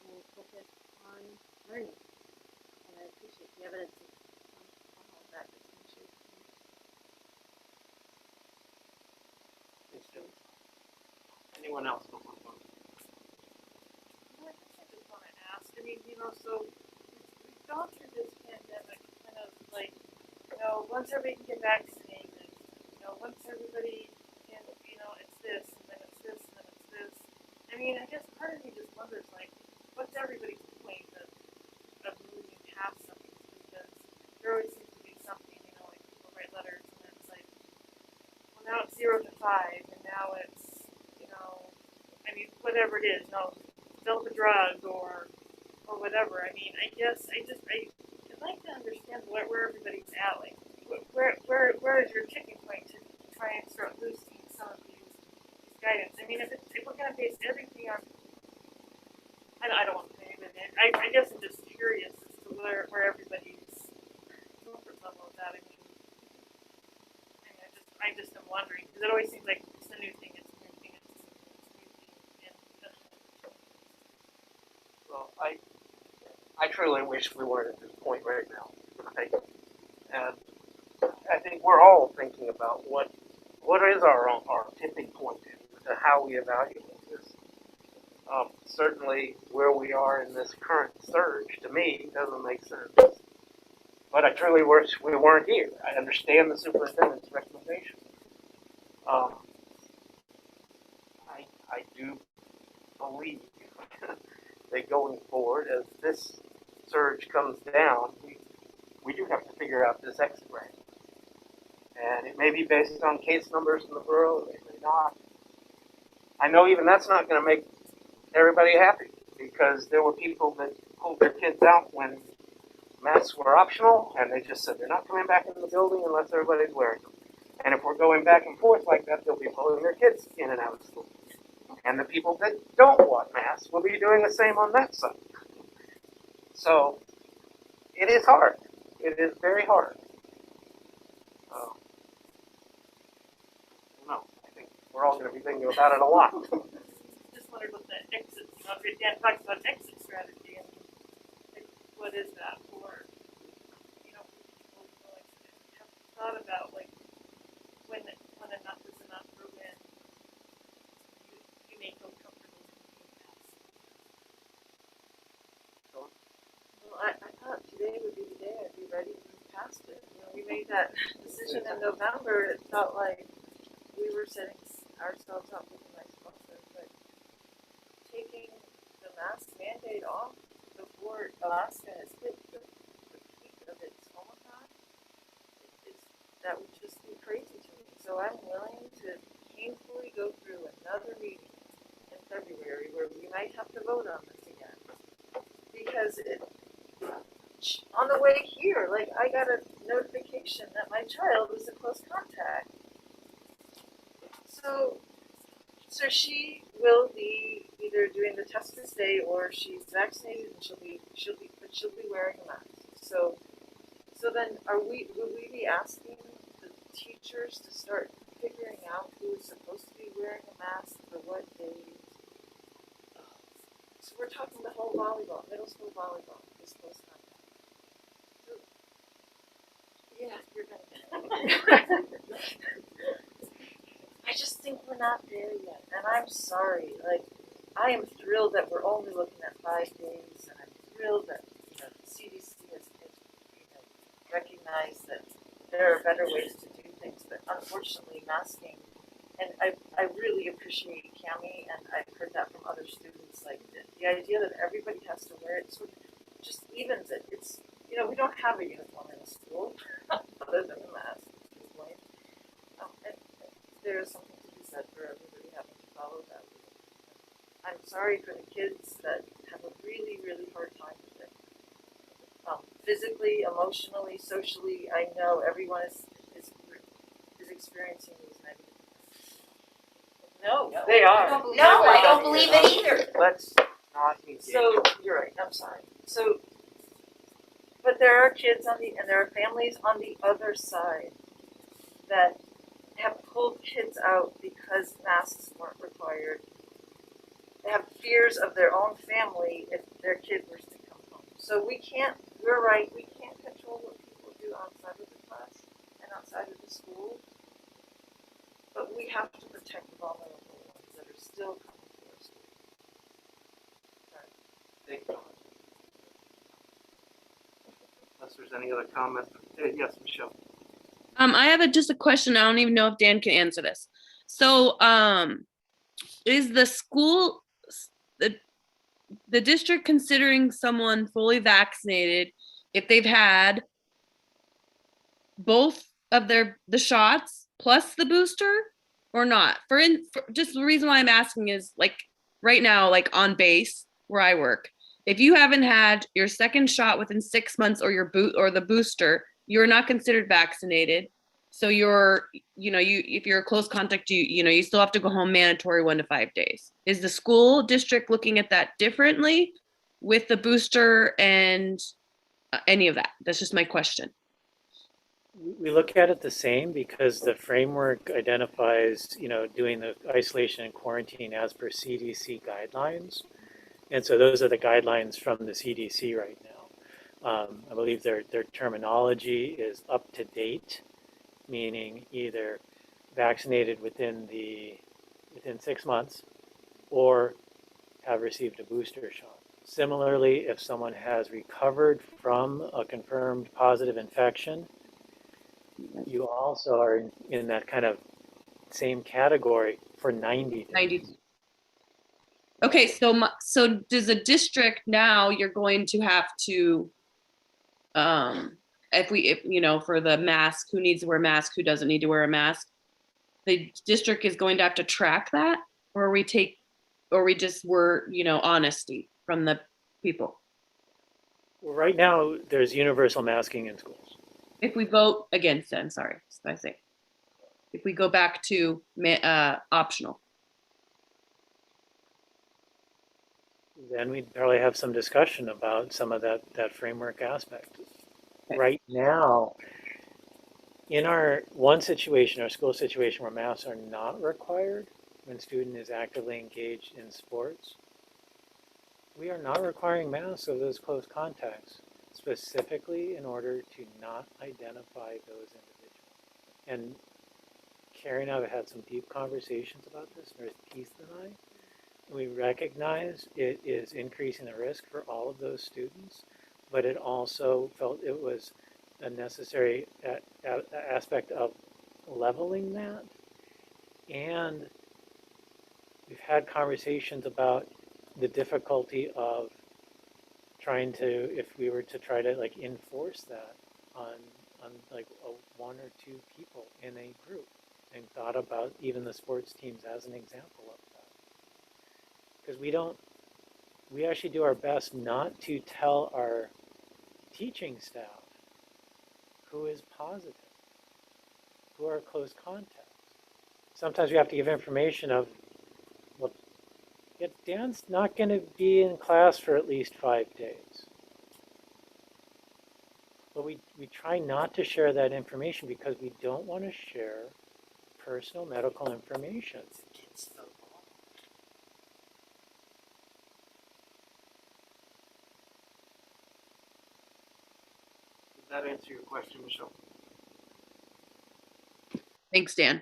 and focus on learning. And I appreciate the evidence on all of that that's been shared.
Thanks, Jim. Anyone else before we vote?
I just want to ask. I mean, so we've gone through this pandemic kind of like, once everybody can get vaccinated, once everybody can, it's this, and then it's this, and then it's this. I mean, I guess part of me just wonders, like, what's everybody's point of moving past something? Because there always seems to be something, like people write letters, and then it's like, well, now it's 0 to 5, and now it's, I mean, whatever it is, develop a drug or whatever. I mean, I guess I'd like to understand where everybody's at. Like, where is your tipping point to try and start loosening some of these guidance? I mean, if we're going to base everything on, I don't want to say anything. I guess I'm just curious as to where everybody's comfort level is at. I just am wondering, because it always seems like it's a new thing, it's a new thing, it's a new thing. And
wish we weren't at this point right now. Right? And I think we're all thinking about what is our tipping point and how we evaluate this. Certainly, where we are in this current surge, to me, doesn't make sense. But I truly wish we weren't here. I understand the superintendent's recommendation. I do believe that going forward, as this surge comes down, we do have to figure out this exit rate. And it may be based on case numbers in the borough, it may not. I know even that's not going to make everybody happy, because there were people that pulled their kids out when masks were optional, and they just said they're not coming back into the building unless everybody's wearing them. And if we're going back and forth like that, they'll be pulling their kids in and out of school. And the people that don't want masks will be doing the same on that side. So it is hard. It is very hard. No, I think we're all going to be thinking about it a lot.
Just wondered what the exit, Dan talks about exit strategy, and like, what is that for? People like, have thought about like when enough is enough, or when you may feel comfortable doing that.
Well, I thought today would be the day I'd be ready to move past it. We made that decision in November. It felt like we were setting ourselves up with a nice buffer, but taking the mask mandate off before Alaska has hit the peak of its Omicron, that would just be crazy to me. So I'm willing to painfully go through another meeting in February where we might have to vote on this again, because on the way here, like, I got a notification that my child was a close contact. So she will be either doing the test this day, or she's vaccinated and she'll be wearing a mask. So then will we be asking the teachers to start figuring out who is supposed to be wearing a mask for what days? So we're talking the whole volleyball, middle school volleyball is close contact. Yeah, you're gonna. I just think we're not there yet, and I'm sorry. Like, I am thrilled that we're only looking at 5 days, and I'm thrilled that the CDC has recognized that there are better ways to do things. But unfortunately, masking, and I really appreciate Cami, and I've heard that from other students. Like the idea that everybody has to wear it sort of just evens it. It's we don't have a uniform in the school other than the mask. And there is something to be said for everybody having to follow that rule. I'm sorry for the kids that have a really, really hard time with it. Physically, emotionally, socially, I know everyone is experiencing these negative effects. No,
they are.
I don't believe it either.
Let's not engage.
So you're right. I'm sorry. So, but there are kids and there are families on the other side that have pulled kids out because masks weren't required. They have fears of their own family if their kid were to come home. So we're right, we can't control what people do outside of the class and outside of the school. But we have to protect the vulnerable ones that are still coming to our school. Sorry.
Thank you. Unless there's any other comments. Yes, Michelle.
I have just a question. I don't even know if Dan can answer this. So, is the school, the district considering someone fully vaccinated if they've had both of the shots plus the booster or not? For just the reason why I'm asking is, like, right now, like on base where I work, if you haven't had your second shot within 6 months or the booster, you're not considered vaccinated. So if you're a close contact, you still have to go home mandatory 1 to 5 days. Is the school district looking at that differently with the booster and any of that? That's just my question.
We look at it the same because the framework identifies, doing the isolation and quarantine as per CDC guidelines. And so those are the guidelines from the CDC right now. I believe their terminology is up to date, meaning either vaccinated within 6 months or have received a booster shot. Similarly, if someone has recovered from a confirmed positive infection, you also are in that kind of same category for 90 days.
90. Okay, so does a district now, you're going to have to, if you know, for the mask, who needs to wear a mask, who doesn't need to wear a mask, the district is going to have to track that, or we just were, you know, honesty from the people?
Right now, there's universal masking in schools.
If we vote against it, I'm sorry, I say, if we go back to optional.
Then we'd probably have some discussion about some of that framework aspect. Okay. Right now, in our one situation, our school situation where masks are not required when student is actively engaged in sports, we are not requiring masks of those close contacts, specifically in order to not identify those individuals. And Carrie and I have had some deep conversations about this, Nurse Keith and I. We recognize it is increasing the risk for all of those students, but it also felt it was a necessary aspect of leveling that. And we've had conversations about the difficulty of trying to, if we were to try to like enforce that on like one or two people in a group, and thought about even the sports teams as an example of that. Because we actually do our best not to tell our teaching staff who is positive, who are close contacts. Sometimes we have to give information of, well, yeah, Dan's not going to be in class for at least 5 days. But we try not to share that information because we don't want to share personal medical information.
Did that answer your question, Michelle?
Thanks, Dan.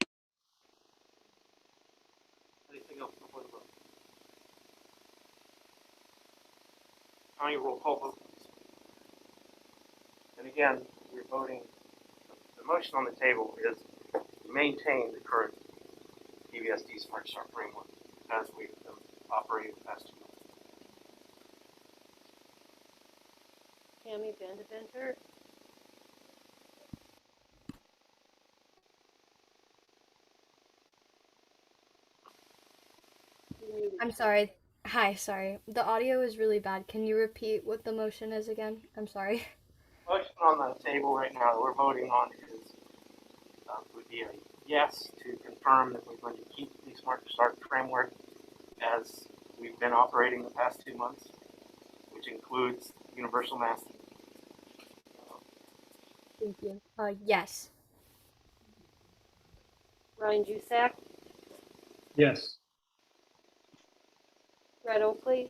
Anything else before the vote? County roll call vote. And again, we're voting, the motion on the table is to maintain the current DBSD Smart Start framework as we've operated the past 2 months.
Tammy Vandeventer.
I'm sorry. Hi, sorry. The audio is really bad. Can you repeat what the motion is again? I'm sorry.
Motion on the table right now that we're voting on is would be a yes to confirm that we're going to keep the Smart Start framework as we've been operating the past 2 months, which includes universal masking.
Thank you. Yes.
Ryan Jusak,
Yes.
Brett Oakley,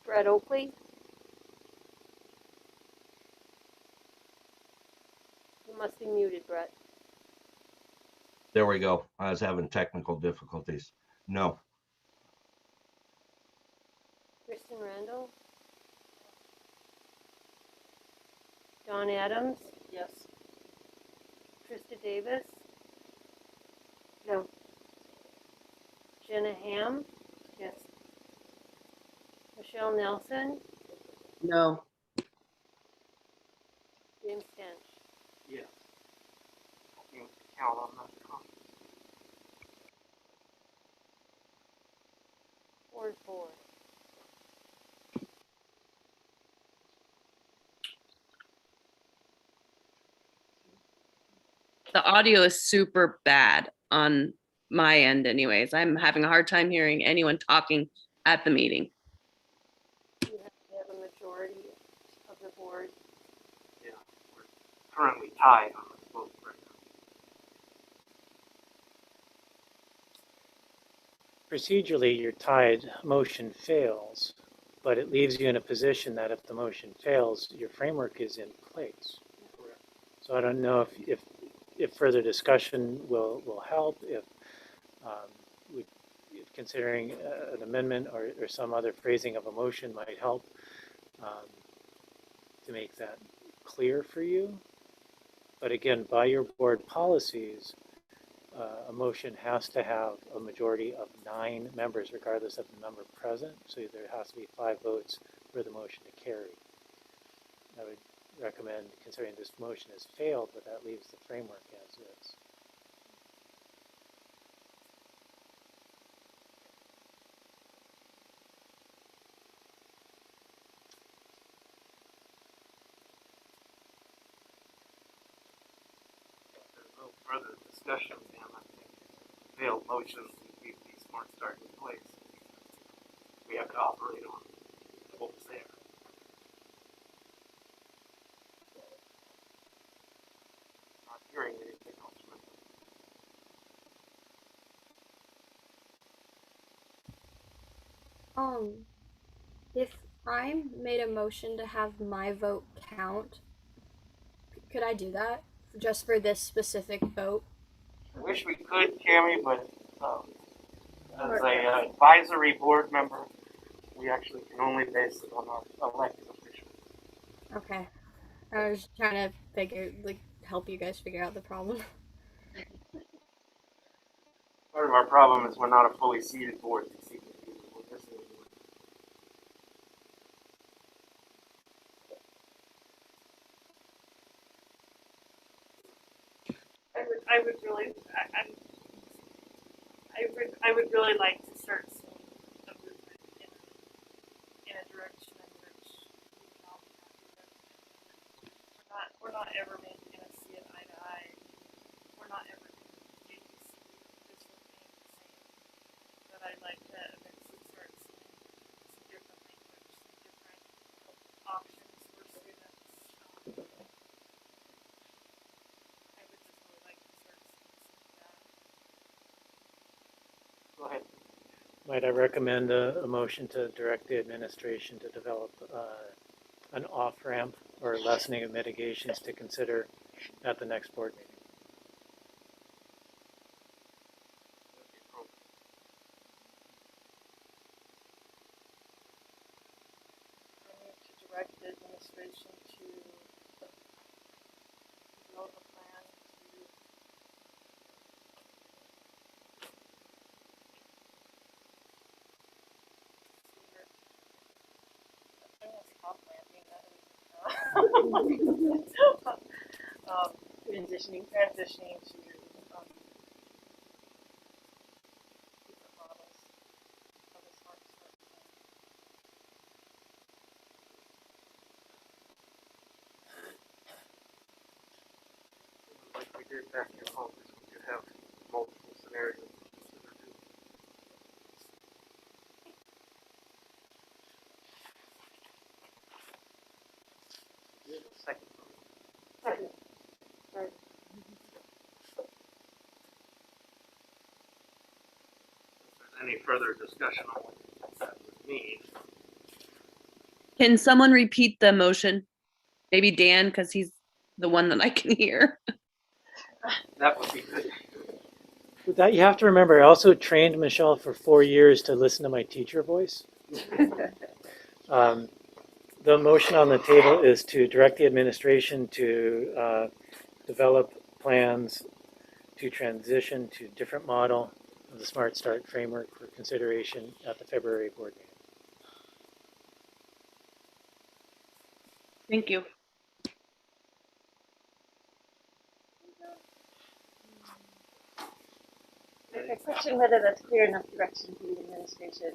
Brett Oakley. You must be muted, Brett.
There we go. I was having technical difficulties. No.
Kristen Randall, John Adams,
Yes.
Trista Davis, no. Jenna Ham,
Yes.
Michelle Nelson,
No.
James Stench.
Yes. You can count on that.
4-4.
The audio is super bad on my end anyways. I'm having a hard time hearing anyone talking at the meeting.
You have to have a majority of the board.
Yeah, we're currently tied on this vote right now.
procedurally, you're tied, motion fails, but it leaves you in a position that if the motion fails, your framework is in place. So I don't know if further discussion will help, um, we, if considering an amendment or some other phrasing of a motion might help to make that clear for you. But again, by your board policies, a motion has to have a majority of 9 members, regardless of the number present. So there has to be 5 votes for the motion to carry. I would recommend considering this motion has failed, but that leaves the framework as is.
There's no further discussion, and I think failed motions and keep the smart start in place. We have to operate on what was there. Not hearing anything else from
If I made a motion to have my vote count, could I do that just for this specific vote?
I wish we could, Cammy, but as a advisory board member, we actually can only base it on our elected officials.
Okay. I was trying to help you guys figure out the problem.
Part of our problem is we're not a fully seated board to see the people we're missing.
I would really like to start seeing a movement in a direction in which we can all be happy with. We're not ever maybe gonna see it eye to eye. We're not ever gonna maybe see this one being the same. But I'd like to eventually start seeing some different language, some different options for students. I would just really like to start seeing some of that.
Go ahead.
Might I recommend a motion to direct the administration to develop an off-ramp or lessening of mitigations to consider at the next board meeting?
I need to direct the administration to develop a plan to I'm gonna stop landing that transitioning to different models of the smart start plan.
Like we did back in August, we could have multiple scenarios to consider too. Second.
Second.
Right. If there's any further discussion on what that would mean,
Can someone repeat the motion? Maybe Dan, because he's the one that I can hear.
that would be good.
With that, you have to remember, I also trained Michelle for 4 years to listen to my teacher voice. The motion on the table is to direct the administration to develop plans to transition to different model of the Smart Start framework for consideration at the February board meeting.
Thank you.
I question whether that's clear enough direction for the administration.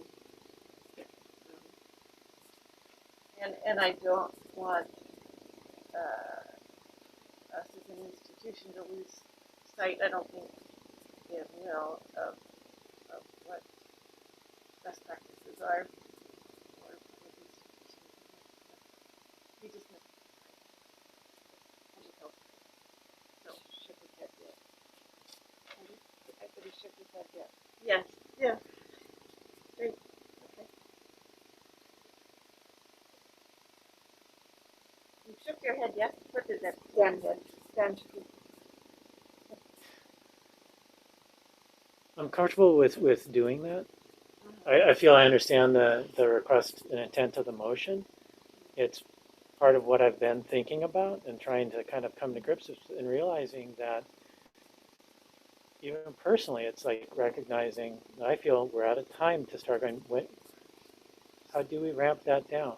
And I don't want us as an institution to lose sight, I don't think, it will, of what best practices are for public institutions. We just missed public health. So shook his head yet. I said he shook his head yet. Yes, yeah. Great. Okay. You shook your head yes. What did that stand did? Stand shook his-
I'm comfortable with doing that. I feel I understand the request and intent of the motion. It's part of what I've been thinking about and trying to kind of come to grips with and realizing that even personally, it's like recognizing that I feel we're out of time to start going, how do we ramp that down?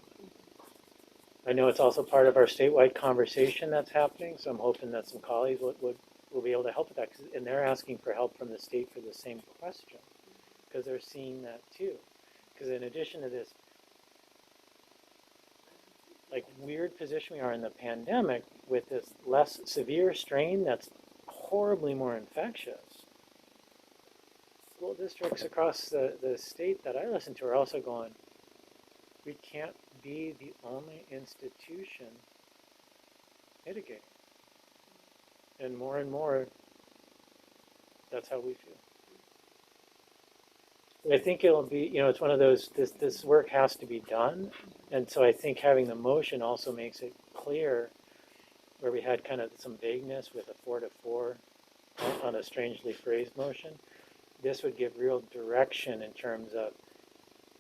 I know it's also part of our statewide conversation that's happening, so I'm hoping that some colleagues will be able to help with that. And they're asking for help from the state for the same question, because they're seeing that too. Because in addition to this, like weird position we are in the pandemic with this less severe strain that's horribly more infectious, school districts across the state that I listen to are also going, we can't be the only institution mitigating. And more, that's how we feel. I think it'll be, it's one of those, this work has to be done. And so I think having the motion also makes it clear where we had kind of some vagueness with a 4 to 4 on a strangely phrased motion. This would give real direction in terms of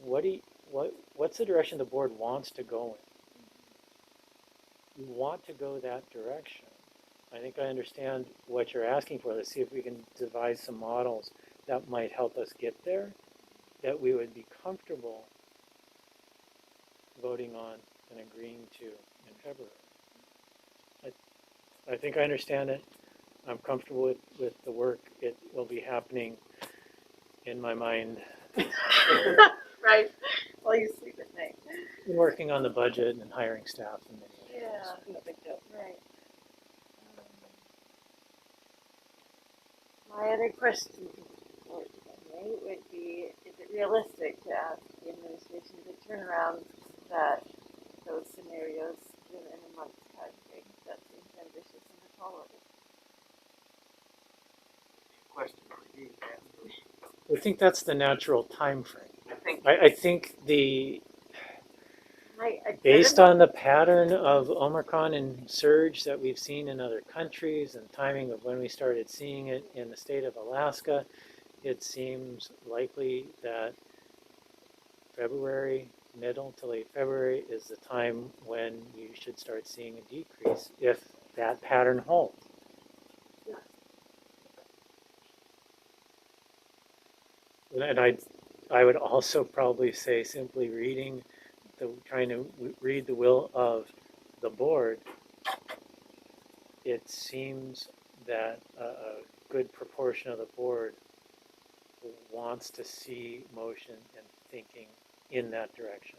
what's the direction the board wants to go in. You want to go that direction. I think I understand what you're asking for. Let's see if we can devise some models that might help us get there, that we would be comfortable voting on and agreeing to in February. I think I understand it. I'm comfortable with the work. It will be happening in my mind.
Right. While you sleep at night.
Working on the budget and hiring staff and
Yeah. No big deal. Right. My other question would be, is it realistic to ask the administration to turn around those scenarios within a month's time frame? That seems ambitious and intolerable.
Question for you,
I think that's the natural time frame.
I think
I think based on the pattern of Omicron and surge that we've seen in other countries and timing of when we started seeing it in the state of Alaska, it seems likely that February, middle to late February is the time when you should start seeing a decrease if that pattern holds. And I would also probably say simply trying to read the will of the board, it seems that a good proportion of the board wants to see motion and thinking in that direction.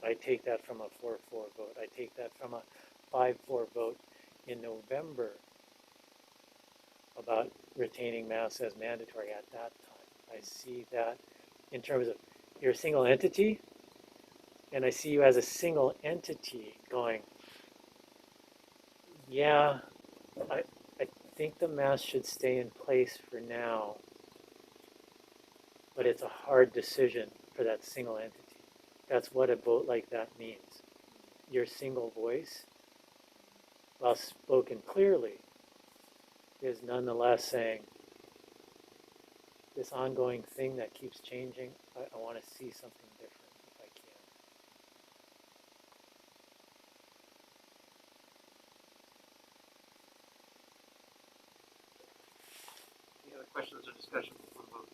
I take that from a 4-4 vote. I take that from a 5-4 vote in November about retaining masks as mandatory at that time. I see that in terms of you're a single entity, and I see you as a single entity going, yeah, I think the mask should stay in place for now, but it's a hard decision for that single entity. That's what a vote like that means. Your single voice, while spoken clearly, is nonetheless saying, this ongoing thing that keeps changing, I want to see something different if I can.
any other questions or discussion before the vote?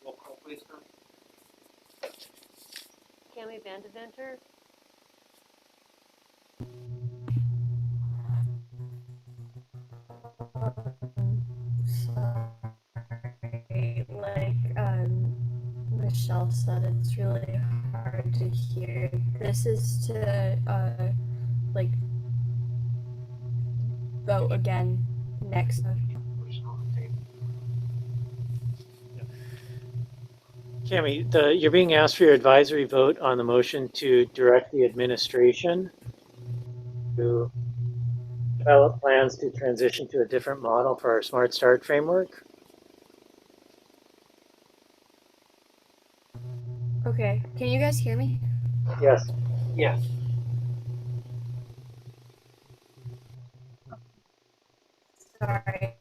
Roll call, please, Carmen.
Cami Vandeventer.
Sorry, like Michelle said, it's really hard to hear. This is to like vote again next month.
Cami, you're being asked for your advisory vote on the motion to direct the administration to develop plans to transition to a different model for our Smart Start framework.
Okay, can you guys hear me?
Yes.
Yes.
Sorry.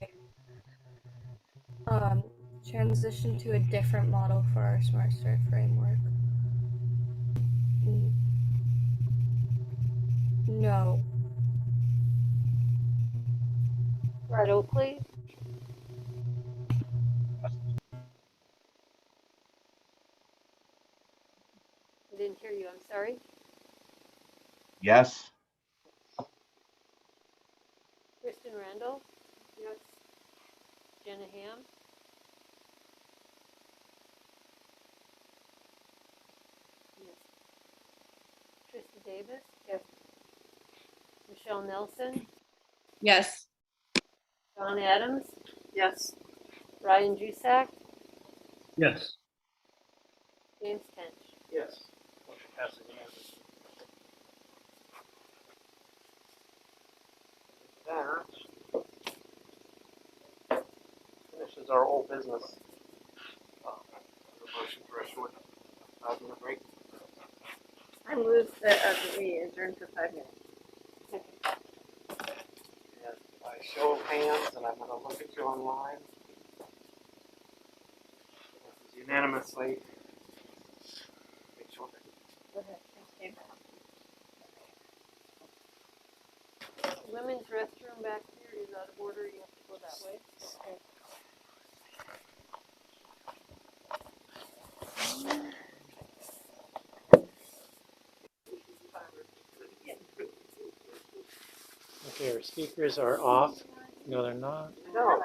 Um, transition to a different model for our Smart Start framework. No.
Red Oakley? I didn't hear you, I'm sorry.
Yes.
Kristen Randall?
Yes.
Jenna Ham? Yes. Trista Davis?
Yes.
Michelle Nelson?
Yes.
Don Adams?
Yes.
Ryan Jusak?
Yes.
James Tench?
Yes. Motion passes unanimously. That finishes our old business. A motion for a short 5-minute break.
I move that we adjourn for 5 minutes.
And by show of hands, and I'm going to look at you online. This is unanimously. Make sure that
Go ahead. Women's restroom back here is out of order, you have to go that way. Okay.
Okay, our speakers are off. No, they're not.
No.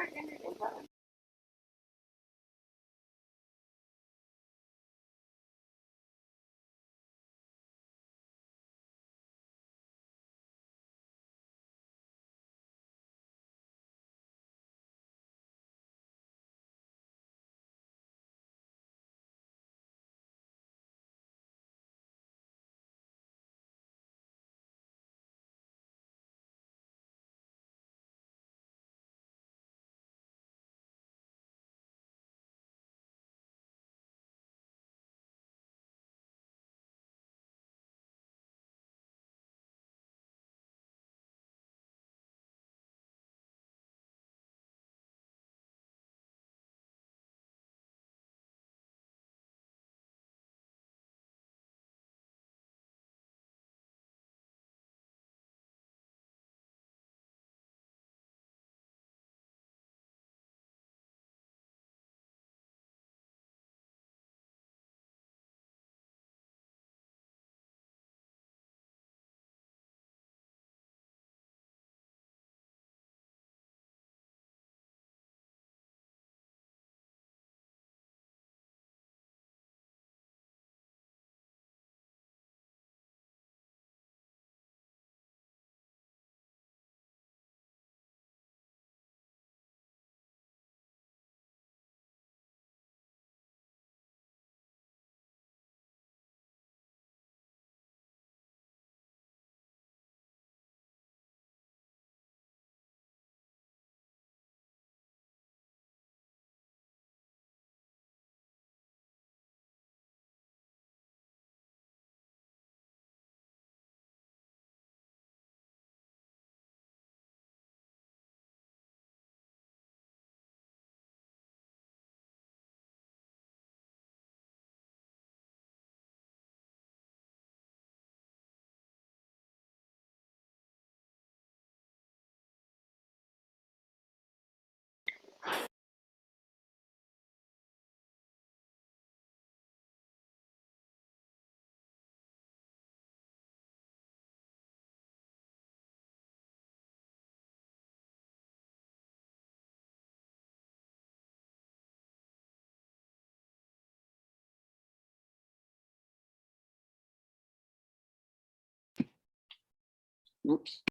Oops.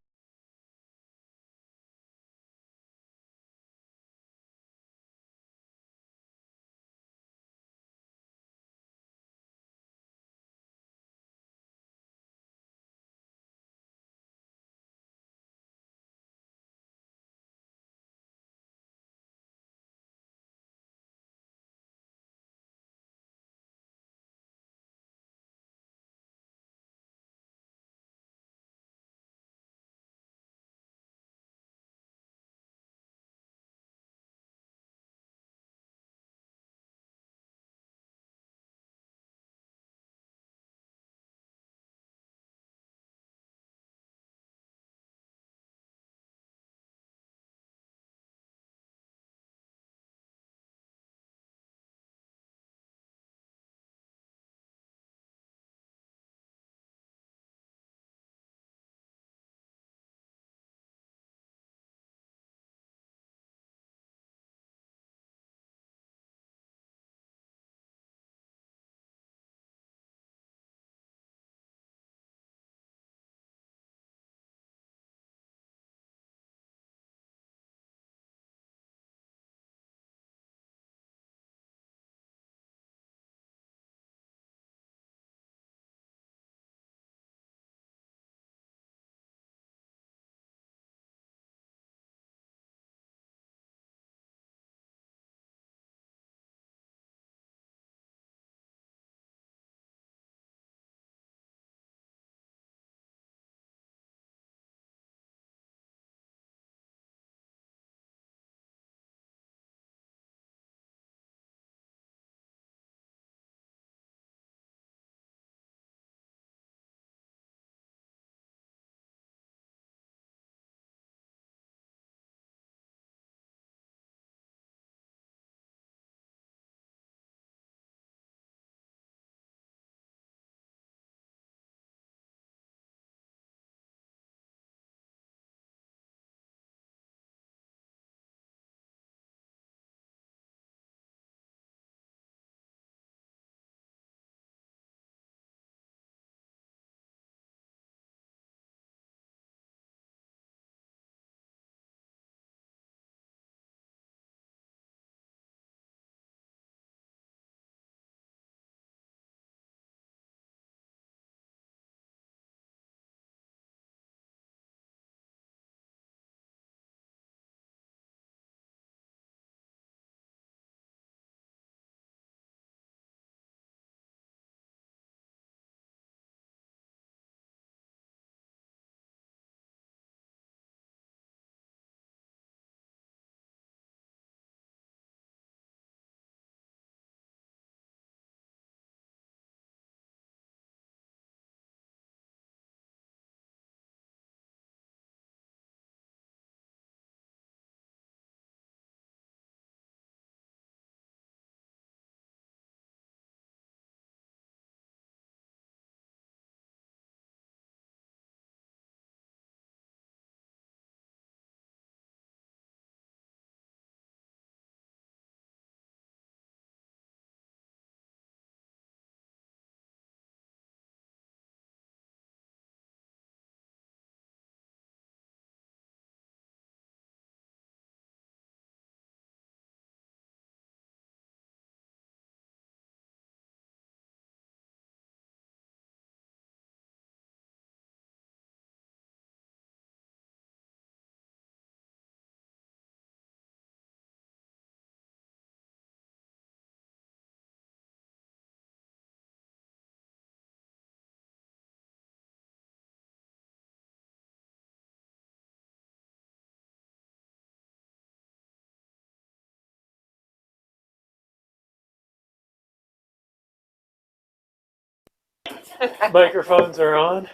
Microphones are on.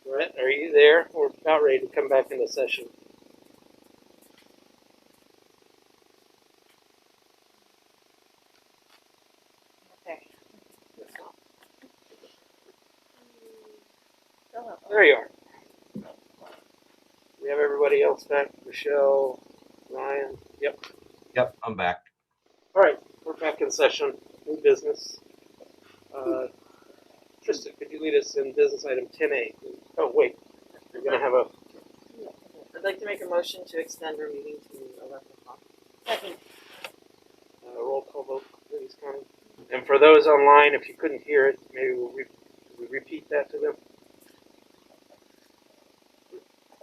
Brett, are you there? We're about ready to come back into session.
Okay.
There you are. We have everybody else back. Michelle, Ryan. Yep.
Yep, I'm back.
All right, we're back in session. New business. Tristan, could you lead us in business item 10A? Oh, wait. We're going to have a
I'd like to make a motion to extend our meeting to 11 o'clock.
Second.
roll call vote, please, Connie. And for those online, if you couldn't hear it, maybe we'll repeat that to them.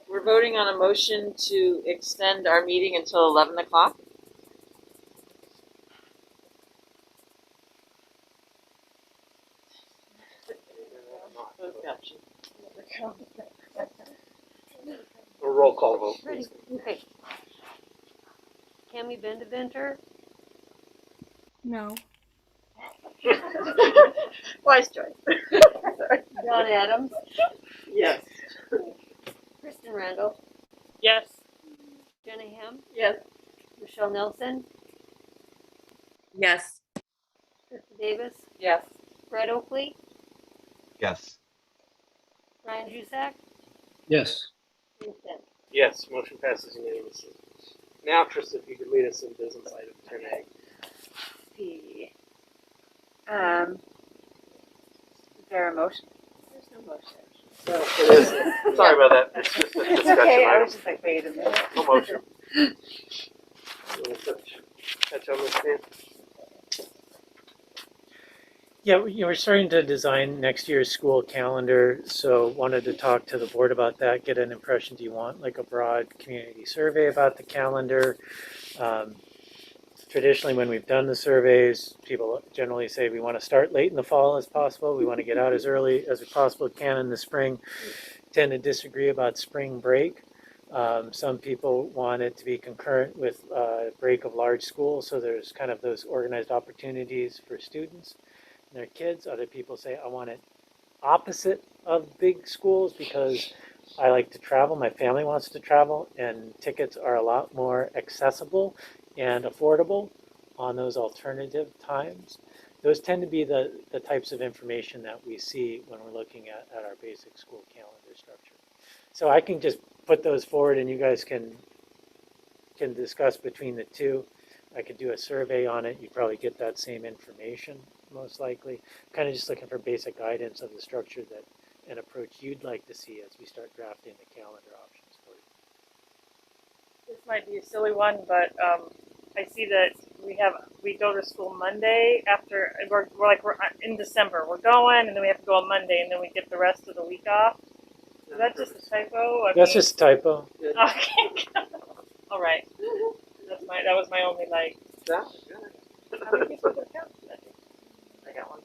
We're voting on a motion to extend our meeting until 11 o'clock.
A roll call vote,
Ready?
please.
Okay. Cammy Bendaventer?
No.
Wise choice.
John Adams?
Yes.
Kristen Randall?
Yes.
Jenna Ham?
Yes.
Michelle Nelson?
Yes.
Krista Davis?
Yes.
Brett Oakley?
Yes.
Ryan Jusak?
Yes.
Ian Sten.
Yes, motion passes unanimously. Now, Tristan, if you could lead us in business item 10A.
See. Is there a motion? There's no motion.
It is. Sorry about that. It's just a
It's
discussion
okay. I
item.
was just like, wait a minute.
No motion. You wanna touch on this, Dan?
Yeah, we're starting to design next year's school calendar, so wanted to talk to the board about that, get an impression. Do you want like a broad community survey about the calendar? Traditionally, when we've done the surveys, people generally say we want to start late in the fall as possible. We want to get out as early as we possibly can in the spring. Tend to disagree about spring break. Some people want it to be concurrent with break of large schools, so there's kind of those organized opportunities for students and their kids. Other people say I want it opposite of big schools because I like to travel, my family wants to travel, and tickets are a lot more accessible and affordable on those alternative times. Those tend to be the types of information that we see when we're looking at our basic school calendar structure. So I can just put those forward and you guys can discuss between the two. I could do a survey on it. You'd probably get that same information, most likely. Kind of just looking for basic guidance of the structure that an approach you'd like to see as we start drafting the calendar options for you.
This might be a silly one, but I see that we go to school Monday after we're in December. We're going, and then we have to go on Monday, and then we get the rest of the week off. Is that just a typo?
That's just a typo.
Okay. All right. That was my only like.
I got one.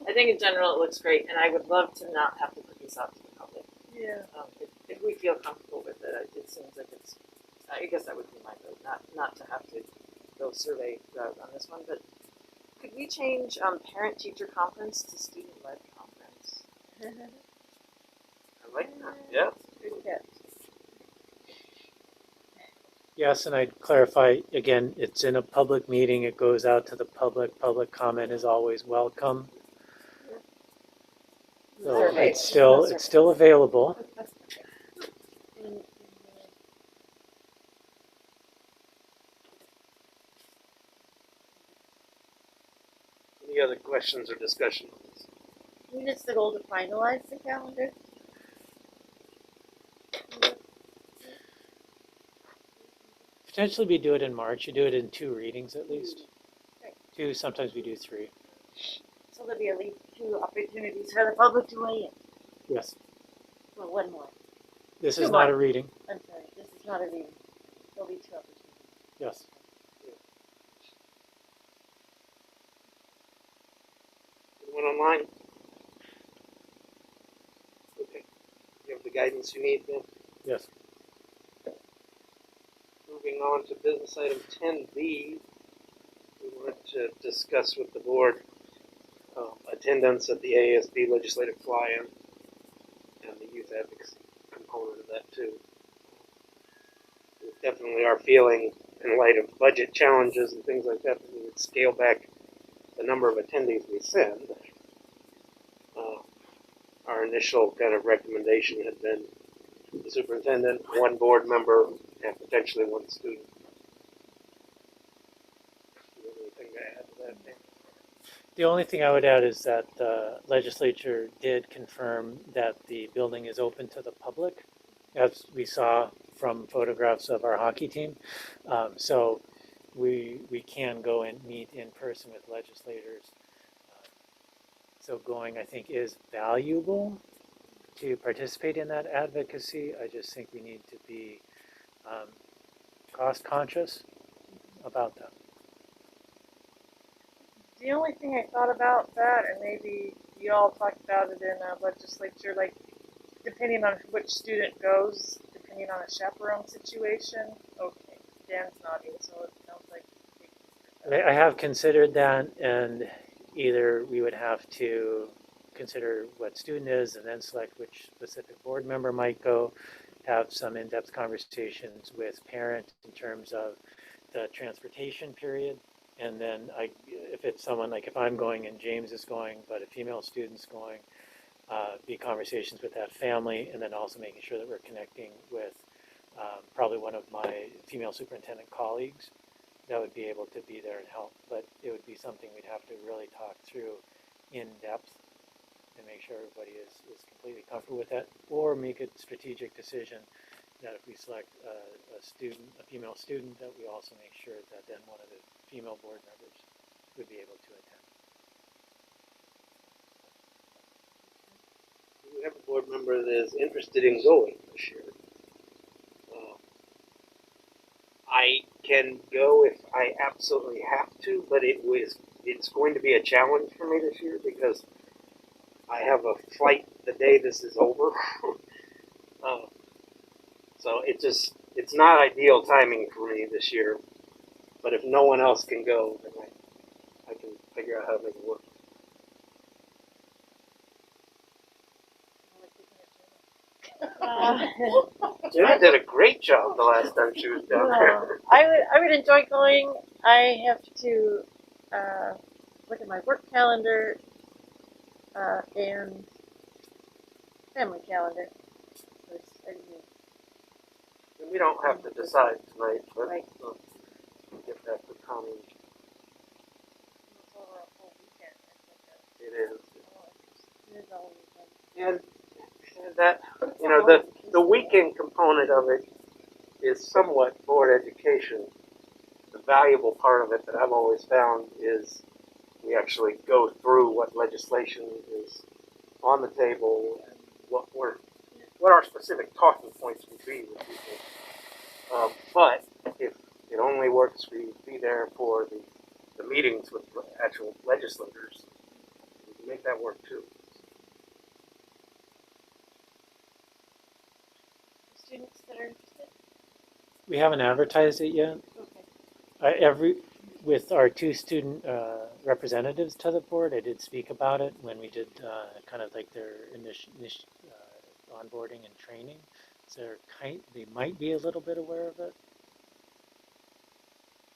I think in general it looks great, and I would love to not have to put this out to the public.
Yeah.
If we feel comfortable with it, it seems like it's. I guess that would be my vote, not to have to go survey route on this one. But could we change parent-teacher conference to student-led conference?
I like that. Yeah.
Good catch.
Yes, and I'd clarify, again, it's in a public meeting. It goes out to the public. Public comment is always welcome. So it's still available.
Any other questions or discussion on this?
When is the goal to finalize the calendar?
Potentially we do it in March. You do it in 2 readings at least. 2, sometimes we do 3.
So there'll be at least 2 opportunities for the public to weigh in.
Yes.
Well, one more.
This is not a reading.
I'm sorry, this is not a reading. There'll be 2 opportunities.
Yes.
Anyone online? Okay. You have the guidance you need then?
Yes.
Moving on to business item 10B, we wanted to discuss with the board attendance at the ASB legislative fly-in and the youth advocacy component of that too. We definitely are feeling, in light of budget challenges and things like that we would scale back the number of attendees we send. Our initial kind of recommendation had been the superintendent, one board member, and potentially one student. Do you have anything to add to that, Dan?
The only thing I would add is that the legislature did confirm that the building is open to the public, as we saw from photographs of our hockey team. So we can go and meet in person with legislators. So going, I think, is valuable to participate in that advocacy. I just think we need to be cost conscious about that.
The only thing I thought about that, and maybe you all talked about it in legislature, like depending on which student goes, depending on a chaperone situation. Okay, Dan's nodding, so it sounds like.
I have considered that, and either we would have to consider what student is and then select which specific board member might go, have some in-depth conversations with parents in terms of the transportation period. And then if it's someone, like if I'm going and James is going, but a female student's going, be conversations with that family, and then also making sure that we're connecting with probably one of my female superintendent colleagues that would be able to be there and help. But it would be something we'd have to really talk through in depth and make sure everybody is completely comfortable with that, or make a strategic decision that if we select a student, a female student, that we also make sure that then one of the female board members would be able to attend.
We have a board member that is interested in going this year. I can go if I absolutely have to, but it's going to be a challenge for me this year because I have a flight the day this is over. So it's not ideal timing for me this year. But if no one else can go, then I can figure out how to make it work. Jenna did a great job the last time she was down there.
I would enjoy going. I have to look at my work calendar and family calendar.
And we don't have to decide tonight, but
Right.
we'll get back to Tommy. It is. And that, you know, the weekend component of it is somewhat board education. The valuable part of it that I've always found is we actually go through what legislation is on the table and what our specific talking points would be with people. But if it only works for you to be there for the meetings with actual legislators, we can make that work too.
Students that are interested?
We haven't advertised it yet.
Okay.
With our two student representatives to the board, I did speak about it when we did kind of like their initial onboarding and training. So they might be a little bit aware of it.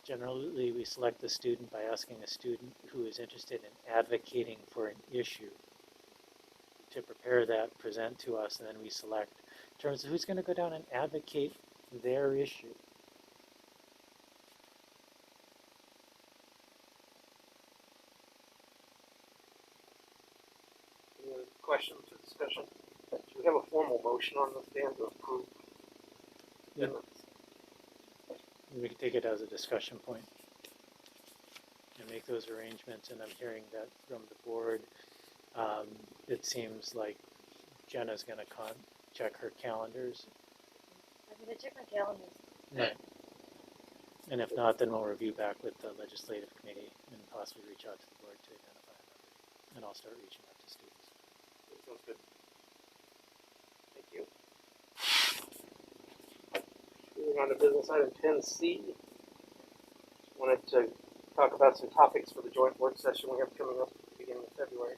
Generally, we select the student by asking a student who is interested in advocating for an issue to prepare that, present to us, and then we select in terms of who's going to go down and advocate their issue.
Any other questions or discussion? Do we have a formal motion on this, Dan, to approve?
Yeah. We can take it as a discussion point and make those arrangements. And I'm hearing that from the board. It seems like Jenna's going to check her calendars.
I'm going to check my calendar.
Right. And if not, then we'll review back with the legislative committee and possibly reach out to the board to identify a member. And I'll start reaching out to students.
That sounds good. Thank you. Moving on to business item 10C. Wanted to talk about some topics for the joint work session we have coming up at the beginning of February.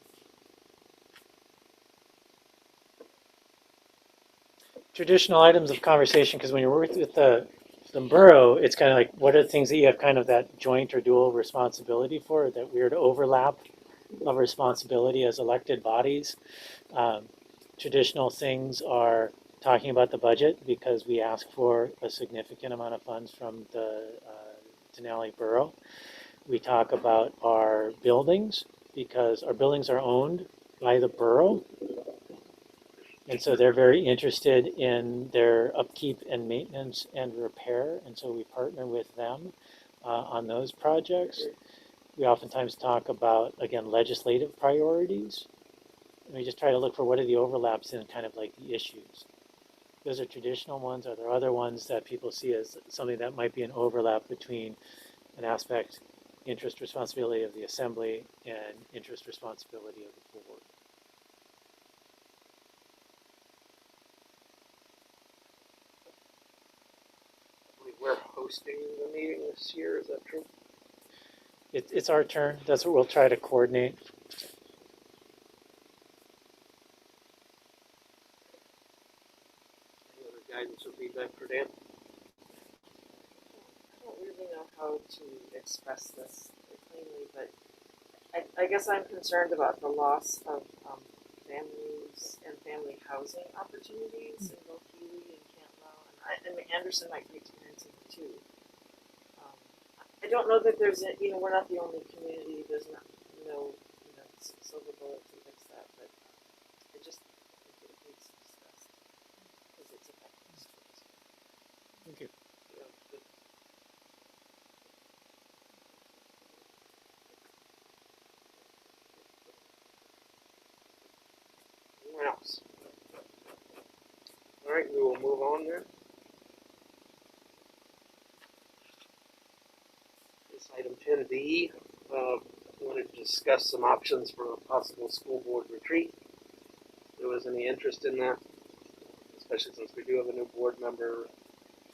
Traditional items of conversation, because when you're working with the borough, it's kind of like, what are the things that you have kind of that joint or dual responsibility for, that weird overlap of responsibility as elected bodies. Traditional things are talking about the budget, because we ask for a significant amount of funds from the Denali Borough. We talk about our buildings, because our buildings are owned by the borough. And so they're very interested in their upkeep and maintenance and repair. And so we partner with them on those projects. We oftentimes talk about, again, legislative priorities. And we just try to look for what are the overlaps in kind of like the issues. Those are traditional ones. Are there other ones that people see as something that might be an overlap between an aspect, interest responsibility of the assembly, and interest responsibility of the board?
We're hosting the meeting this year, is that true?
It's our turn. That's what we'll try to coordinate.
Any other guidance or feedback for Dan?
I don't really know how to express this plainly, but I guess I'm concerned about the loss of families and family housing opportunities in both Healy and Cantwell, and Anderson might be experiencing it too. I don't know that there's a, we're not the only community. There's not silver bullet to fix that, but I just think it needs to be discussed because it's affecting students.
Thank you.
Yeah, good. Anyone else? All right, we will move on then. This item 10D, wanted to discuss some options for a possible school board retreat. If there was any interest in that, especially since we do have a new board member.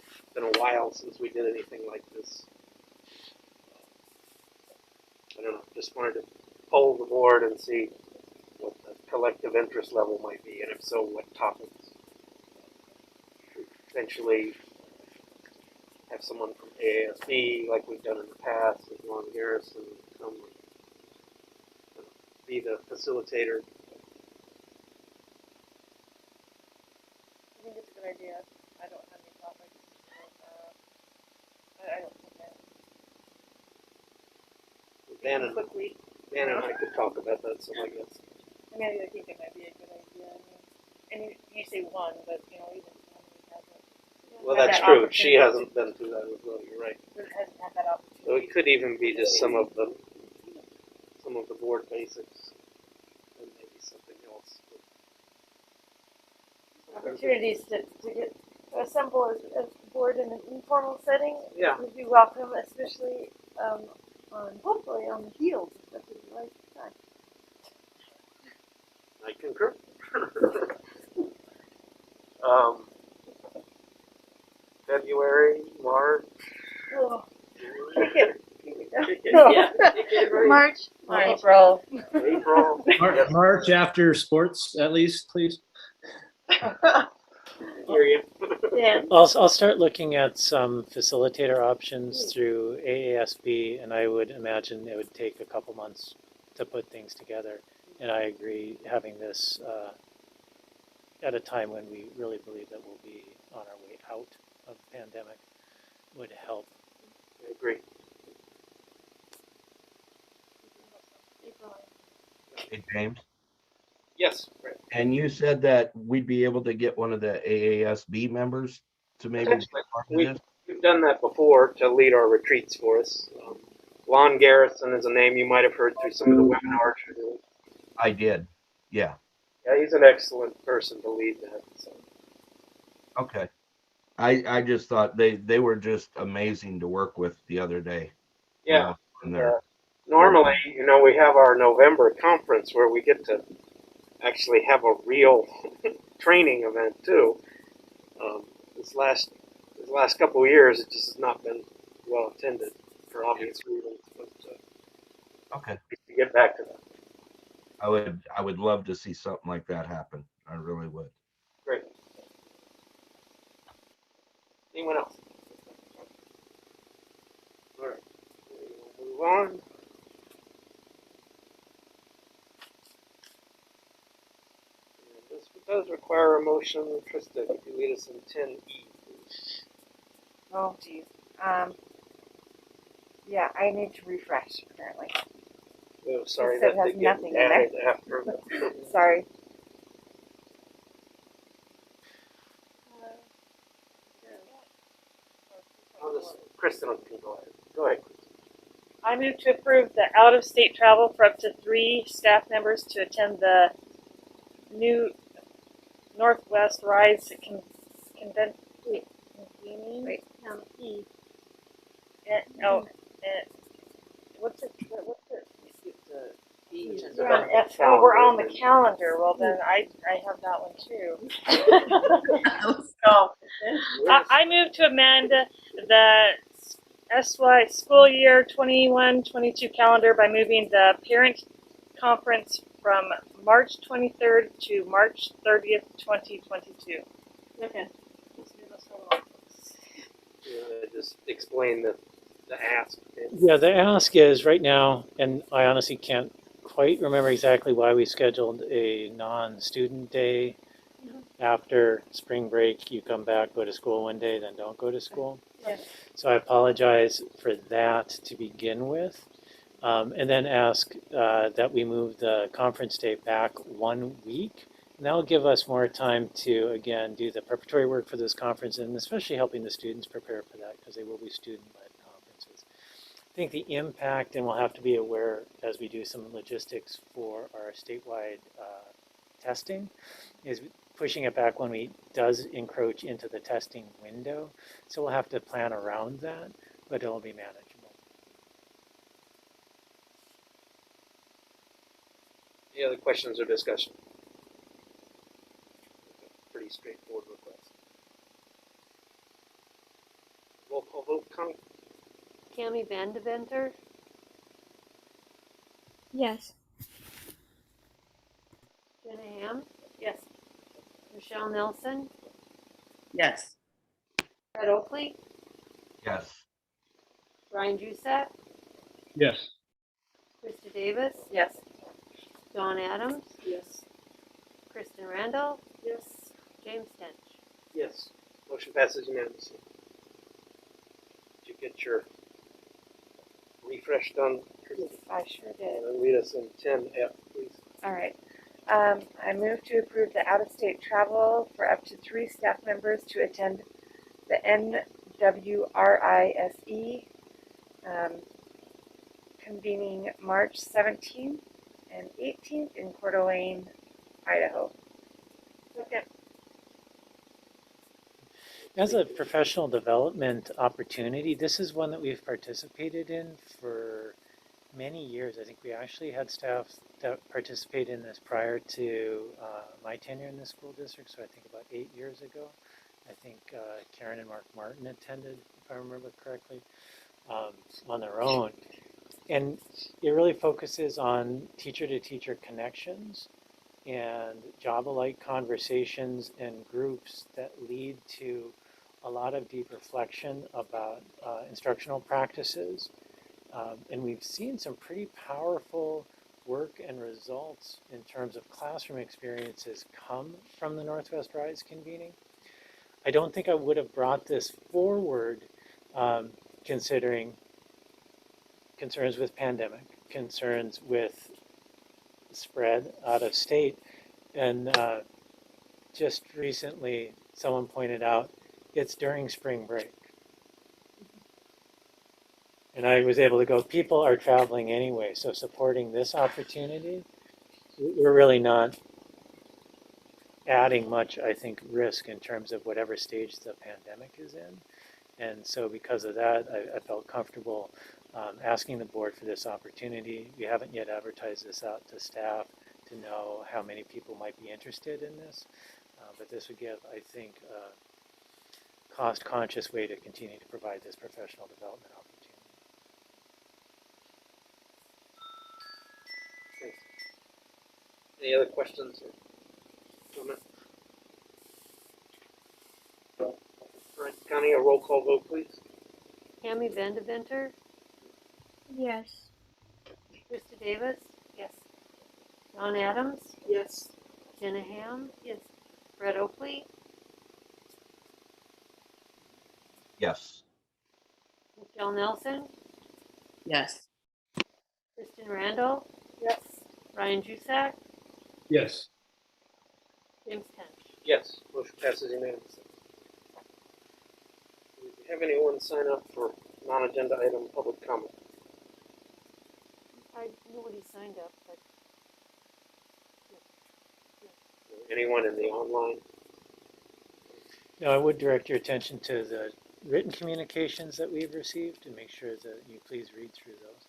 It's been a while since we did anything like this. I don't know, just wanted to poll the board and see what the collective interest level might be, and if so, what topics. Potentially have someone from AASB, like we've done in the past, with Lon Garrison, come be the facilitator.
I think it's a good idea. I don't have any topics. I don't think
Dan and
quickly.
Dan and I could talk about that some, I guess.
I mean, I think it might be a good idea. I mean, and you say one, but even
Well, that's true. She hasn't been through that as well. You're right.
Hasn't had that opportunity.
So it could even be just some of the board basics, and maybe something else.
Opportunities to get to assemble as a board in an informal setting would be welcome, especially hopefully on the heels of such a delightful time.
I concur. February, March.
Oh, kick it.
Yeah,
March.
April.
April.
March after sports, at least, please.
Hear you.
Yeah.
I'll start looking at some facilitator options through AASB, and I would imagine it would take a couple months to put things together. And I agree, having this at a time when we really believe that we'll be on our way out of the pandemic would help.
I agree.
Hey, James.
Yes. Right.
And you said that we'd be able to get one of the AASB members to maybe be part of this?
We've done that before to lead our retreats for us. Lon Garrison is a name you might have heard through some of the webinars.
I did. Yeah.
Yeah, he's an excellent person to lead that. So.
Okay. I just thought they were just amazing to work with the other day.
Yeah.
And
normally, we have our November conference where we get to actually have a real training event too. This last couple of years, it just has not been well attended for obvious reasons. But
okay,
to get back to that.
I would love to see something like that happen. I really would.
Great. Anyone else? All right, we'll move on. And this does require a motion. Trista, could you lead us in 10E, please?
Oh, geez. Yeah, I need to refresh, apparently.
Oh, sorry,
It said
that
has
did get
nothing in there.
added after.
Sorry.
Kristen can go ahead. Go ahead.
I move to approve the out-of-state travel for up to 3 staff members to attend the new Northwest Rise convention.
Wait, E.
What's it?
Which is
We're
about
on,
the
oh, we're on
calendar.
the calendar. Well, then I have that one too. So I move to amend the SY school year 21-22 calendar by moving the parent conference from March 23rd to March 30th, 2022.
Okay.
Just explain the ask.
Yeah, the ask is right now, and I honestly can't quite remember exactly why we scheduled a non-student day after spring break. You come back, go to school one day, then don't go to school.
Yeah.
So I apologize for that to begin with. And then ask that we move the conference day back 1 week. And that'll give us more time to, again, do the preparatory work for this conference and especially helping the students prepare for that because they will be student-led conferences. I think the impact, and we'll have to be aware as we do some logistics for our statewide testing, is pushing it back 1 week does encroach into the testing window. So we'll have to plan around that, but it'll be manageable.
Any other questions or discussion? Pretty straightforward request. Roll call vote, Connie?
Cami Vandeventer,
Yes.
Jenna Ham,
Yes.
Michelle Nelson,
Yes.
Fred Oakley,
Yes.
Brian Jusek,
Yes.
Krista Davis,
Yes.
Dawn Adams,
Yes.
Kristen Randall,
Yes.
James Tench.
Yes. Motion passes unanimously. Did you get your refresh done?
I sure did.
Lead us in 10F, please.
All right. I move to approve the out-of-state travel for up to 3 staff members to attend the NWRISE convening March 17th and 18th in Coeur d'Alene, Idaho.
Second.
As a professional development opportunity, this is one that we've participated in for many years. I think we actually had staff that participated in this prior to my tenure in the school district, so I think about 8 years ago. I think Karen and Mark Martin attended, if I remember correctly, on their own. And it really focuses on teacher-to-teacher connections and job-alike conversations and groups that lead to a lot of deep reflection about instructional practices. And we've seen some pretty powerful work and results in terms of classroom experiences come from the Northwest Rise convening. I don't think I would have brought this forward considering concerns with pandemic, concerns with spread out of state. And just recently, someone pointed out it's during spring break. And I was able to go, people are traveling anyway, so supporting this opportunity, we're really not adding much, I think, risk in terms of whatever stage the pandemic is in. And so because of that, I felt comfortable asking the board for this opportunity. We haven't yet advertised this out to staff to know how many people might be interested in this. But this would give, I think, a cost-conscious way to continue to provide this professional development opportunity.
Thanks. Any other questions or comments? All right, Connie, a roll call vote, please.
Tammy Vandeventer,
Yes.
Krista Davis,
Yes.
John Adams,
Yes.
Jenna Ham. Yes. Brett Oakley,
Yes.
Michelle Nelson,
Yes.
Kristen Randall,
Yes.
Ryan Jusak,
Yes.
James Tench.
Yes, motion passes unanimously. Do you have anyone sign up for non-agenda item public comment?
Nobody signed up, but
Anyone in the online?
No, I would direct your attention to the written communications that we've received and make sure that you please read through those.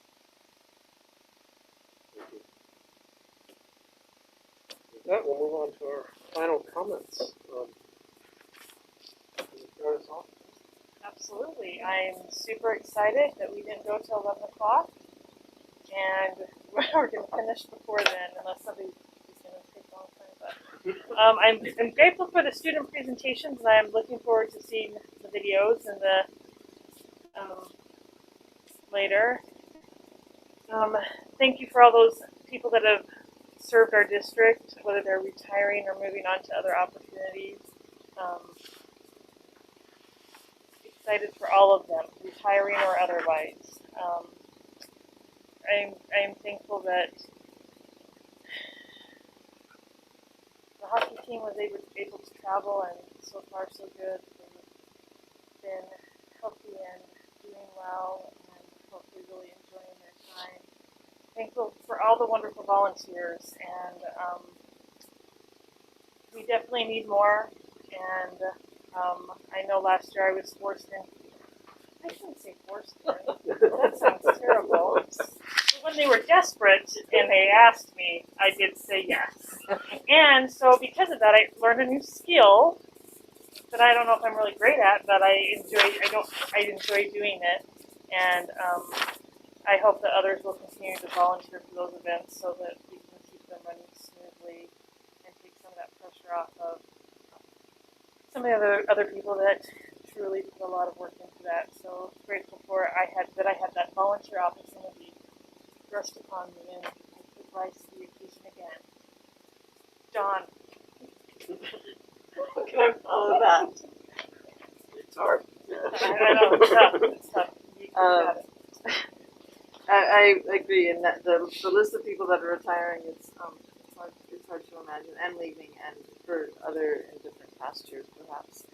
With that, we'll move on to our final comments. Can you start us off?
Absolutely. I'm super excited that we didn't go till 11 o'clock. And we're going to finish before then, unless somebody is going to take a long time. But I'm grateful for the student presentations, and I'm looking forward to seeing the videos and the later. Thank you for all those people that have served our district, whether they're retiring or moving on to other opportunities. Excited for all of them, retiring or otherwise. I'm thankful that the hockey team was able to travel, and so far so good. They've been healthy and doing well, and hopefully really enjoying their time. Thankful for all the wonderful volunteers, and we definitely need more. And I know last year I was forced in. I shouldn't say forced in. That sounds terrible. But when they were desperate and they asked me, I did say yes. And so because of that, I learned a new skill that I don't know if I'm really great at, but I enjoy doing it. And I hope that others will continue to volunteer for those events so that we can keep them running smoothly and take some of that pressure off of some of the other people that truly put a lot of work into that. So grateful for I had that volunteer opportunity thrust upon me, and I could rise to the occasion again. John.
How can I follow that?
It's hard.
I know, it's tough. It's tough. You got it.
I agree, and that the list of people that are retiring is it's hard to imagine, and leaving, and for other in different pastures perhaps.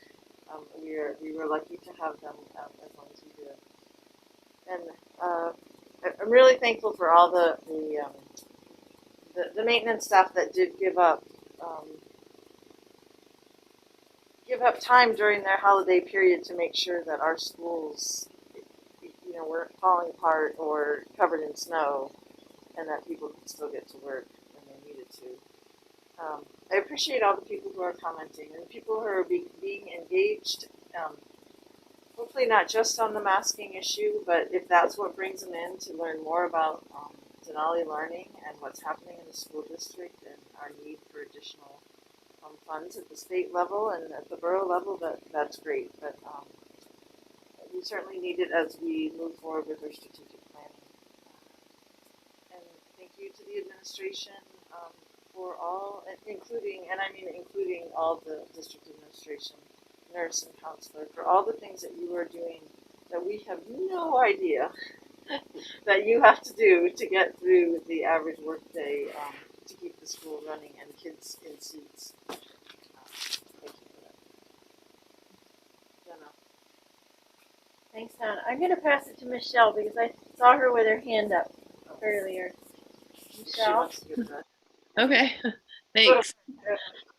We were lucky to have them as long as we did, and I'm really thankful for all the maintenance staff that did give up time during their holiday period to make sure that our schools, weren't falling apart or covered in snow, and that people could still get to work when they needed to. I appreciate all the people who are commenting and the people who are being engaged, hopefully not just on the masking issue, but if that's what brings them in to learn more about Denali learning and what's happening in the school district and our need for additional funds at the state level and at the borough level, that's great. But we certainly need it as we move forward with our strategic planning. And thank you to the administration for all, including all the district administration, nurse and counselor, for all the things that you are doing that we have no idea that you have to do to get through the average workday to keep the school running and kids in seats. Thank you for that. Jenna.
Thanks, Don. I'm going to pass it to Michelle because I saw her with her hand up earlier. Michelle?
Okay, thanks.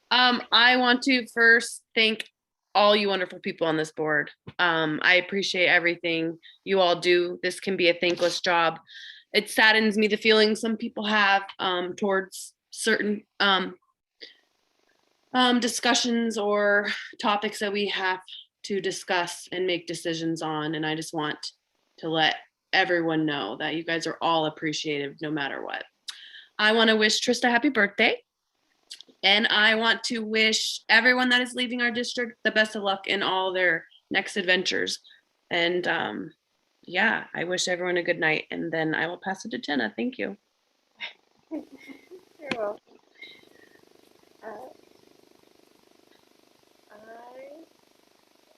I want to first thank all you wonderful people on this board. I appreciate everything you all do. This can be a thankless job. It saddens me the feelings some people have towards certain discussions or topics that we have to discuss and make decisions on. And I just want to let everyone know that you guys are all appreciated no matter what. I want to wish Trista happy birthday. And I want to wish everyone that is leaving our district the best of luck in all their next adventures. And yeah, I wish everyone a good night. And then I will pass it to Jenna. Thank you.
Very well. What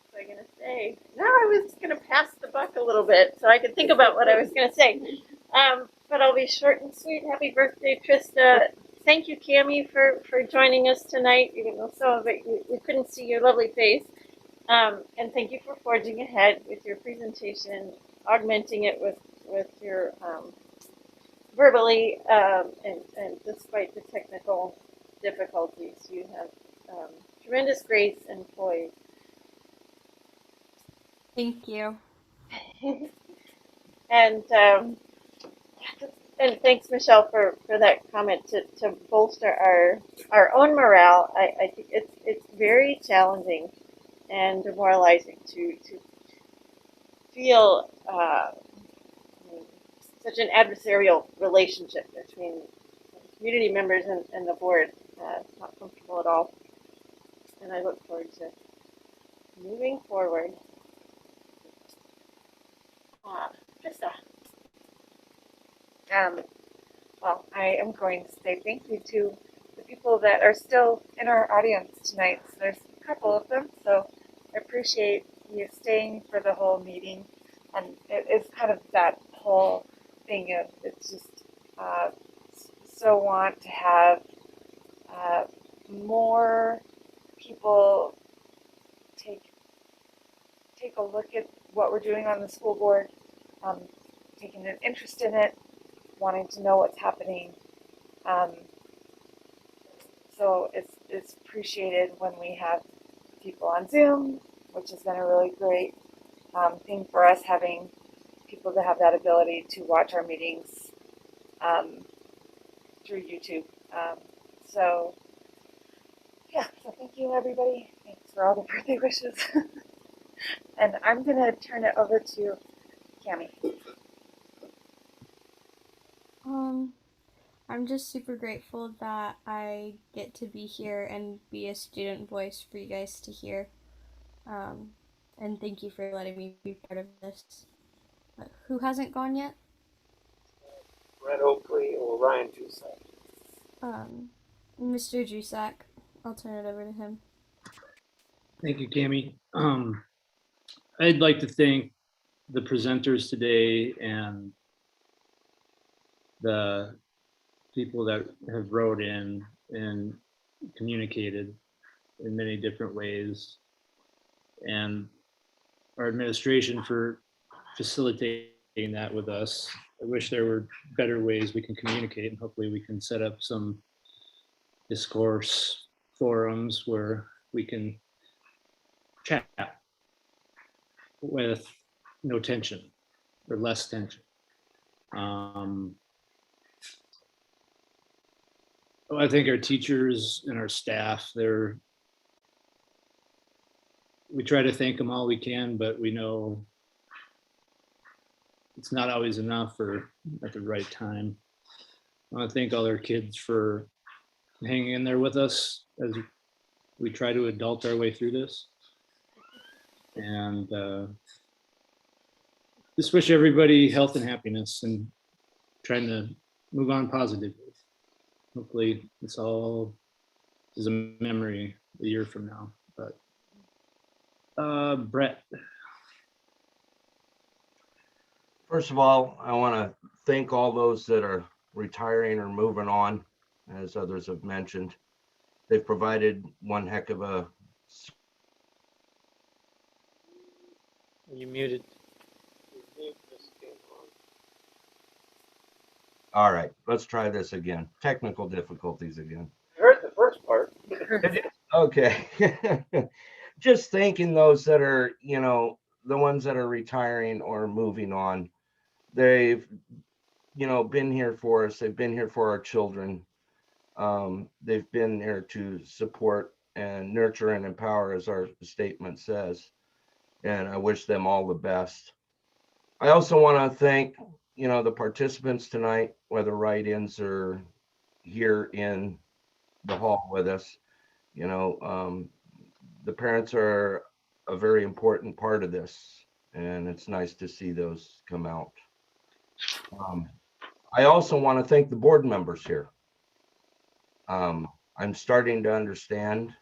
was I gonna say? No, I was gonna pass the buck a little bit so I could think about what I was gonna say. But I'll be short and sweet. Happy birthday, Trista. Thank you, Cami, for joining us tonight, even though some of it we couldn't see your lovely face. And thank you for forging ahead with your presentation, augmenting it with your verbally, and despite the technical difficulties, you have tremendous grace and poise.
Thank you.
And thanks, Michelle, for that comment to bolster our own morale. I think it's very challenging and demoralizing to feel such an adversarial relationship between community members and the board. It's not comfortable at all. And I look forward to moving forward. Trista.
Well, I am going to say thank you to the people that are still in our audience tonight. So there's a couple of them, so I appreciate you staying for the whole meeting. And it's kind of that whole thing of it's just so want to have more people take a look at what we're doing on the school board, taking an interest in it, wanting to know what's happening. So it's appreciated when we have people on Zoom, which has been a really great thing for us, having people to have that ability to watch our meetings through YouTube. So yeah, so thank you everybody. Thanks for all the birthday wishes. And I'm gonna turn it over to Cami.
I'm just super grateful that I get to be here and be a student voice for you guys to hear. And thank you for letting me be part of this. Who hasn't gone yet?
Brett Oakley or Ryan Jusak.
Mr. Jusak. I'll turn it over to him.
Thank you, Cami. I'd like to thank the presenters today and the people that have wrote in and communicated in many different ways, and our administration for facilitating that with us. I wish there were better ways we can communicate, and hopefully we can set up some discourse forums where we can chat with no tension or less tension. I think our teachers and our staff, we try to thank them all we can, but we know it's not always enough or at the right time. I want to thank all our kids for hanging in there with us as we try to adult our way through this. And just wish everybody health and happiness and trying to move on positively. Hopefully this all is a memory a year from now. But Brett.
First of all, I want to thank all those that are retiring or moving on, as others have mentioned. They've provided one heck of a...
You muted.
All right, let's try this again. Technical difficulties again.
I heard the first part.
Okay. Just thanking those that are, the ones that are retiring or moving on. They've, been here for us. They've been here for our children. They've been here to support and nurture and empower, as our statement says. And I wish them all the best. I also want to thank, the participants tonight, whether write-ins or here in the hall with us. You know, the parents are a very important part of this, and it's nice to see those come out. I also want to thank the board members here. I'm starting to understand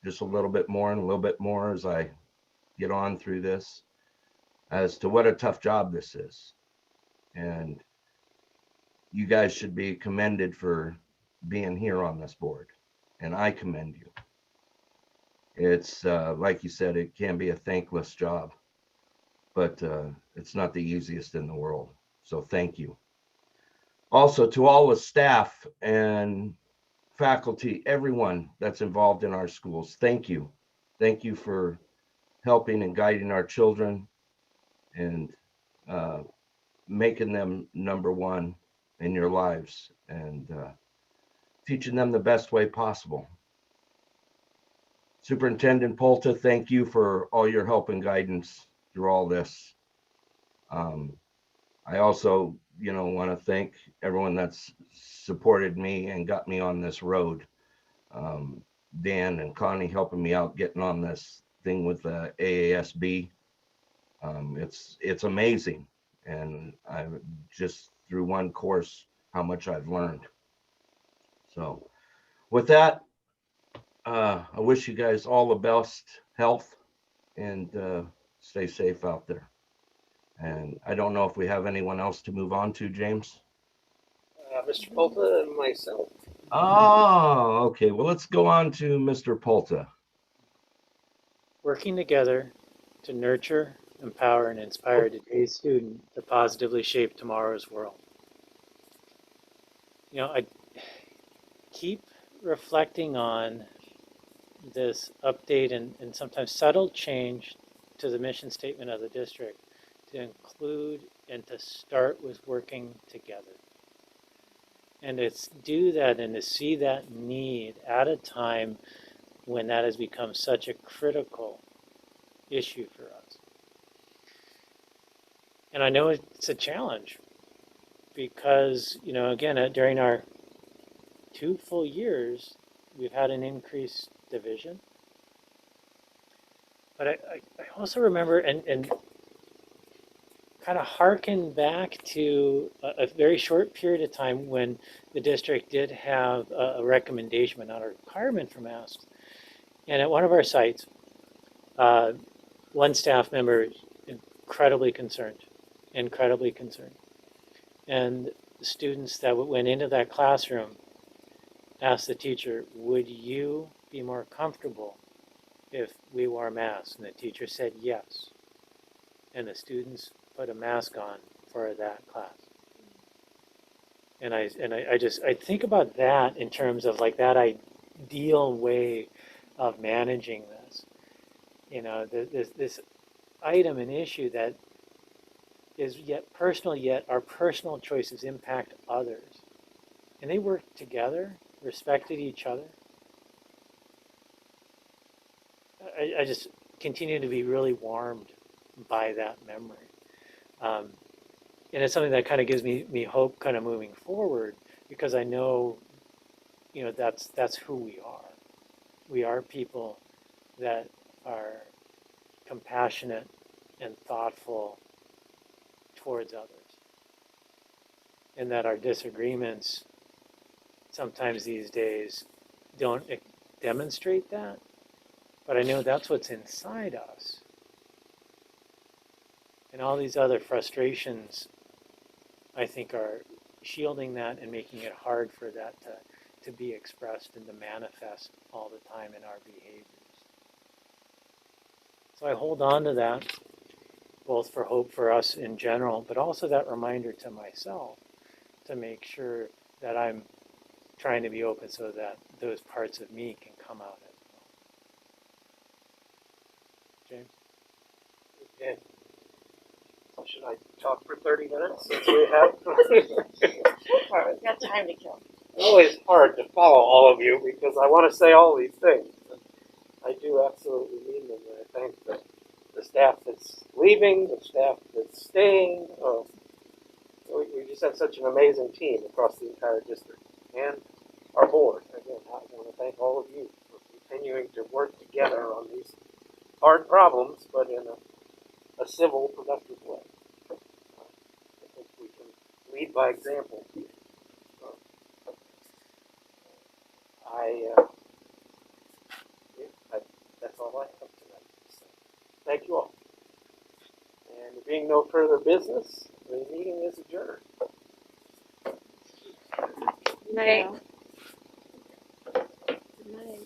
just a little bit more and a little bit more as I get on through this as to what a tough job this is. And you guys should be commended for being here on this board. And I commend you. It's like you said, it can be a thankless job, but it's not the easiest in the world. So thank you. Also to all the staff and faculty, everyone that's involved in our schools, thank you. Thank you for helping and guiding our children and making them number one in your lives and teaching them the best way possible. Superintendent Polta, thank you for all your help and guidance through all this. I also, want to thank everyone that's supported me and got me on this road. Dan and Connie helping me out getting on this thing with the AASB. It's amazing. And I've just through one course, how much I've learned. So with that, I wish you guys all the best health and stay safe out there. And I don't know if we have anyone else to move on to, James.
Mr. Polta and myself.
Oh, okay. Well, let's go on to Mr. Polta.
Working together to nurture, empower, and inspire today's student to positively shape tomorrow's world. I keep reflecting on this update and sometimes subtle change to the mission statement of the district to include and to start with working together. And to do that and to see that need at a time when that has become such a critical issue for us. And I know it's a challenge because, again, during our 2 full years, we've had an increased division. But I also remember and kind of harken back to a very short period of time when the district did have a recommendation, but not a requirement for masks. And at one of our sites, one staff member incredibly concerned. And the students that went into that classroom asked the teacher, would you be more comfortable if we wore masks? And the teacher said yes. And the students put a mask on for that class. And I think about that in terms of like that ideal way of managing this. This item, an issue that is yet personal, yet our personal choices impact others. And they worked together, respected each other. I just continue to be really warmed by that memory. And it's something that kind of gives me hope kind of moving forward because I know, that's who we are. We are people that are compassionate and thoughtful towards others. And that our disagreements sometimes these days don't demonstrate that, but I know that's what's inside us. And all these other frustrations, I think, are shielding that and making it hard for that to be expressed and to manifest all the time in our behaviors. So I hold on to that, both for hope for us in general, but also that reminder to myself to make sure that I'm trying to be open so that those parts of me can come out as well. James?
Okay. Should I talk for 30 minutes since we have?
We've got time to kill.
It's always hard to follow all of you because I want to say all these things. I do absolutely mean them. And I thank the staff that's leaving, the staff that's staying. We just have such an amazing team across the entire district. And our board. Again, I want to thank all of you for continuing to work together on these hard problems, but in a civil, productive way. I think we can lead by example. That's all I have tonight. So, thank you all. And there being no further business, the meeting is adjourned.
Good night. Good night.